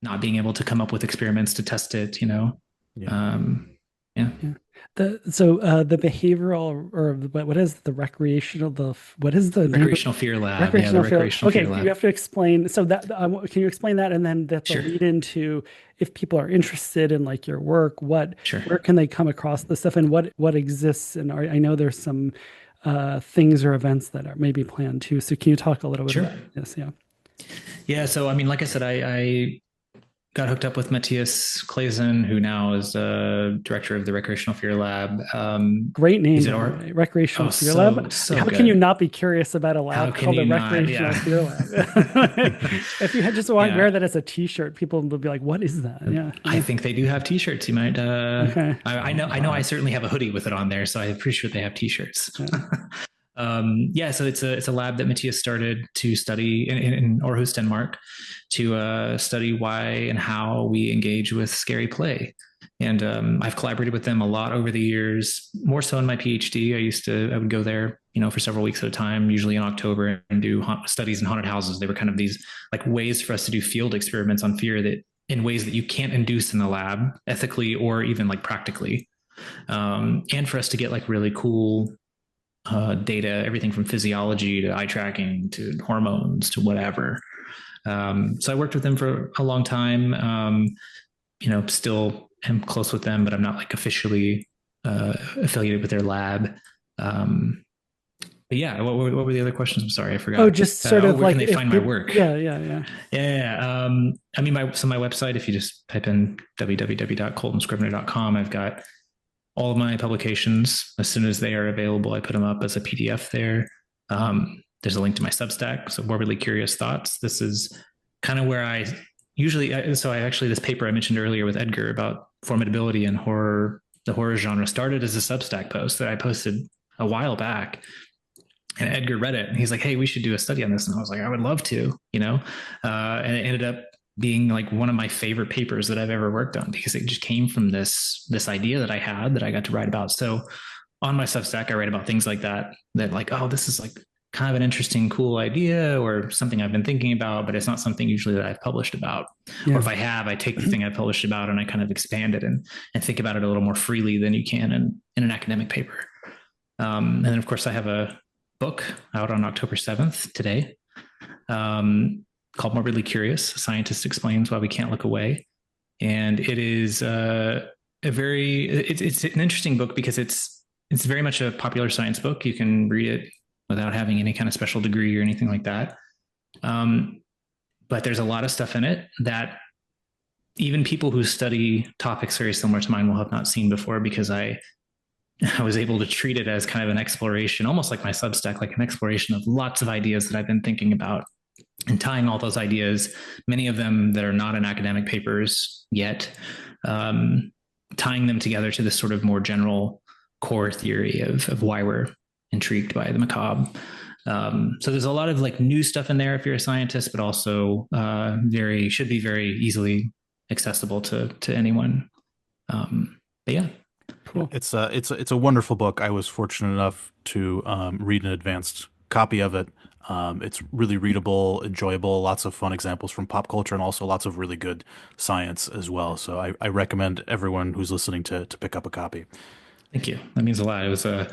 not being able to come up with experiments to test it, you know. Yeah. Yeah. Yeah. The behavioral, or what is the recreational, what is the name? Recreational fear lab. Yeah, the Recreational field. recreational Okay, fear you lab. have to explain. So that can you explain that, and then that's a Sure. lead into, if people are interested in like your work, Sure. where can they come across this stuff, and what exists? And I know there's some things or events that are maybe planned too. So can you talk a little bit Sure. about this? Yeah. Yeah. So I mean, like I said, I got hooked up with Matthias Claesen, who now is director of the Recreational Fear Lab. Great name, Is it by the art? way. Recreational Oh, Fear Lab. so How can you good. not be curious about a How lab can called the you not? Recreational Yeah. Fear Lab? If you had just Yeah. wear that as a T-shirt, people would be like, "What is that?" Yeah. I think they do have T-shirts. You might. Okay. I know. I know. I certainly have a hoodie with it on there, so I'm pretty sure they have T-shirts. Yeah. Yeah. So it's a lab that Matthias started to study in Aarhus, Denmark, to study why and how we engage with scary play. And I've collaborated with them a lot over the years, more so in my PhD. I would go there, you know, for several weeks at a time, usually in October, and do studies in haunted houses. They were kind of these like ways for us to do field experiments on fear, that in ways that you can't induce in the lab ethically or even like practically. And for us to get like really cool data, everything from physiology to eye tracking to hormones to whatever. So I worked with them for a long time. You know, still am close with them, but I'm not like officially affiliated with their lab. But yeah, what were the other questions? I'm sorry, I forgot. Oh, just sort of where like can they find my work? Yeah, yeah, yeah. Yeah. I mean, my website, if you just type in www.coltanscrivner.com, I've got all of my publications. As soon as they are available, I put them up as a PDF there. There's a link to my Substack, so Morbidly Curious Thoughts. This is kind of where I usually, so I actually, this paper I mentioned earlier with Edgar about formidability and horror, the horror genre, started as a Substack post that I posted a while back. And Edgar read it and he's like, "Hey, we should do a study on this." And I was like, "I would love to," you know? And it ended up being like one of my favorite papers that I've ever worked on, because it just came from this idea that I had that I got to write about. So on my Substack, I write about things like that like, oh, this is like kind of an interesting, cool idea, or something I've been thinking about, but it's not something usually that I've published about. Yeah. Or if I have, I take the thing I published about and I kind of expand it and think about it a little more freely than you can in an academic paper. And then of course I have a book out on October 7th today, called Morbidly Curious. A Scientist Explains Why We Can't Look Away. And it is a very it's an interesting book because it's very much a popular science book. You can read it without having any kind of special degree or anything like that. Um, but there's a lot of stuff in it that even people who study topics very similar to mine will have not seen before because I was able to treat it as kind of an exploration, almost like my Substack, like an exploration of lots of ideas that I've been thinking about and tying all those ideas, many of them that are not in academic papers yet, um, tying them together to this sort of more general core theory of why we're intrigued by the macabre. So there's a lot of like new stuff in there if you're a scientist, but also very should be very easily accessible to anyone. But yeah, Cool. It's a wonderful book. I was fortunate enough to read an advanced copy of it. It's really readable, enjoyable, lots of fun examples from pop culture, and also lots of really good science as well. So I recommend everyone who's listening to pick up a copy. thank you. That means a lot. It was a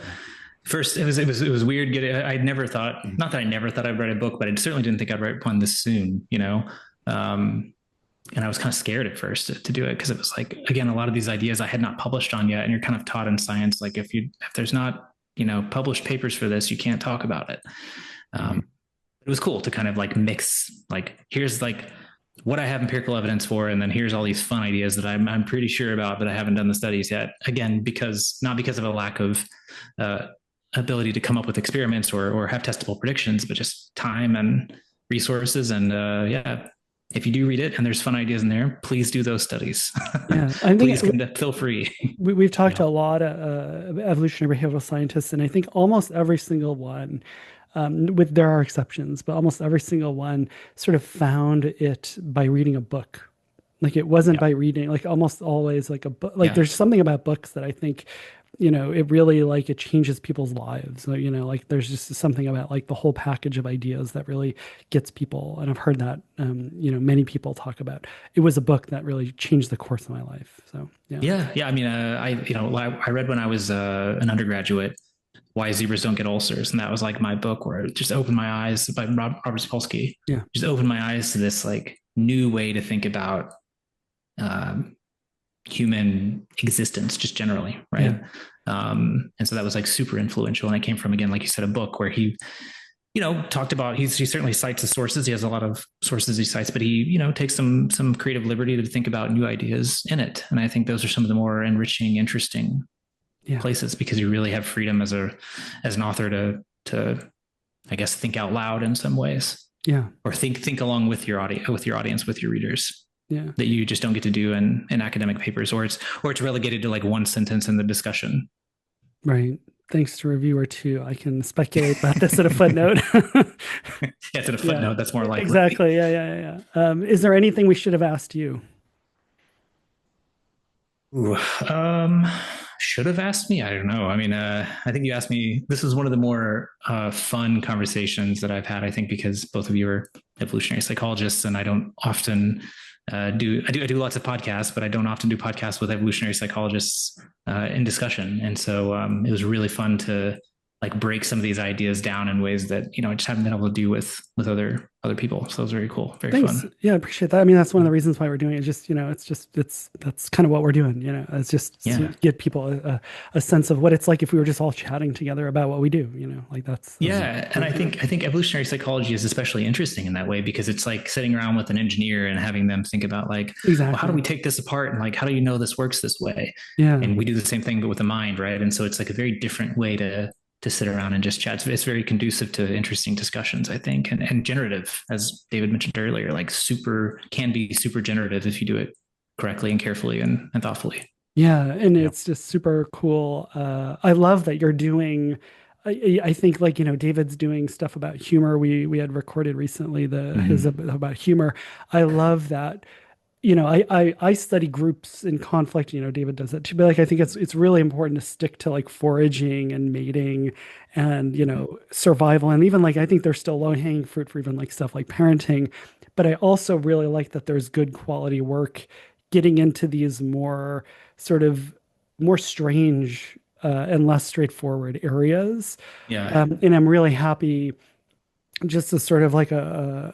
first. It was weird getting. I'd never thought. Not that I never thought I'd write a book, but I certainly didn't think I'd write one this soon. Um, and I was kind of scared at first to do it because it was like again a lot of these ideas I had not published on yet, and you're kind of taught in science like if there's not published papers for this, you can't talk about it. Mhm. It was cool to kind of like mix like here's like what I have empirical evidence for, and then here's all these fun ideas that I'm pretty sure about, but I haven't done the studies yet. Again, because not because of a lack of uh, ability to come up with experiments or have testable predictions, but just time and resources. And yeah, if you do read it and there's fun ideas in there, please do those studies. Yeah, I think Please feel free. we've talked to Yeah. a lot of evolutionary behavioral scientists, and I think almost every single one, with there are exceptions, but almost every single one sort of found it by reading a book. Like it wasn't Yeah. by reading, like almost always like a book. Like Yeah. there's something about books that I think, it really like it changes people's lives. So, like there's just something about like the whole package of ideas that really gets people. And I've heard that, many people talk about. It was a book that really changed the course of my life. So yeah, Yeah. Yeah. I mean, I read when I was an undergraduate why zebras don't get ulcers. And that was like my book where it just opened my eyes by Robert Sapolsky, yeah, just opened my eyes to this like new way to think about um, human existence just generally. yeah, Right. And so that was like super influential. And I came from, again, like you said, a book where he, talked about, he certainly cites the sources. He has a lot of sources he cites, but he, takes some creative liberty to think about new ideas in it. And I think those are some of the more enriching, interesting yeah, places because you really have freedom as an author to I guess think out loud in some ways yeah, or think along with your audience with your readers yeah. that you just don't get to do in academic papers or it's relegated to like one sentence in the discussion. Right. Thanks to reviewer two, I can speculate about this at a footnote. Yeah, to the Yeah, footnote that's more likely. exactly. Yeah, yeah, yeah. Is there anything we should have asked you? Ooh, um, should have asked me. I don't know. I mean, I think you asked me. This is one of the more fun conversations that I've had. I think because both of you are evolutionary psychologists, and I don't often do. I do lots of podcasts, but I don't often do podcasts with evolutionary psychologists in discussion. And so it was really fun to like break some of these ideas down in ways that I just haven't been able to do with other people. So it was very cool, very Thanks. fun. Yeah, I appreciate that. I mean, that's one of the reasons why we're doing it. It's that's kind of what we're doing. It's just to Yeah. give people a sense of what it's like if we were just all chatting together about what we do. Like that's Yeah, and I think evolutionary psychology is especially interesting in that way because it's like sitting around with an engineer and having them think about like, well, how do exactly. we take this apart and like how do you know this works this way? Yeah, And we do the same thing but with the mind, right? And so it's like a very different way to sit around and just chat. It's very conducive to interesting discussions, I think, and generative, as David mentioned earlier, like super can be super generative if you do it correctly and carefully and thoughtfully. yeah, and Yeah. it's just super cool. I love that you're doing. I think like David's doing stuff about humor. We had recorded recently the his Mm-hmm. about humor. I love that. I study groups in conflict. David does it too, but like I think it's really important to stick to like foraging and mating and survival, and even like I think there's still low-hanging fruit for even like stuff like parenting. But I also really like that there's good quality work getting into these more sort of more strange and less straightforward areas. Yeah. And I'm really happy just as sort of like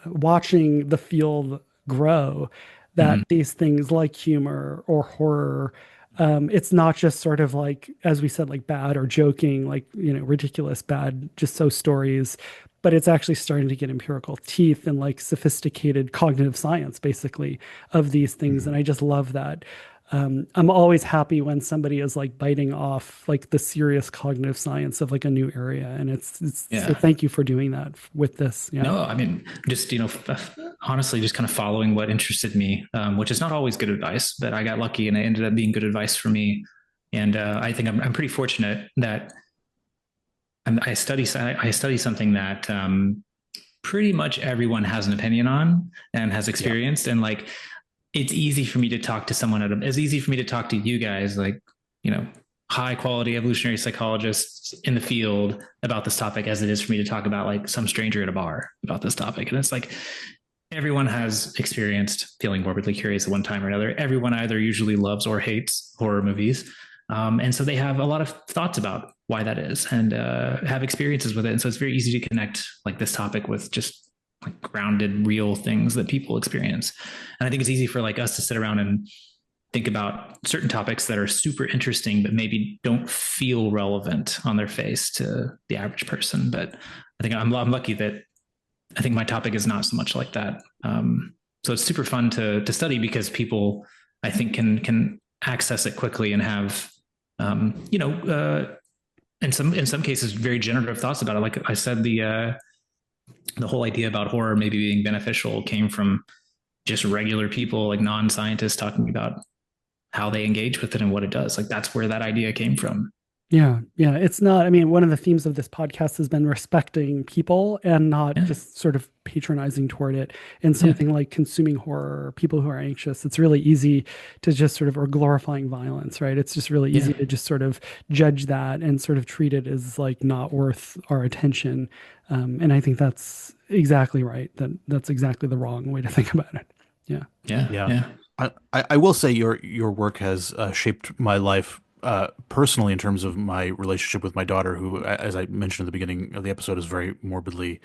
watching the field grow, that Mm-hmm. these things like humor or horror It's not just sort of like, as we said, like bad or joking, like, ridiculous, bad, just so stories, but it's actually starting to get empirical teeth and like sophisticated cognitive science, basically, of these things. And Mhm. I just love that. I'm always happy when somebody is like biting off like the serious cognitive science of like a new area. And it's so Yeah. thank you for doing that with this. Yeah. No, I mean, just, honestly, just kind of following what interested me, which is not always good advice, but I got lucky and it ended up being good advice for me. And I think I'm pretty fortunate that I study something that pretty much everyone has an opinion on and has Yeah. experienced. And like, it's easy for me to talk to someone it's easy for me to talk to you guys, like, you know, high quality evolutionary psychologists in the field about this topic as it is for me to talk about like some stranger at a bar about this topic. And it's like everyone has experienced feeling morbidly curious at one time or another. Everyone either usually loves or hates horror movies. And so they have a lot of thoughts about why that is and have experiences with it. And so it's very easy to connect like this topic with just like grounded, real things that people experience. And I think it's easy for like us to sit around and think about certain topics that are super interesting, but maybe don't feel relevant on their face to the average person. But I think I'm lucky that I think my topic is not so much like that. So it's super fun to study because people I think can access it quickly and have in some cases very generative thoughts about it. Like I said, the whole idea about horror maybe being beneficial came from just regular people, like non-scientists, talking about how they engage with it and what it does. Like that's where that idea came from. Yeah, yeah. It's not, I mean, one of the themes of this podcast has been respecting people and not Yeah, just sort of patronizing toward it. In yeah, something like consuming horror or people who are anxious, it's really easy to just sort of, or glorifying violence, right? It's just really yeah, easy to just sort of judge that and sort of treat it as like not worth our attention. And I think that's exactly right. That's exactly the wrong way to think about it. Yeah. yeah, Yeah. yeah, I will say your work has shaped my life personally in terms of my relationship with my daughter, who, as I mentioned at the beginning of the episode, is very morbidly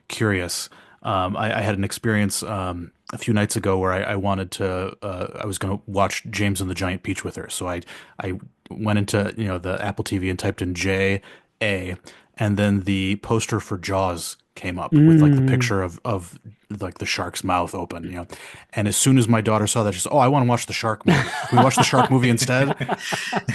curious. I had an experience a few nights ago where I wanted to I was going to watch James and the Giant Peach with her, so I went into the Apple TV and typed in JA, and then the poster for Jaws came up with like the Mm. picture of like the shark's mouth open, and as soon as my daughter saw that, she said, "Oh, I want to watch the shark movie. Can we watch the shark movie instead?"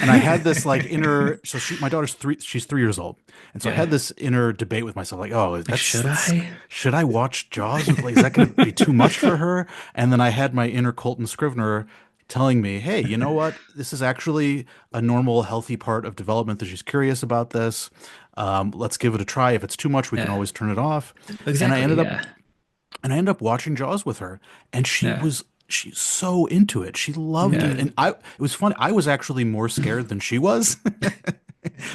And I had this like inner, so my daughter's she's 3 years old. And so I had yeah. this inner debate with myself, like, oh, Like, should I? should I watch Jaws? Like, is that going to be too much for her? And then I had my inner Coltan Scrivner telling me, hey, you know what? This is actually a normal, healthy part of development that she's curious about this. Let's give it a try. If it's too much, we can Yeah, always turn it off. And I exactly. ended up Yeah, watching Jaws with her, and yeah, she's so into it. She loved yeah, it. And it was funny. I was actually more scared than she was.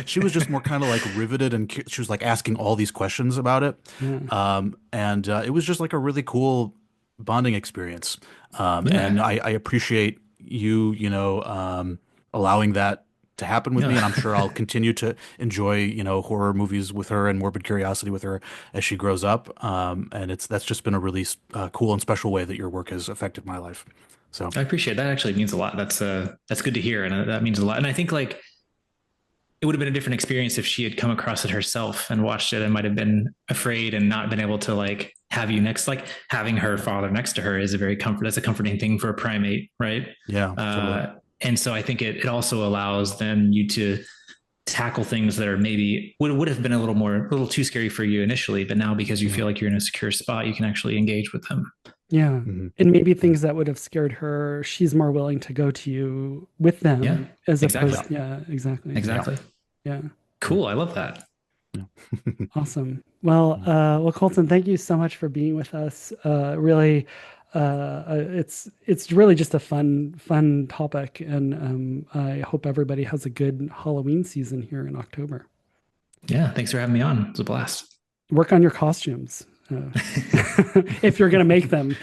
She was just more kind of like riveted, and she was like asking all these questions about it. Yeah. And it was just like a really cool bonding experience. And yeah. I appreciate you, allowing that to happen with No, me. And I'm sure I'll continue to enjoy, horror movies with her and morbid curiosity with her as she grows up. And that's just been a really cool and special way that your work has affected my life. So, I appreciate that. Actually means a lot. That's good to hear, and that means a lot. And I think like it would have been a different experience if she had come across it herself and watched it and might have been afraid and not been able to like have you next. Like having her father next to her is that's a comforting thing for a primate, right? yeah, totally. And so I think it also allows then you to tackle things that are maybe would have been a little too scary for you initially, but now because you Yeah. feel like you're in a secure spot, you can actually engage with them. Yeah. Hmm. And maybe Yeah. things that would have scared her, she's more willing to go to you with Yeah, them as exactly. Yeah. opposed, yeah, exactly. Yeah. Exactly. Yeah. Yeah. Cool. I love that. Yeah. Awesome. Well, Colton, thank you so much for being with us. Really, it's really just a fun topic, and I hope everybody has a good Halloween season here in October. Yeah. Thanks for having me on. It was a blast. Work on your costumes. If you're going to make them.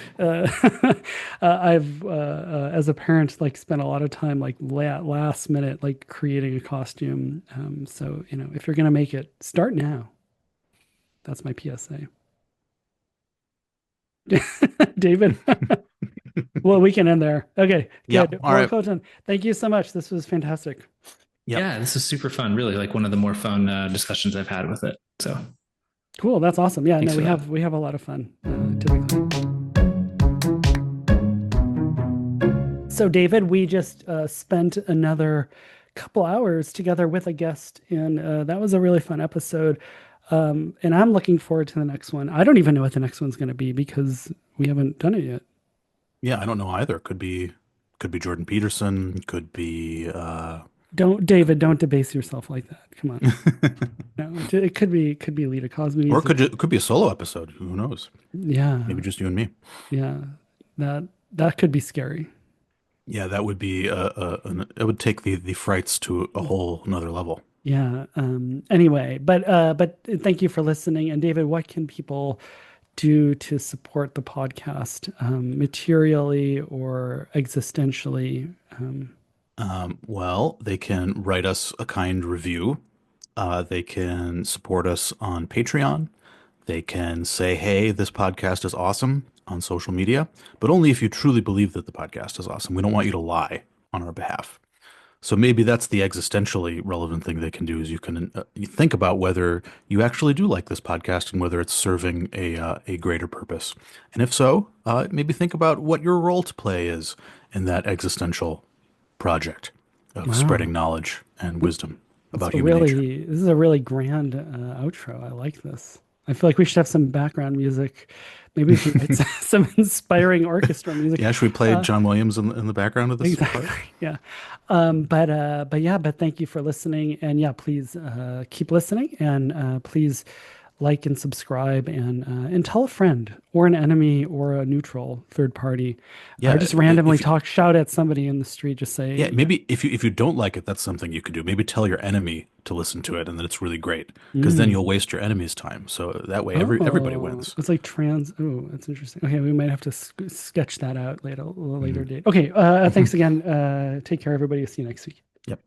I've, as a parent, like spent a lot of time like last minute, like creating a costume. So, if you're going to make it, start now. That's my PSA. David. Well, we can end there. Okay, Yeah. good. All Well, right. Colton, thank you so much. This was fantastic. Yep. Yeah, this is super fun. Really, like one of the more fun discussions I've had with it. So Cool. That's awesome. Yeah, thanks no, for that. we have a lot of fun typically. So, David, we just spent another couple hours together with a guest, and that was a really fun episode. And I'm looking forward to the next one. I don't even know what the next one's going to be because we haven't done it yet. Yeah, I don't know either. Could be Jordan Peterson, could be Don't, David, don't debase yourself like that. Come on. No, it could be Lita or Cosby. could be a solo episode. Who knows? Yeah, Maybe just you and me. yeah. That could be scary. Yeah, that would be it would take the frights to a whole another level. Yeah. Anyway, but thank you for listening. And David, what can people do to support the podcast materially or existentially? Well, they can write us a kind review. They can support us on Patreon. They can say, "Hey, this podcast is awesome" on social media, but only if you truly believe that the podcast is awesome. We don't want you to lie on our behalf. So maybe that's the existentially relevant thing they can do is you think about whether you actually do like this podcast and whether it's serving a greater purpose. And if so, maybe think about what your role to play is in that existential project of Wow. spreading knowledge and wisdom That's about a human nature. really, this is a really grand outro. I like this. I feel like we should have some background music. Maybe we can write some inspiring orchestra music. Yeah, should we play Uh, John Williams in the background of this exactly. part? Yeah. But yeah, but thank you for listening. And yeah, please keep listening and please like and subscribe and tell a friend or an enemy or a neutral third party or Yeah, just randomly if talk, shout at somebody in the street, just say, yeah, yeah, maybe if you don't like it, that's something you could do. Maybe tell your enemy to listen to it, and then it's really great because then you'll mm. waste your enemy's time. So that way, everybody Oh, wins. it's like trans. Oh, that's interesting. Okay, we might have to sketch that out later, a later Mhm. date. Okay, thanks again. Take care, everybody. See you next week. Yep.